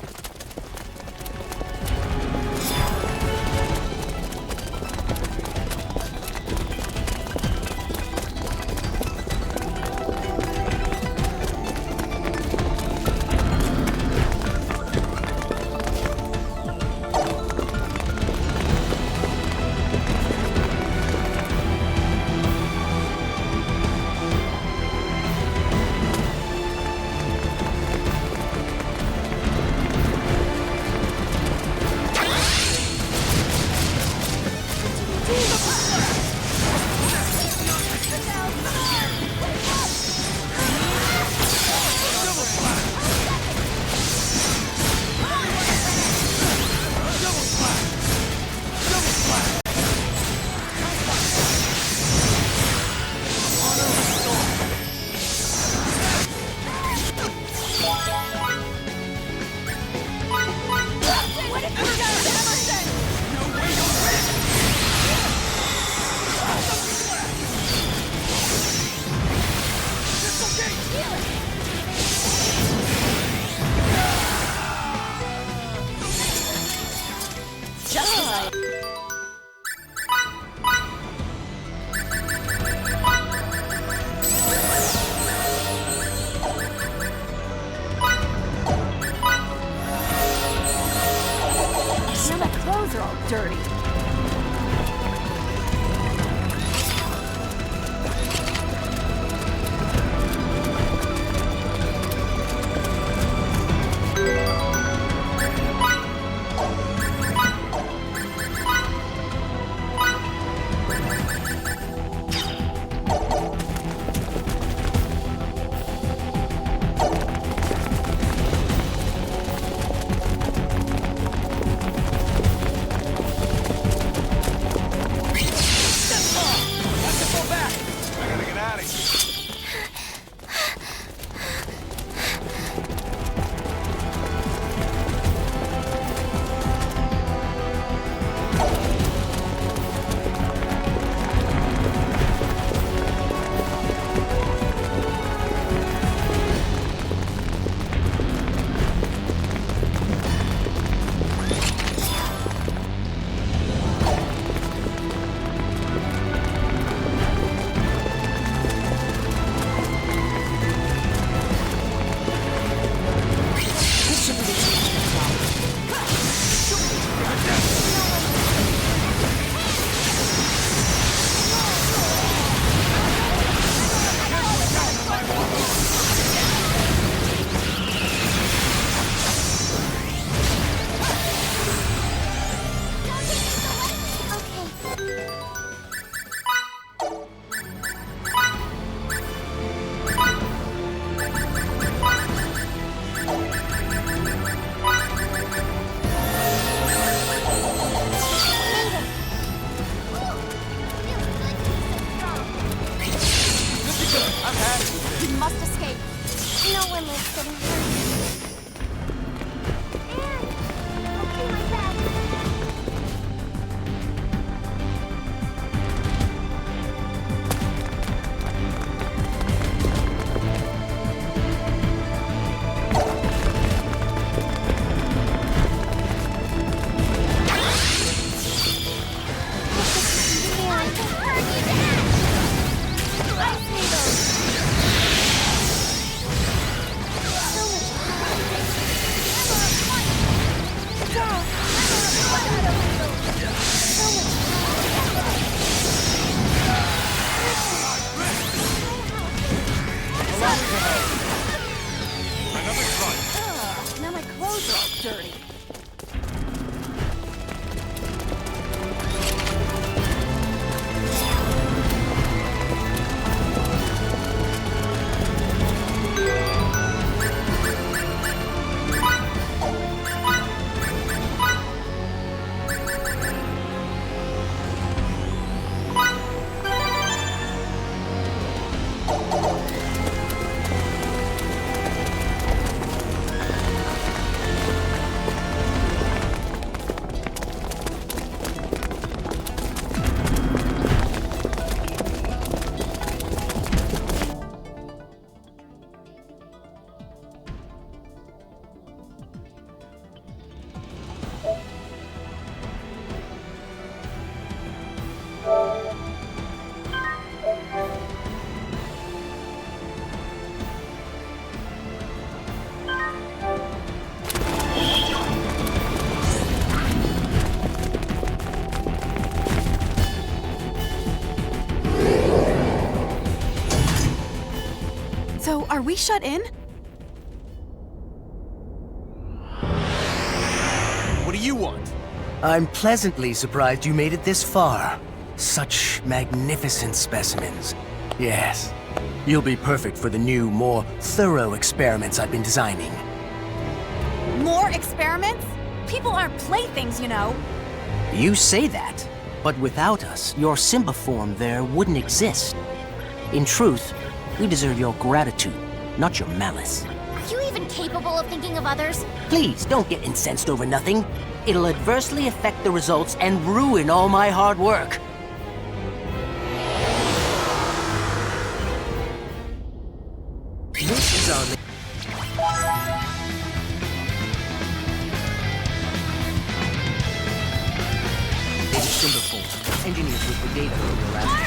Dirty. So, are we shut in? What do you want? I'm pleasantly surprised you made it this far. Such magnificent specimens. Yes. You'll be perfect for the new, more thorough experiments I've been designing. More experiments? People aren't playthings, you know. You say that, but without us, your Simba form there wouldn't exist. In truth, we deserve your gratitude, not your malice. Are you even capable of thinking of others? Please, don't get incensed over nothing. It'll adversely affect the results and ruin all my hard work. This is our... Simba form. Engineers with the data from your last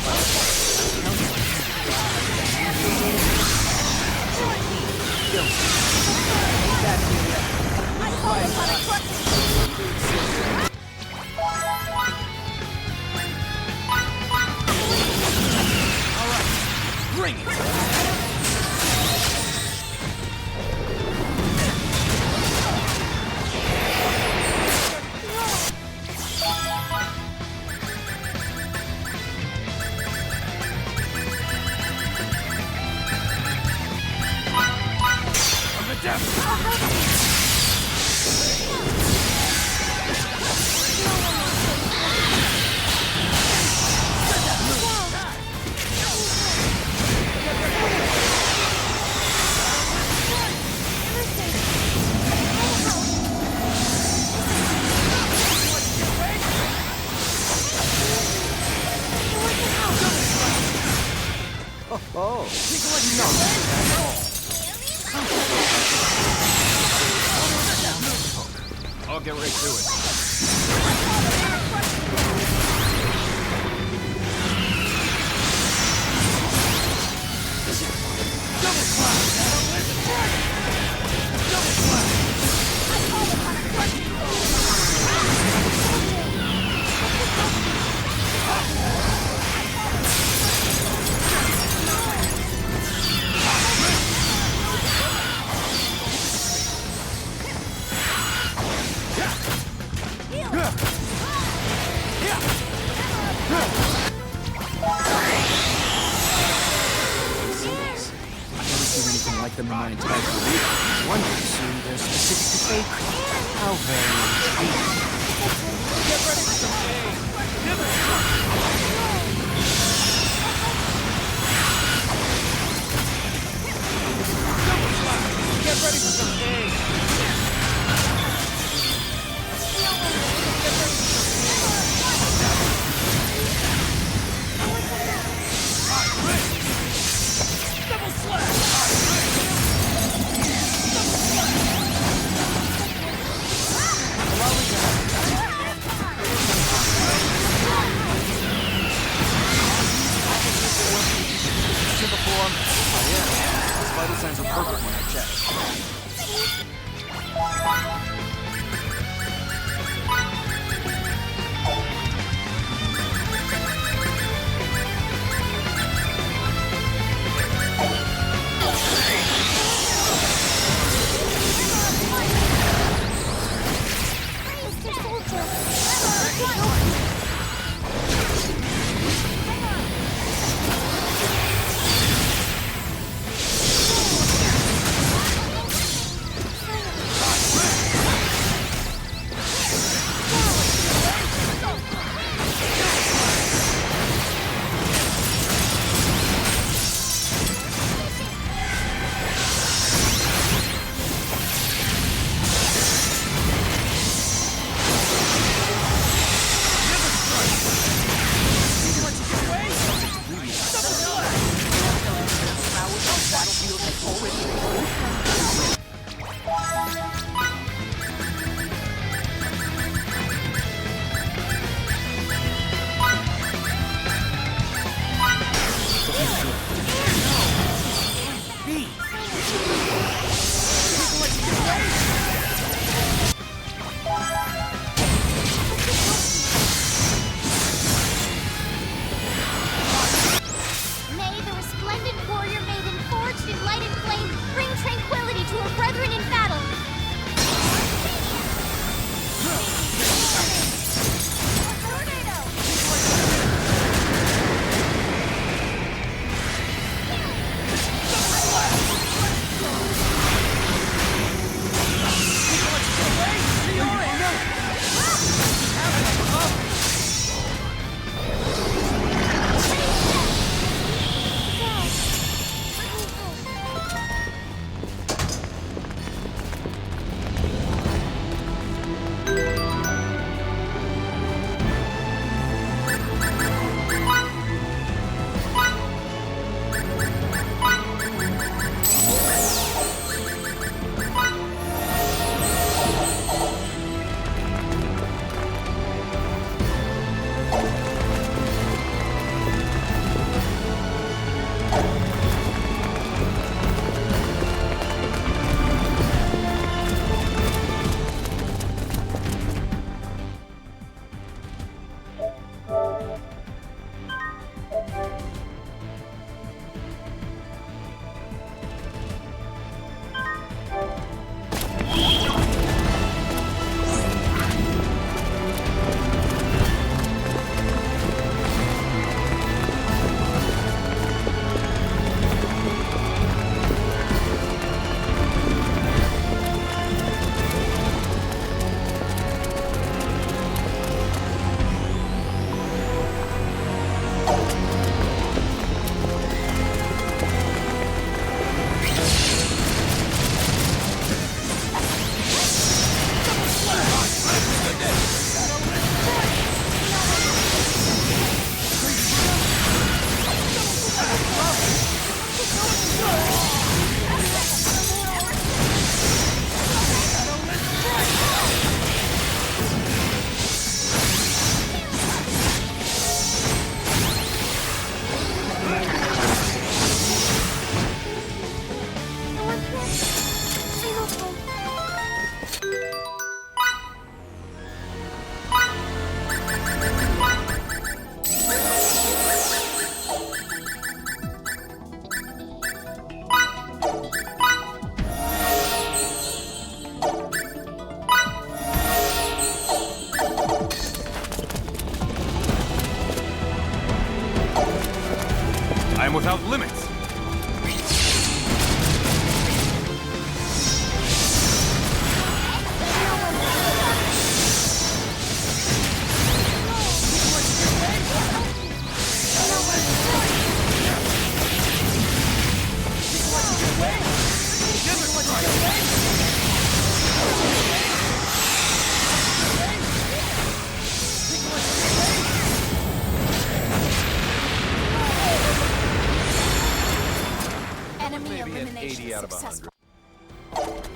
Bring it! I'll get right to it. Like them in my entire career. One would assume they're specific to fake. How very intriguing. Get ready for some pain! Get ready for some pain! Double slash! without limits. Enemy Maybe an elimination 80 out of successful. 100.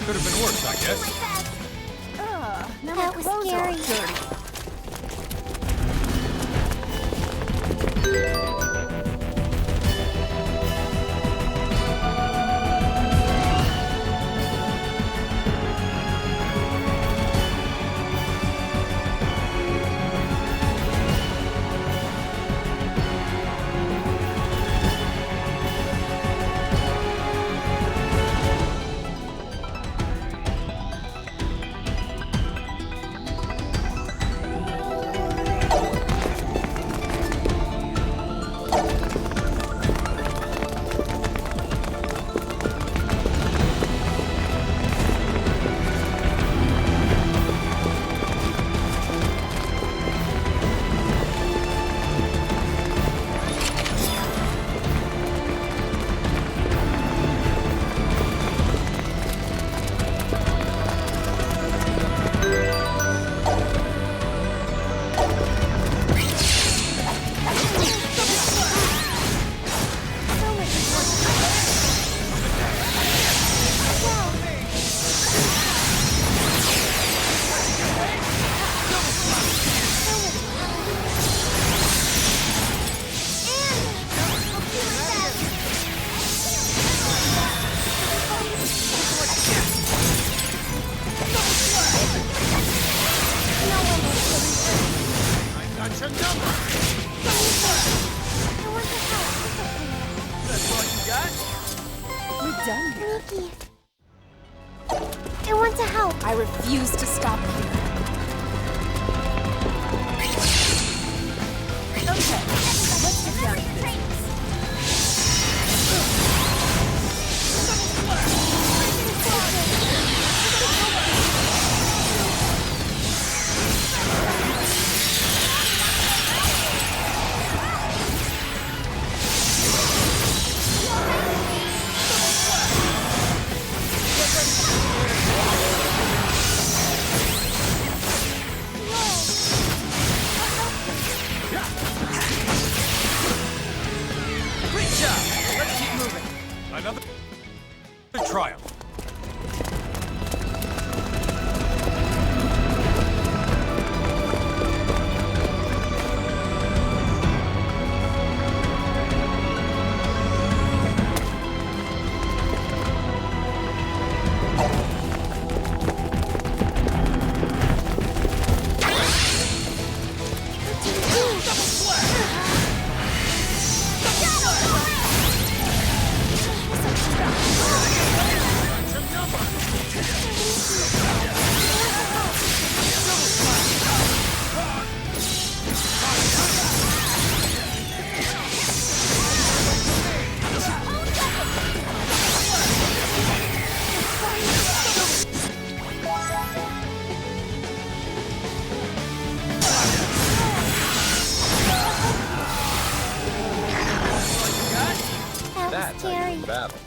Could have been worse, I guess. That was scary. Done here. Nikki. I want to help. I refuse to stop here. Okay, let's get down to business. Another trial. That's scary. Battles.